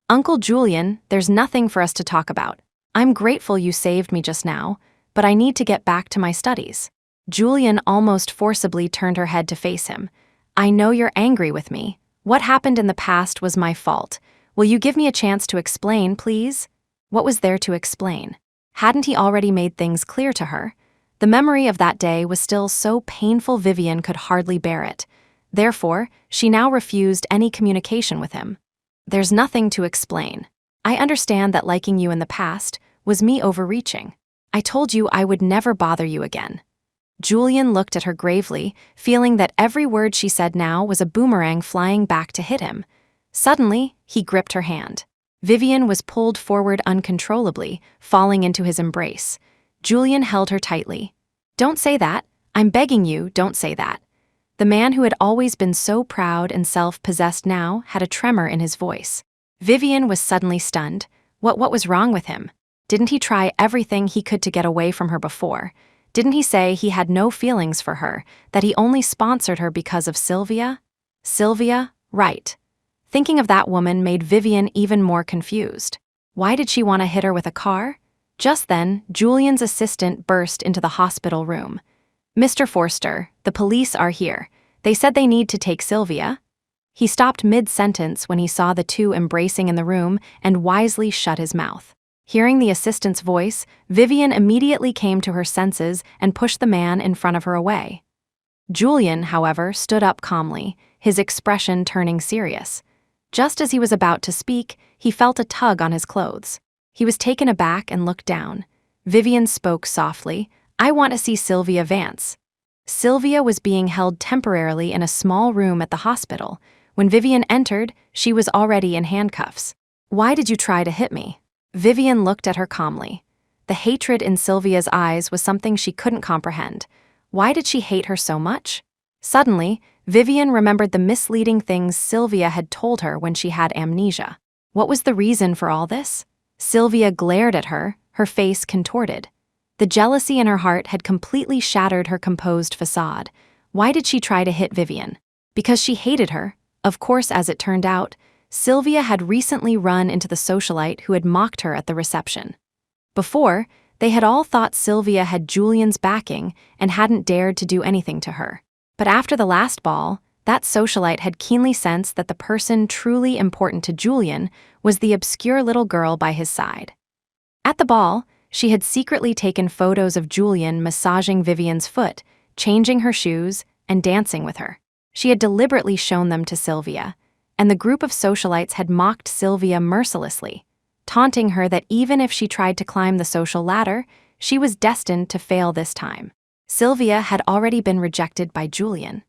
"Uncle Julian, there's nothing for us to talk about. I'm grateful you saved me just now, but I need to get back to my studies." Julian almost forcibly turned her head to face him. "I know you're angry with me. What happened in the past was my fault. Will you give me a chance to explain, please?" What was there to explain? Hadn't he already made things clear to her? The memory of that day was still so painful Vivian could hardly bear it. Therefore, she now refused any communication with him. "There's nothing to explain. I understand that liking you in the past was me overreaching. I told you I would never bother you again." Julian looked at her gravely, feeling that every word she said now was a boomerang flying back to hit him. Suddenly, he gripped her hand. Vivian was pulled forward uncontrollably, falling into his embrace. Julian held her tightly. "Don't say that. I'm begging you, don't say that." The man who had always been so proud and self-possessed now had a tremor in his voice. Vivian was suddenly stunned. What was wrong with him? Didn't he try everything he could to get away from her before? Didn't he say he had no feelings for her, that he only sponsored her because of Sylvia? Sylvia, right. Thinking of that woman made Vivian even more confused. Why did she want to hit her with a car? Just then, Julian's assistant burst into the hospital room. "Mr. Forster, the police are here. They said they need to take Sylvia." He stopped mid-sentence when he saw the two embracing in the room and wisely shut his mouth. Hearing the assistant's voice, Vivian immediately came to her senses and pushed the man in front of her away. Julian, however, stood up calmly, his expression turning serious. Just as he was about to speak, he felt a tug on his clothes. He was taken aback and looked down. Vivian spoke softly, "I want to see Sylvia Vance." Sylvia was being held temporarily in a small room at the hospital. When Vivian entered, she was already in handcuffs. "Why did you try to hit me?" Vivian looked at her calmly. The hatred in Sylvia's eyes was something she couldn't comprehend. Why did she hate her so much? Suddenly, Vivian remembered the misleading things Sylvia had told her when she had amnesia. What was the reason for all this? Sylvia glared at her, her face contorted. The jealousy in her heart had completely shattered her composed facade. Why did she try to hit Vivian? Because she hated her. Of course, as it turned out, Sylvia had recently run into the socialite who had mocked her at the reception. Before, they had all thought Sylvia had Julian's backing and hadn't dared to do anything to her. But after the last ball, that socialite had keenly sensed that the person truly important to Julian was the obscure little girl by his side. At the ball, she had secretly taken photos of Julian massaging Vivian's foot, changing her shoes, and dancing with her. She had deliberately shown them to Sylvia, and the group of socialites had mocked Sylvia mercilessly, taunting her that even if she tried to climb the social ladder, she was destined to fail this time. Sylvia had already been rejected by Julian.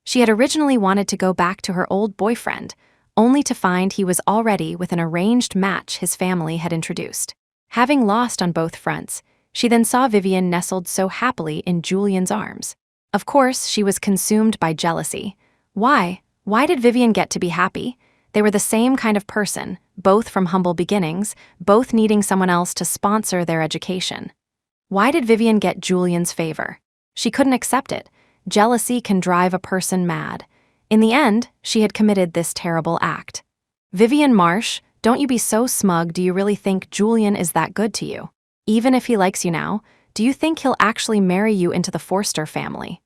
She had originally wanted to go back to her old boyfriend, only to find he was already with an arranged match his family had introduced. Having lost on both fronts, she then saw Vivian nestled so happily in Julian's arms. Of course, she was consumed by jealousy. Why? Why did Vivian get to be happy? They were the same kind of person, both from humble beginnings, both needing someone else to sponsor their education. Why did Vivian get Julian's favor? She couldn't accept it. Jealousy can drive a person mad. In the end, she had committed this terrible act. Vivian Marsh, don't you be so smug. Do you really think Julian is that good to you? Even if he likes you now, do you think he'll actually marry you into the Forster family?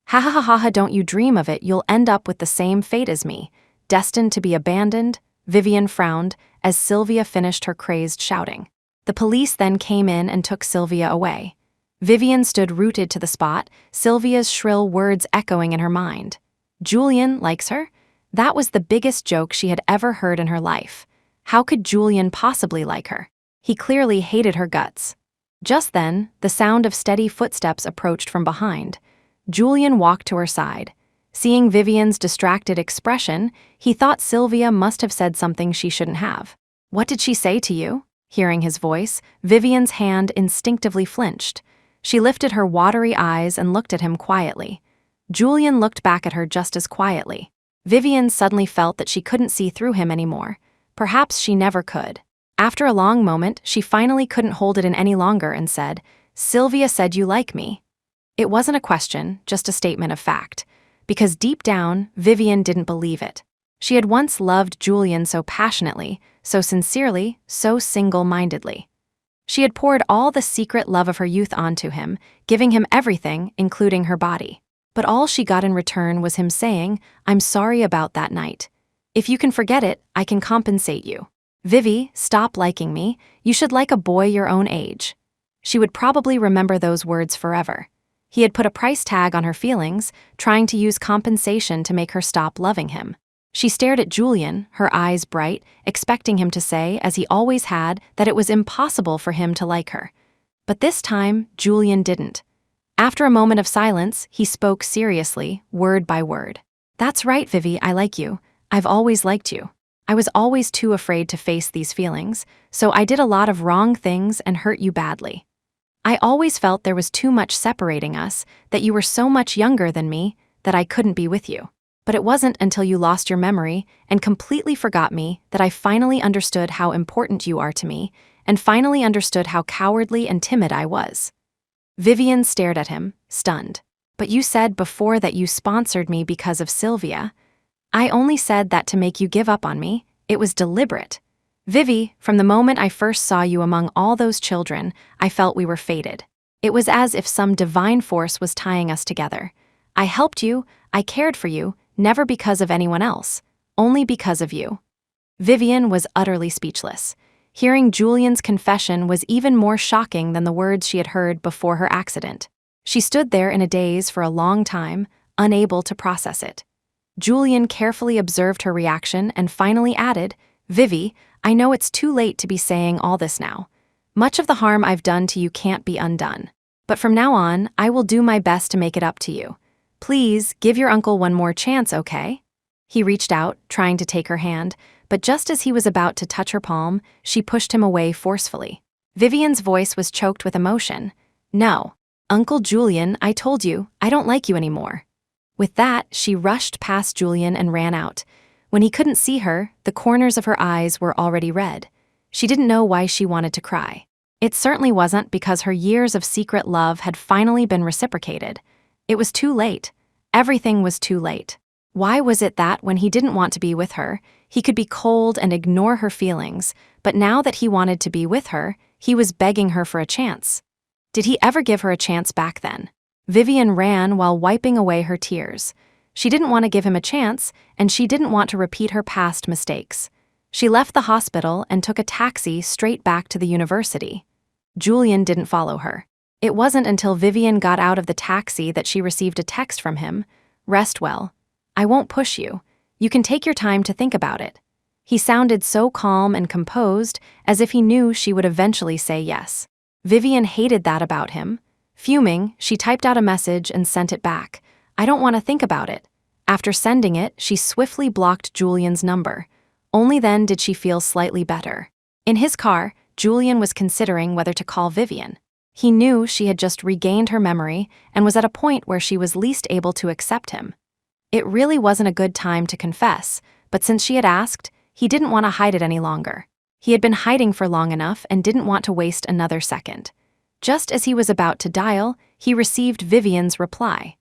Ha ha ha ha ha, don't you dream of it. You'll end up with the same fate as me, destined to be abandoned. Vivian frowned as Sylvia finished her crazed shouting. The police then came in and took Sylvia away. Vivian stood rooted to the spot, Sylvia's shrill words echoing in her mind. Julian likes her? That was the biggest joke she had ever heard in her life. How could Julian possibly like her? He clearly hated her guts. Just then, the sound of steady footsteps approached from behind. Julian walked to her side. Seeing Vivian's distracted expression, he thought Sylvia must have said something she shouldn't have. What did she say to you? Hearing his voice, Vivian's hand instinctively flinched. She lifted her watery eyes and looked at him quietly. Julian looked back at her just as quietly. Vivian suddenly felt that she couldn't see through him anymore. Perhaps she never could. After a long moment, she finally couldn't hold it in any longer and said, "Sylvia said you like me." It wasn't a question, just a statement of fact. Because deep down, Vivian didn't believe it. She had once loved Julian so passionately, so sincerely, so single-mindedly. She had poured all the secret love of her youth onto him, giving him everything, including her body. But all she got in return was him saying, "I'm sorry about that night. If you can forget it, I can compensate you. Vivi, stop liking me. You should like a boy your own age." She would probably remember those words forever. He had put a price tag on her feelings, trying to use compensation to make her stop loving him. She stared at Julian, her eyes bright, expecting him to say, as he always had, that it was impossible for him to like her. But this time, Julian didn't. After a moment of silence, he spoke seriously, word by word. "That's right, Vivi, I like you. I've always liked you. I was always too afraid to face these feelings, so I did a lot of wrong things and hurt you badly. I always felt there was too much separating us, that you were so much younger than me, that I couldn't be with you. But it wasn't until you lost your memory and completely forgot me that I finally understood how important you are to me, and finally understood how cowardly and timid I was." Vivian stared at him, stunned. "But you said before that you sponsored me because of Sylvia." "I only said that to make you give up on me. It was deliberate. Vivi, from the moment I first saw you among all those children, I felt we were fated. It was as if some divine force was tying us together. I helped you, I cared for you, never because of anyone else, only because of you." Vivian was utterly speechless. Hearing Julian's confession was even more shocking than the words she had heard before her accident. She stood there in a daze for a long time, unable to process it. Julian carefully observed her reaction and finally added, "Vivi, I know it's too late to be saying all this now. Much of the harm I've done to you can't be undone. But from now on, I will do my best to make it up to you. Please, give your uncle one more chance, okay?" He reached out, trying to take her hand, but just as he was about to touch her palm, she pushed him away forcefully. Vivian's voice was choked with emotion. "No. Uncle Julian, I told you, I don't like you anymore." With that, she rushed past Julian and ran out. When he couldn't see her, the corners of her eyes were already red. She didn't know why she wanted to cry. It certainly wasn't because her years of secret love had finally been reciprocated. It was too late. Everything was too late. Why was it that when he didn't want to be with her, he could be cold and ignore her feelings, but now that he wanted to be with her, he was begging her for a chance? Did he ever give her a chance back then? Vivian ran while wiping away her tears. She didn't want to give him a chance, and she didn't want to repeat her past mistakes. She left the hospital and took a taxi straight back to the university. Julian didn't follow her. It wasn't until Vivian got out of the taxi that she received a text from him. "Rest well. I won't push you. You can take your time to think about it." He sounded so calm and composed, as if he knew she would eventually say yes. Vivian hated that about him. Fuming, she typed out a message and sent it back. "I don't want to think about it. After sending it, she swiftly blocked Julian's number. Only then did she feel slightly better. In his car, Julian was considering whether to call Vivian. He knew she had just regained her memory and was at a point where she was least able to accept him. It really wasn't a good time to confess, but since she had asked, he didn't want to hide it any longer. He had been hiding for long enough and didn't want to waste another second. Just as he was about to dial, he received Vivian's reply.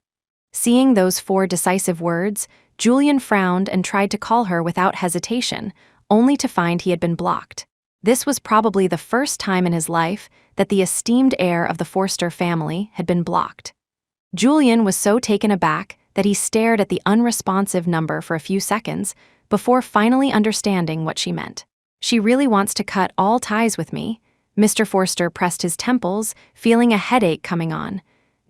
Seeing those 4 decisive words, Julian frowned and tried to call her without hesitation, only to find he had been blocked. This was probably the first time in his life that the esteemed heir of the Forster family had been blocked. Julian was so taken aback that he stared at the unresponsive number for a few seconds before finally understanding what she meant. She really wants to cut all ties with me. Mr. Forster pressed his temples, feeling a headache coming on.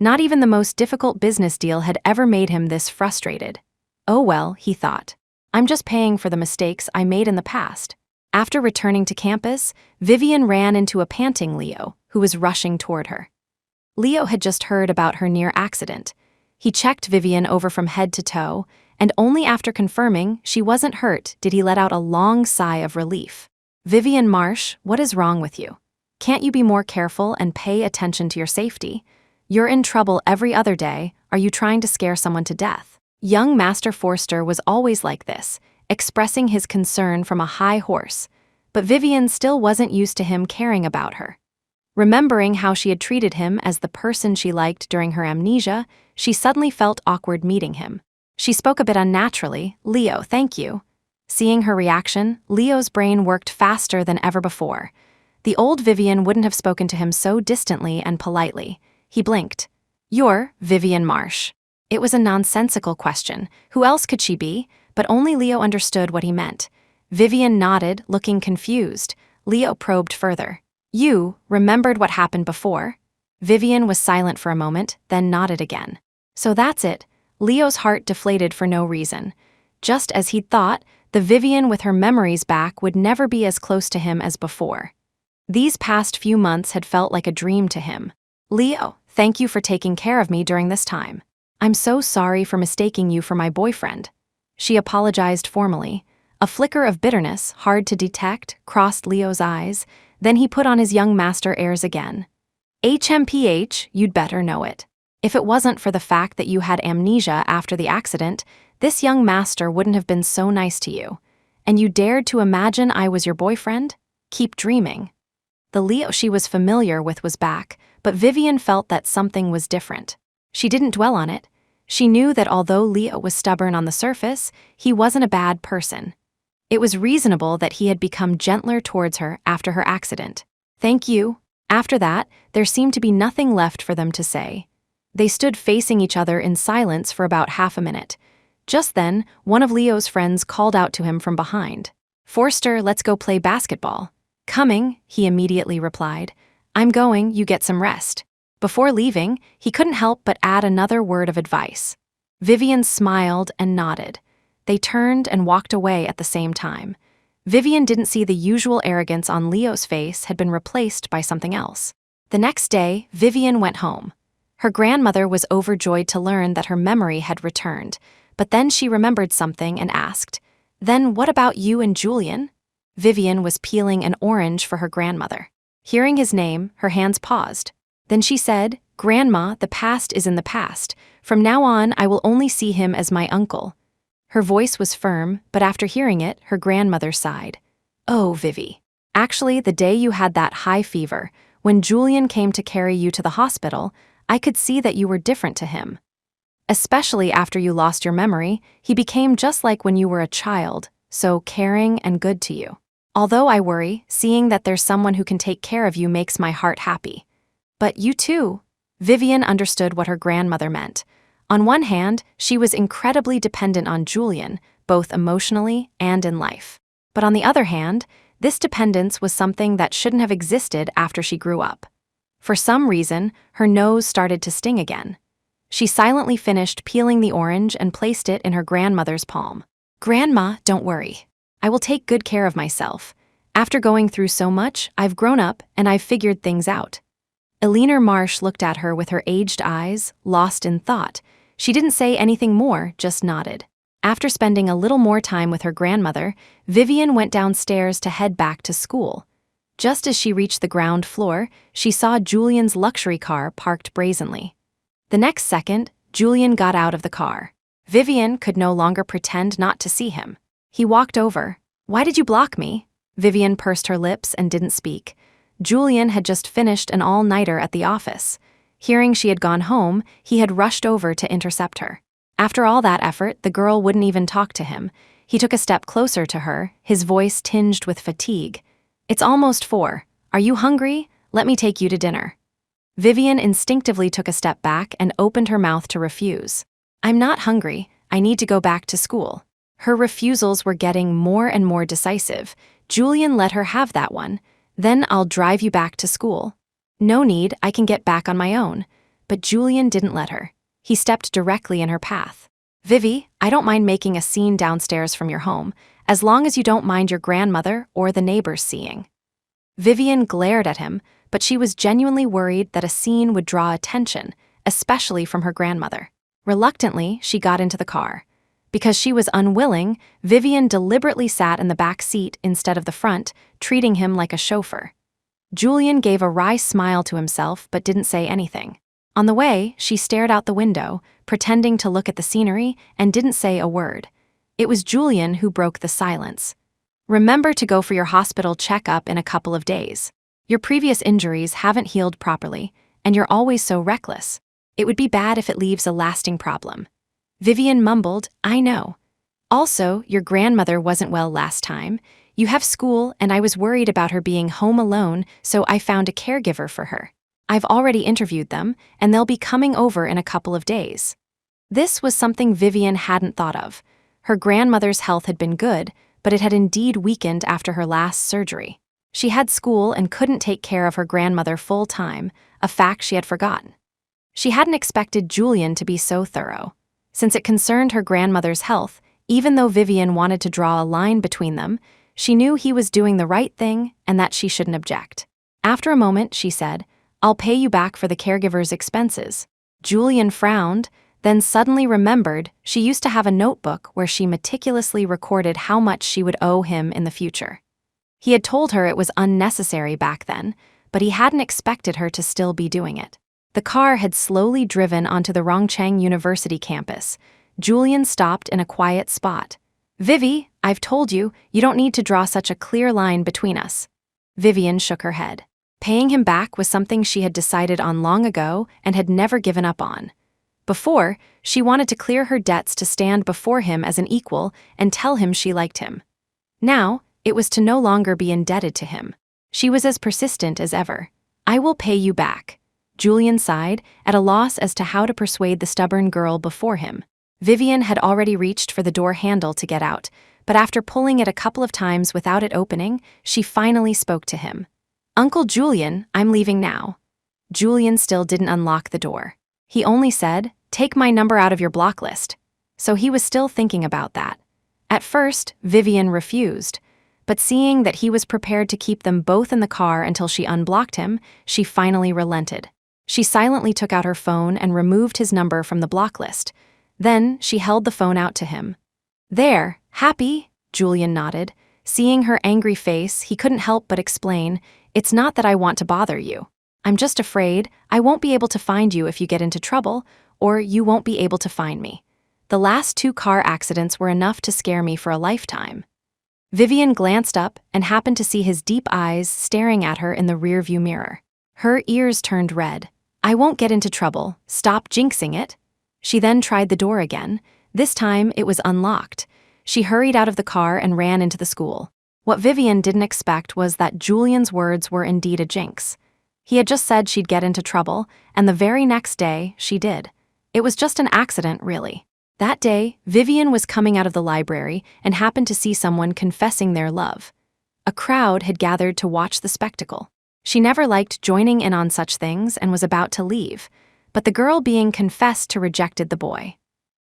Not even the most difficult business deal had ever made him this frustrated. Oh well, he thought. I'm just paying for the mistakes I made in the past. After returning to campus, Vivian ran into a panting Leo, who was rushing toward her. Leo had just heard about her near accident. He checked Vivian over from head to toe, and only after confirming she wasn't hurt did he let out a long sigh of relief. Vivian Marsh, what is wrong with you? Can't you be more careful and pay attention to your safety? You're in trouble every other day. Are you trying to scare someone to death? Young Master Forster was always like this, expressing his concern from a high horse, but Vivian still wasn't used to him caring about her. Remembering how she had treated him as the person she liked during her amnesia, she suddenly felt awkward meeting him. She spoke a bit unnaturally, "Leo, thank you." Seeing her reaction, Leo's brain worked faster than ever before. The old Vivian wouldn't have spoken to him so distantly and politely. He blinked. "You're Vivian Marsh." It was a nonsensical question. Who else could she be? But only Leo understood what he meant. Vivian nodded, looking confused. Leo probed further. "You remembered what happened before?" Vivian was silent for a moment, then nodded again. "So that's it." Leo's heart deflated for no reason. Just as he'd thought, the Vivian with her memories back would never be as close to him as before. These past few months had felt like a dream to him. "Leo, thank you for taking care of me during this time. I'm so sorry for mistaking you for my boyfriend." She apologized formally. A flicker of bitterness, hard to detect, crossed Leo's eyes. Then he put on his young master airs again. "HMPH, you'd better know it. If it wasn't for the fact that you had amnesia after the accident, this young master wouldn't have been so nice to you. And you dared to imagine I was your boyfriend? Keep dreaming." The Leo she was familiar with was back, but Vivian felt that something was different. She didn't dwell on it. She knew that although Leo was stubborn on the surface, he wasn't a bad person. It was reasonable that he had become gentler towards her after her accident. "Thank you." After that, there seemed to be nothing left for them to say. They stood facing each other in silence for about half a minute. Just then, one of Leo's friends called out to him from behind. "Forster, let's go play basketball." "Coming," he immediately replied. "I'm going, you get some rest." Before leaving, he couldn't help but add another word of advice. Vivian smiled and nodded. They turned and walked away at the same time. Vivian didn't see the usual arrogance on Leo's face had been replaced by something else. The next day, Vivian went home. Her grandmother was overjoyed to learn that her memory had returned, but then she remembered something and asked, "Then what about you and Julian?" Vivian was peeling an orange for her grandmother. Hearing his name, her hands paused. Then she said, "Grandma, the past is in the past. From now on, I will only see him as my uncle." Her voice was firm, but after hearing it, her grandmother sighed. "Oh, Vivi. Actually, the day you had that high fever, when Julian came to carry you to the hospital, I could see that you were different to him. Especially after you lost your memory, he became just like when you were a child, so caring and good to you. Although I worry, seeing that there's someone who can take care of you makes my heart happy. But you too." Vivian understood what her grandmother meant. On one hand, she was incredibly dependent on Julian, both emotionally and in life. But on the other hand, this dependence was something that shouldn't have existed after she grew up. For some reason, her nose started to sting again. She silently finished peeling the orange and placed it in her grandmother's palm. "Grandma, don't worry. I will take good care of myself. After going through so much, I've grown up and I've figured things out." Eleanor Marsh looked at her with her aged eyes, lost in thought. She didn't say anything more, just nodded. After spending a little more time with her grandmother, Vivian went downstairs to head back to school. Just as she reached the ground floor, she saw Julian's luxury car parked brazenly. The next second, Julian got out of the car. Vivian could no longer pretend not to see him. He walked over. "Why did you block me?" Vivian pursed her lips and didn't speak. Julian had just finished an all-nighter at the office. Hearing she had gone home, he had rushed over to intercept her. After all that effort, the girl wouldn't even talk to him. He took a step closer to her, his voice tinged with fatigue. "It's almost 4. Are you hungry? Let me take you to dinner." Vivian instinctively took a step back and opened her mouth to refuse. "I'm not hungry. I need to go back to school." Her refusals were getting more and more decisive. Julian let her have that one. "Then I'll drive you back to school." "No need, I can get back on my own." But Julian didn't let her. He stepped directly in her path. "Vivi, I don't mind making a scene downstairs from your home, as long as you don't mind your grandmother or the neighbors seeing." Vivian glared at him, but she was genuinely worried that a scene would draw attention, especially from her grandmother. Reluctantly, she got into the car. Because she was unwilling, Vivian deliberately sat in the back seat instead of the front, treating him like a chauffeur. Julian gave a wry smile to himself but didn't say anything. On the way, she stared out the window, pretending to look at the scenery, and didn't say a word. It was Julian who broke the silence. "Remember to go for your hospital checkup in a couple of days. Your previous injuries haven't healed properly, and you're always so reckless. It would be bad if it leaves a lasting problem." Vivian mumbled, "I know. Also, your grandmother wasn't well last time. You have school, and I was worried about her being home alone, so I found a caregiver for her. I've already interviewed them, and they'll be coming over in a couple of days." This was something Vivian hadn't thought of. Her grandmother's health had been good, but it had indeed weakened after her last surgery. She had school and couldn't take care of her grandmother full-time, a fact she had forgotten. She hadn't expected Julian to be so thorough. Since it concerned her grandmother's health, even though Vivian wanted to draw a line between them, she knew he was doing the right thing and that she shouldn't object. After a moment, she said, "I'll pay you back for the caregiver's expenses." Julian frowned, then suddenly remembered she used to have a notebook where she meticulously recorded how much she would owe him in the future. He had told her it was unnecessary back then, but he hadn't expected her to still be doing it. The car had slowly driven onto the Rongcheng University campus. Julian stopped in a quiet spot. "Vivi, I've told you, you don't need to draw such a clear line between us." Vivian shook her head. Paying him back was something she had decided on long ago and had never given up on. Before, she wanted to clear her debts to stand before him as an equal and tell him she liked him. Now, it was to no longer be indebted to him. She was as persistent as ever. "I will pay you back." Julian sighed, at a loss as to how to persuade the stubborn girl before him. Vivian had already reached for the door handle to get out, but after pulling it a couple of times without it opening, she finally spoke to him. "Uncle Julian, I'm leaving now." Julian still didn't unlock the door. He only said, "Take my number out of your block list." So he was still thinking about that. At first, Vivian refused, but seeing that he was prepared to keep them both in the car until she unblocked him, she finally relented. She silently took out her phone and removed his number from the block list. Then she held the phone out to him. "There, happy?" Julian nodded. Seeing her angry face, he couldn't help but explain, "It's not that I want to bother you. I'm just afraid I won't be able to find you if you get into trouble, or you won't be able to find me. The last 2 car accidents were enough to scare me for a lifetime." Vivian glanced up and happened to see his deep eyes staring at her in the rearview mirror. Her ears turned red. "I won't get into trouble. Stop jinxing it." She then tried the door again. This time, it was unlocked. She hurried out of the car and ran into the school. What Vivian didn't expect was that Julian's words were indeed a jinx. He had just said she'd get into trouble, and the very next day, she did. It was just an accident, really. That day, Vivian was coming out of the library and happened to see someone confessing their love. A crowd had gathered to watch the spectacle. She never liked joining in on such things and was about to leave, but the girl being confessed to rejected the boy.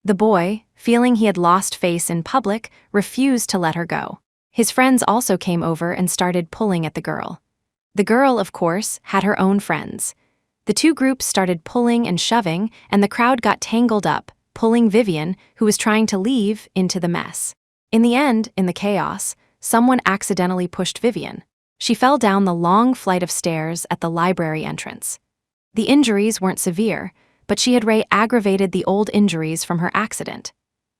The boy, feeling he had lost face in public, refused to let her go. His friends also came over and started pulling at the girl. The girl, of course, had her own friends. The 2 groups started pulling and shoving, and the crowd got tangled up, pulling Vivian, who was trying to leave, into the mess. In the end, in the chaos, someone accidentally pushed Vivian. She fell down the long flight of stairs at the library entrance. The injuries weren't severe, but she had aggravated the old injuries from her accident.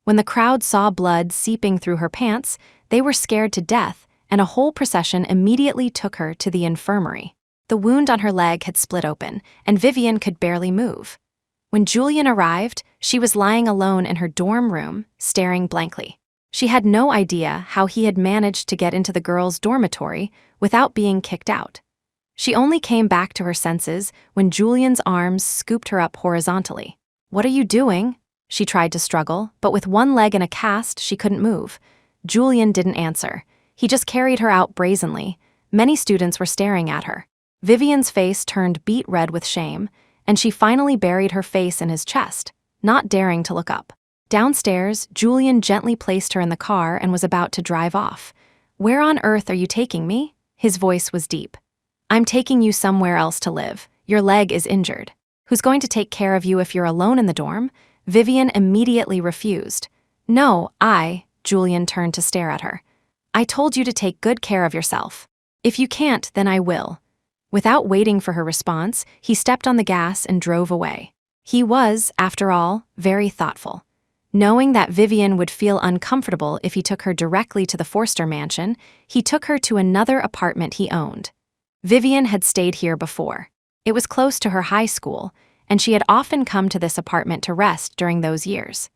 When the crowd saw blood seeping through her pants, they were scared to death, and a whole procession immediately took her to the infirmary. The wound on her leg had split open, and Vivian could barely move. When Julian arrived, she was lying alone in her dorm room, staring blankly. She had no idea how he had managed to get into the girls' dormitory without being kicked out. She only came back to her senses when Julian's arms scooped her up horizontally. "What are you doing?" She tried to struggle, but with one leg in a cast, she couldn't move. Julian didn't answer. He just carried her out brazenly. Many students were staring at her. Vivian's face turned beet red with shame, and she finally buried her face in his chest, not daring to look up. Downstairs, Julian gently placed her in the car and was about to drive off. "Where on earth are you taking me?" His voice was deep. "I'm taking you somewhere else to live. Your leg is injured. Who's going to take care of you if you're alone in the dorm?" Vivian immediately refused. "No, Julian turned to stare at her. "I told you to take good care of yourself. If you can't, then I will." Without waiting for her response, he stepped on the gas and drove away. He was, after all, very thoughtful. Knowing that Vivian would feel uncomfortable if he took her directly to the Forster mansion, he took her to another apartment he owned. Vivian had stayed here before. It was close to her high school, and she had often come to this apartment to rest during those years.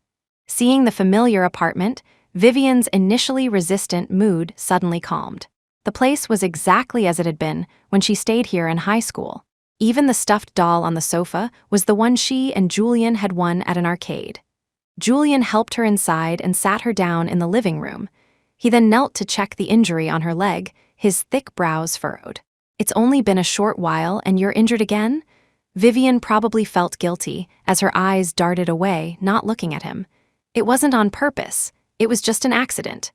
Seeing the familiar apartment, Vivian's initially resistant mood suddenly calmed. The place was exactly as it had been when she stayed here in high school. Even the stuffed doll on the sofa was the one she and Julian had won at an arcade. Julian helped her inside and sat her down in the living room. He then knelt to check the injury on her leg, his thick brows furrowed. "It's only been a short while and you're injured again?" Vivian probably felt guilty as her eyes darted away, not looking at him. "It wasn't on purpose. It was just an accident."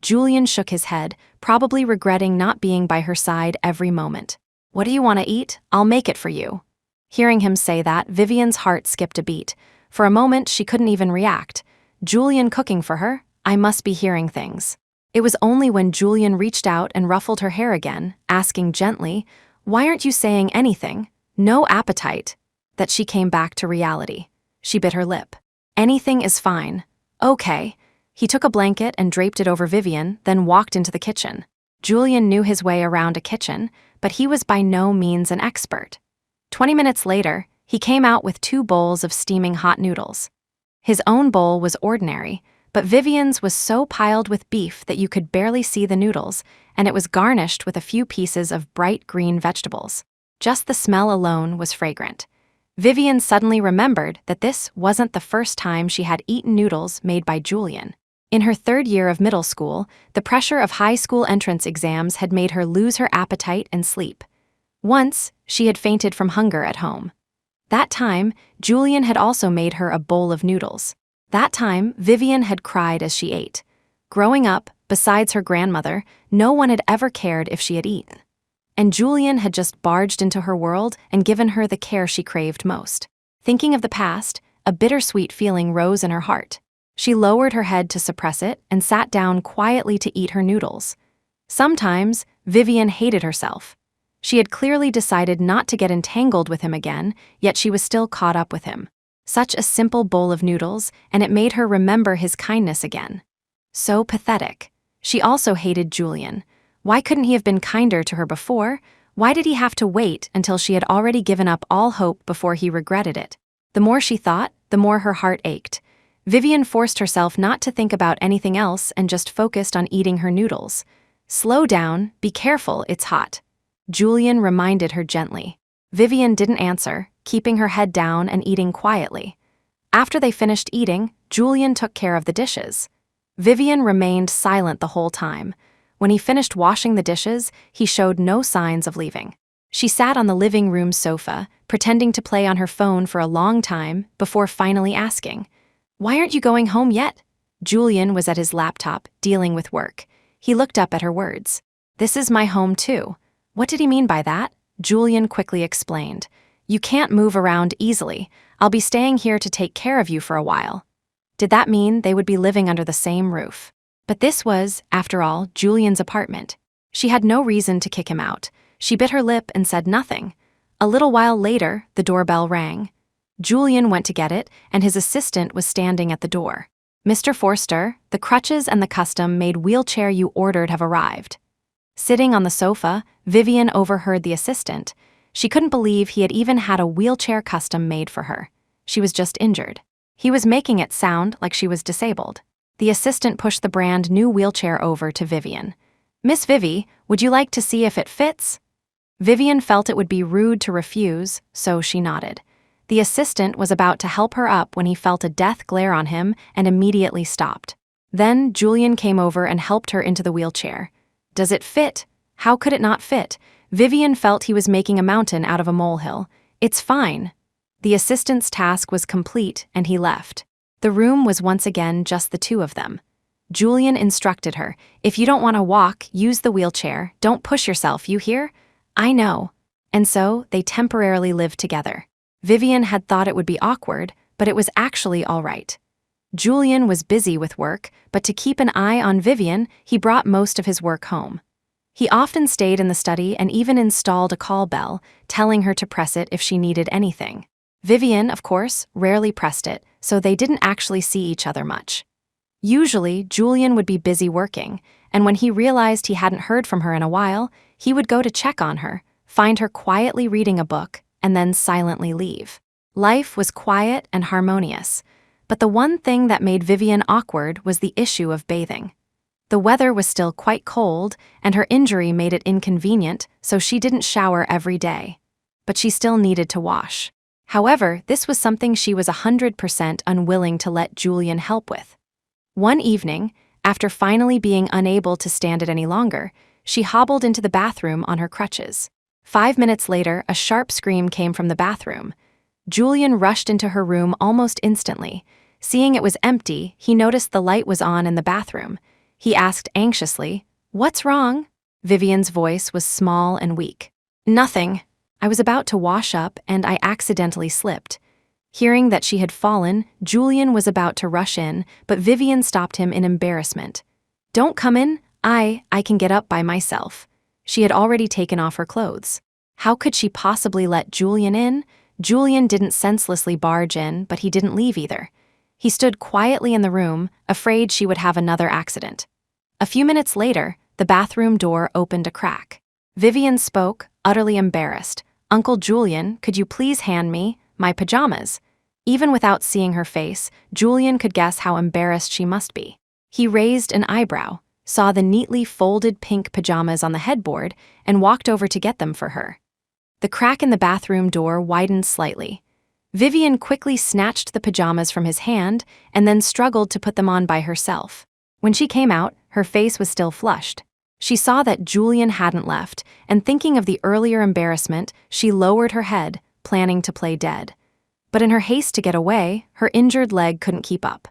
Julian shook his head, probably regretting not being by her side every moment. "What do you want to eat? I'll make it for you." Hearing him say that, Vivian's heart skipped a beat. For a moment, she couldn't even react. Julian cooking for her? I must be hearing things. It was only when Julian reached out and ruffled her hair again, asking gently, "Why aren't you saying anything? No appetite," that she came back to reality. She bit her lip. "Anything is fine." "Okay." He took a blanket and draped it over Vivian, then walked into the kitchen. Julian knew his way around a kitchen, but he was by no means an expert. 20 minutes later, he came out with 2 bowls of steaming hot noodles. His own bowl was ordinary, but Vivian's was so piled with beef that you could barely see the noodles, and it was garnished with a few pieces of bright green vegetables. Just the smell alone was fragrant. Vivian suddenly remembered that this wasn't the first time she had eaten noodles made by Julian. In her 3rd year of middle school, the pressure of high school entrance exams had made her lose her appetite and sleep. Once, she had fainted from hunger at home. That time, Julian had also made her a bowl of noodles. That time, Vivian had cried as she ate. Growing up, besides her grandmother, no one had ever cared if she had eaten. And Julian had just barged into her world and given her the care she craved most. Thinking of the past, a bittersweet feeling rose in her heart. She lowered her head to suppress it and sat down quietly to eat her noodles. Sometimes, Vivian hated herself. She had clearly decided not to get entangled with him again, yet she was still caught up with him. Such a simple bowl of noodles, and it made her remember his kindness again. So pathetic. She also hated Julian. Why couldn't he have been kinder to her before? Why did he have to wait until she had already given up all hope before he regretted it? The more she thought, the more her heart ached. Vivian forced herself not to think about anything else and just focused on eating her noodles. "Slow down, be careful, it's hot." Julian reminded her gently. Vivian didn't answer, keeping her head down and eating quietly. After they finished eating, Julian took care of the dishes. Vivian remained silent the whole time. When he finished washing the dishes, he showed no signs of leaving. She sat on the living room sofa, pretending to play on her phone for a long time before finally asking, "Why aren't you going home yet?" Julian was at his laptop, dealing with work. He looked up at her words. "This is my home too." What did he mean by that? Julian quickly explained. You can't move around easily. I'll be staying here to take care of you for a while. Did that mean they would be living under the same roof? But this was, after all, Julian's apartment. She had no reason to kick him out. She bit her lip and said nothing. A little while later, the doorbell rang. Julian went to get it, and his assistant was standing at the door. Mr. Forster, the crutches and the custom-made wheelchair you ordered have arrived. Sitting on the sofa, Vivian overheard the assistant. She couldn't believe he had even had a wheelchair custom made for her. She was just injured. He was making it sound like she was disabled. The assistant pushed the brand new wheelchair over to Vivian. "Miss Vivi, would you like to see if it fits?" Vivian felt it would be rude to refuse, so she nodded. The assistant was about to help her up when he felt a death glare on him and immediately stopped. Then Julian came over and helped her into the wheelchair. Does it fit? How could it not fit? Vivian felt he was making a mountain out of a molehill. It's fine. The assistant's task was complete and he left. The room was once again just the two of them. Julian instructed her, "If you don't want to walk, use the wheelchair. Don't push yourself, you hear?" "I know." And so they temporarily lived together. Vivian had thought it would be awkward, but it was actually all right. Julian was busy with work, but to keep an eye on Vivian, he brought most of his work home. He often stayed in the study and even installed a call bell, telling her to press it if she needed anything. Vivian, of course, rarely pressed it, so they didn't actually see each other much. Usually, Julian would be busy working, and when he realized he hadn't heard from her in a while, he would go to check on her, find her quietly reading a book, and then silently leave. Life was quiet and harmonious, but the one thing that made Vivian awkward was the issue of bathing. The weather was still quite cold, and her injury made it inconvenient, so she didn't shower every day. But she still needed to wash. However, this was something she was 100% unwilling to let Julian help with. One evening, after finally being unable to stand it any longer, she hobbled into the bathroom on her crutches. 5 minutes later, a sharp scream came from the bathroom. Julian rushed into her room almost instantly. Seeing it was empty, he noticed the light was on in the bathroom. He asked anxiously, "What's wrong?" Vivian's voice was small and weak. "Nothing. I was about to wash up and I accidentally slipped." Hearing that she had fallen, Julian was about to rush in, but Vivian stopped him in embarrassment. "Don't come in. I can get up by myself." She had already taken off her clothes. How could she possibly let Julian in? Julian didn't senselessly barge in, but he didn't leave either. He stood quietly in the room, afraid she would have another accident. A few minutes later, the bathroom door opened a crack. Vivian spoke, utterly embarrassed. "Uncle Julian, could you please hand me my pajamas?" Even without seeing her face, Julian could guess how embarrassed she must be. He raised an eyebrow, saw the neatly folded pink pajamas on the headboard, and walked over to get them for her. The crack in the bathroom door widened slightly. Vivian quickly snatched the pajamas from his hand and then struggled to put them on by herself. When she came out, her face was still flushed. She saw that Julian hadn't left, and thinking of the earlier embarrassment, she lowered her head, planning to play dead. But in her haste to get away, her injured leg couldn't keep up.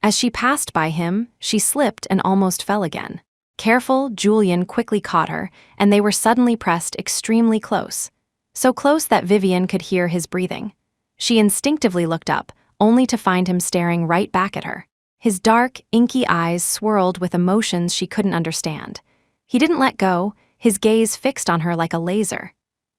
As she passed by him, she slipped and almost fell again. Careful, Julian quickly caught her, and they were suddenly pressed extremely close. So close that Vivian could hear his breathing. She instinctively looked up, only to find him staring right back at her. His dark, inky eyes swirled with emotions she couldn't understand. He didn't let go, his gaze fixed on her like a laser.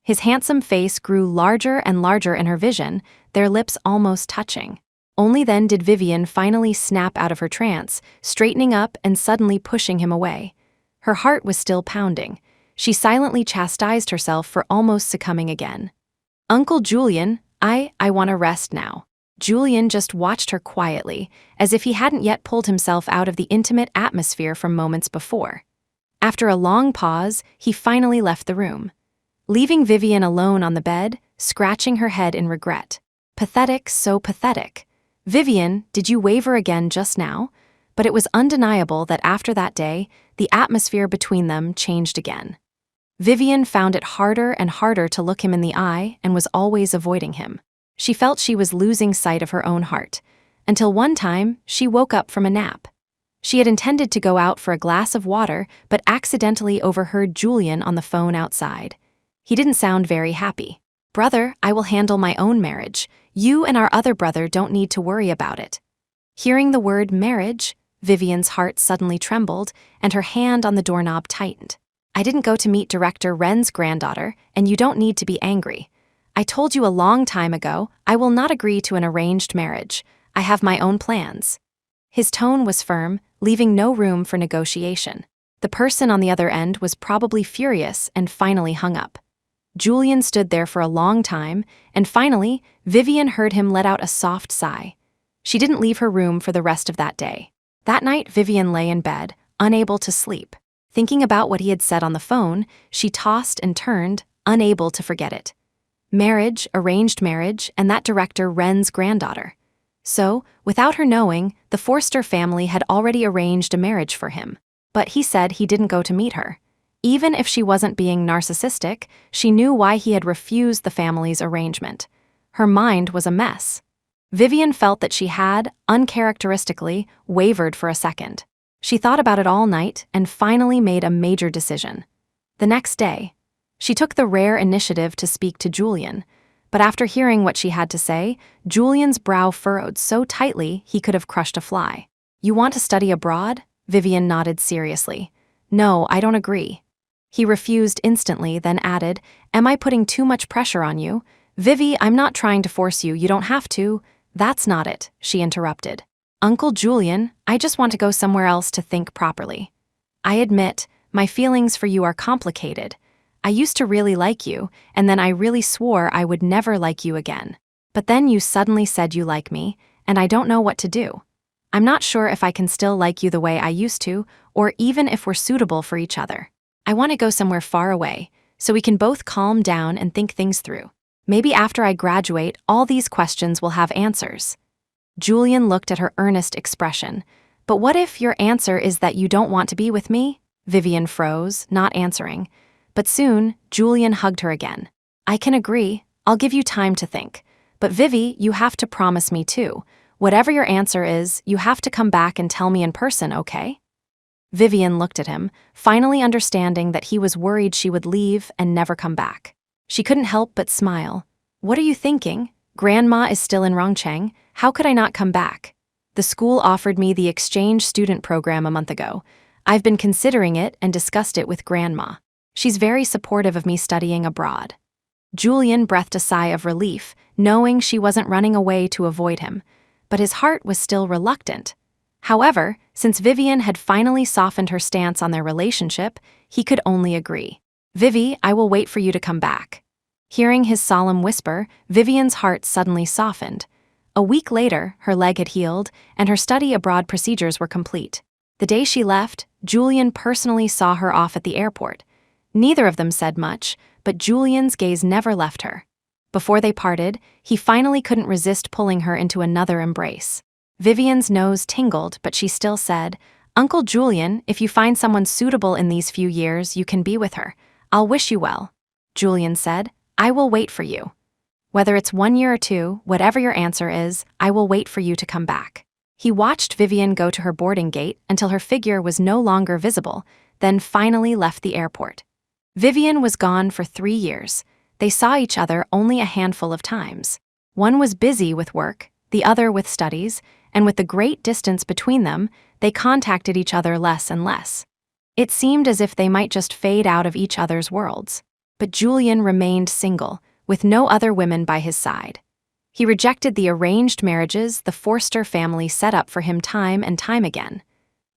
His handsome face grew larger and larger in her vision, their lips almost touching. Only then did Vivian finally snap out of her trance, straightening up and suddenly pushing him away. Her heart was still pounding. She silently chastised herself for almost succumbing again. "Uncle Julian, I want to rest now." Julian just watched her quietly, as if he hadn't yet pulled himself out of the intimate atmosphere from moments before. After a long pause, he finally left the room, leaving Vivian alone on the bed, scratching her head in regret. Pathetic, so pathetic. "Vivian, did you waver again just now?" But it was undeniable that after that day, the atmosphere between them changed again. Vivian found it harder and harder to look him in the eye and was always avoiding him. She felt she was losing sight of her own heart, until one time she woke up from a nap. She had intended to go out for a glass of water, but accidentally overheard Julian on the phone outside. He didn't sound very happy. "Brother, I will handle my own marriage. You and our other brother don't need to worry about it." Hearing the word marriage, Vivian's heart suddenly trembled and her hand on the doorknob tightened. "I didn't go to meet Director Wren's granddaughter, and you don't need to be angry. I told you a long time ago I will not agree to an arranged marriage. I have my own plans." His tone was firm, leaving no room for negotiation. The person on the other end was probably furious and finally hung up. Julian stood there for a long time, and finally, Vivian heard him let out a soft sigh. She didn't leave her room for the rest of that day. That night, Vivian lay in bed, unable to sleep. Thinking about what he had said on the phone, she tossed and turned, unable to forget it. Marriage, arranged marriage, and that Director Wren's granddaughter. So, without her knowing, the Forster family had already arranged a marriage for him. But he said he didn't go to meet her. Even if she wasn't being narcissistic, she knew why he had refused the family's arrangement. Her mind was a mess. Vivian felt that she had, uncharacteristically, wavered for a second. She thought about it all night and finally made a major decision. The next day, she took the rare initiative to speak to Julian, but after hearing what she had to say, Julian's brow furrowed so tightly he could have crushed a fly. "You want to study abroad?" Vivian nodded seriously. "No, I don't agree." He refused instantly, then added, "Am I putting too much pressure on you?" "Vivi, I'm not trying to force you, you don't have to." "That's not it," she interrupted. "Uncle Julian, I just want to go somewhere else to think properly. I admit, my feelings for you are complicated. I used to really like you, and then I really swore I would never like you again. But then you suddenly said you like me, and I don't know what to do. I'm not sure if I can still like you the way I used to, or even if we're suitable for each other. I want to go somewhere far away, so we can both calm down and think things through. Maybe after I graduate, all these questions will have answers." Julian looked at her earnest expression. "But what if your answer is that you don't want to be with me?" Vivian froze, not answering. But soon, Julian hugged her again. "I can agree. I'll give you time to think. But Vivi, you have to promise me too. Whatever your answer is, you have to come back and tell me in person, okay?" Vivian looked at him, finally understanding that he was worried she would leave and never come back. She couldn't help but smile. "What are you thinking? Grandma is still in Rongcheng. How could I not come back? The school offered me the exchange student program a month ago. I've been considering it and discussed it with Grandma. She's very supportive of me studying abroad." Julian breathed a sigh of relief, knowing she wasn't running away to avoid him, but his heart was still reluctant. However, since Vivian had finally softened her stance on their relationship, he could only agree. "Vivi, I will wait for you to come back." Hearing his solemn whisper, Vivian's heart suddenly softened. A week later, her leg had healed, and her study abroad procedures were complete. The day she left, Julian personally saw her off at the airport. Neither of them said much, but Julian's gaze never left her. Before they parted, he finally couldn't resist pulling her into another embrace. Vivian's nose tingled, but she still said, "Uncle Julian, if you find someone suitable in these few years, you can be with her. I'll wish you well." Julian said, "I will wait for you. Whether it's 1 year or 2, whatever your answer is, I will wait for you to come back." He watched Vivian go to her boarding gate until her figure was no longer visible, then finally left the airport. Vivian was gone for 3 years. They saw each other only a handful of times. One was busy with work, the other with studies, and with the great distance between them, they contacted each other less and less. It seemed as if they might just fade out of each other's worlds. But Julian remained single, with no other women by his side. He rejected the arranged marriages the Forster family set up for him time and time again.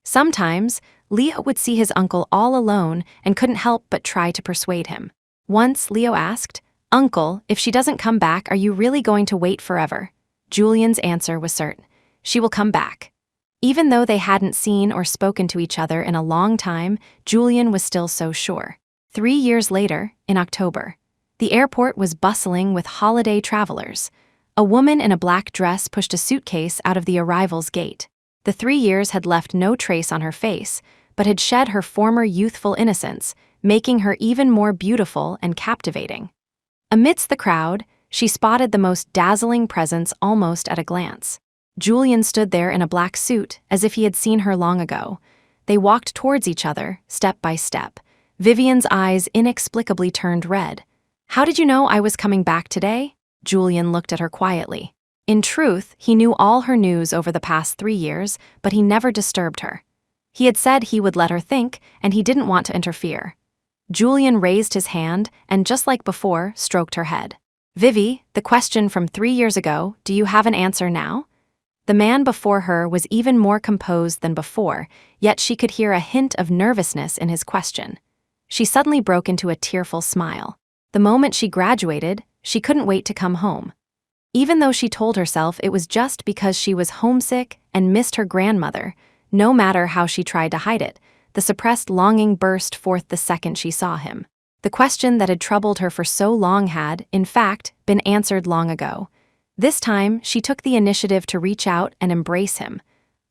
Sometimes, Leo would see his uncle all alone and couldn't help but try to persuade him. Once, Leo asked, "Uncle, if she doesn't come back, are you really going to wait forever?" Julian's answer was certain. She will come back. Even though they hadn't seen or spoken to each other in a long time, Julian was still so sure. 3 years later, in October, the airport was bustling with holiday travelers. A woman in a black dress pushed a suitcase out of the arrival's gate. The 3 years had left no trace on her face, but had shed her former youthful innocence, making her even more beautiful and captivating. Amidst the crowd, she spotted the most dazzling presence almost at a glance. Julian stood there in a black suit, as if he had seen her long ago. They walked towards each other, step by step. Vivian's eyes inexplicably turned red. How did you know I was coming back today? Julian looked at her quietly. In truth, he knew all her news over the past 3 years, but he never disturbed her. He had said he would let her think, and he didn't want to interfere. Julian raised his hand and, just like before, stroked her head. Vivi, the question from 3 years ago, do you have an answer now? The man before her was even more composed than before, yet she could hear a hint of nervousness in his question. She suddenly broke into a tearful smile. The moment she graduated, she couldn't wait to come home. Even though she told herself it was just because she was homesick and missed her grandmother, no matter how she tried to hide it, the suppressed longing burst forth the second she saw him. The question that had troubled her for so long had, in fact, been answered long ago. This time, she took the initiative to reach out and embrace him.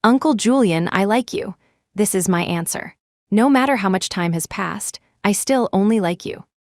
Uncle Julian, I like you. This is my answer. No matter how much time has passed, I still only like you.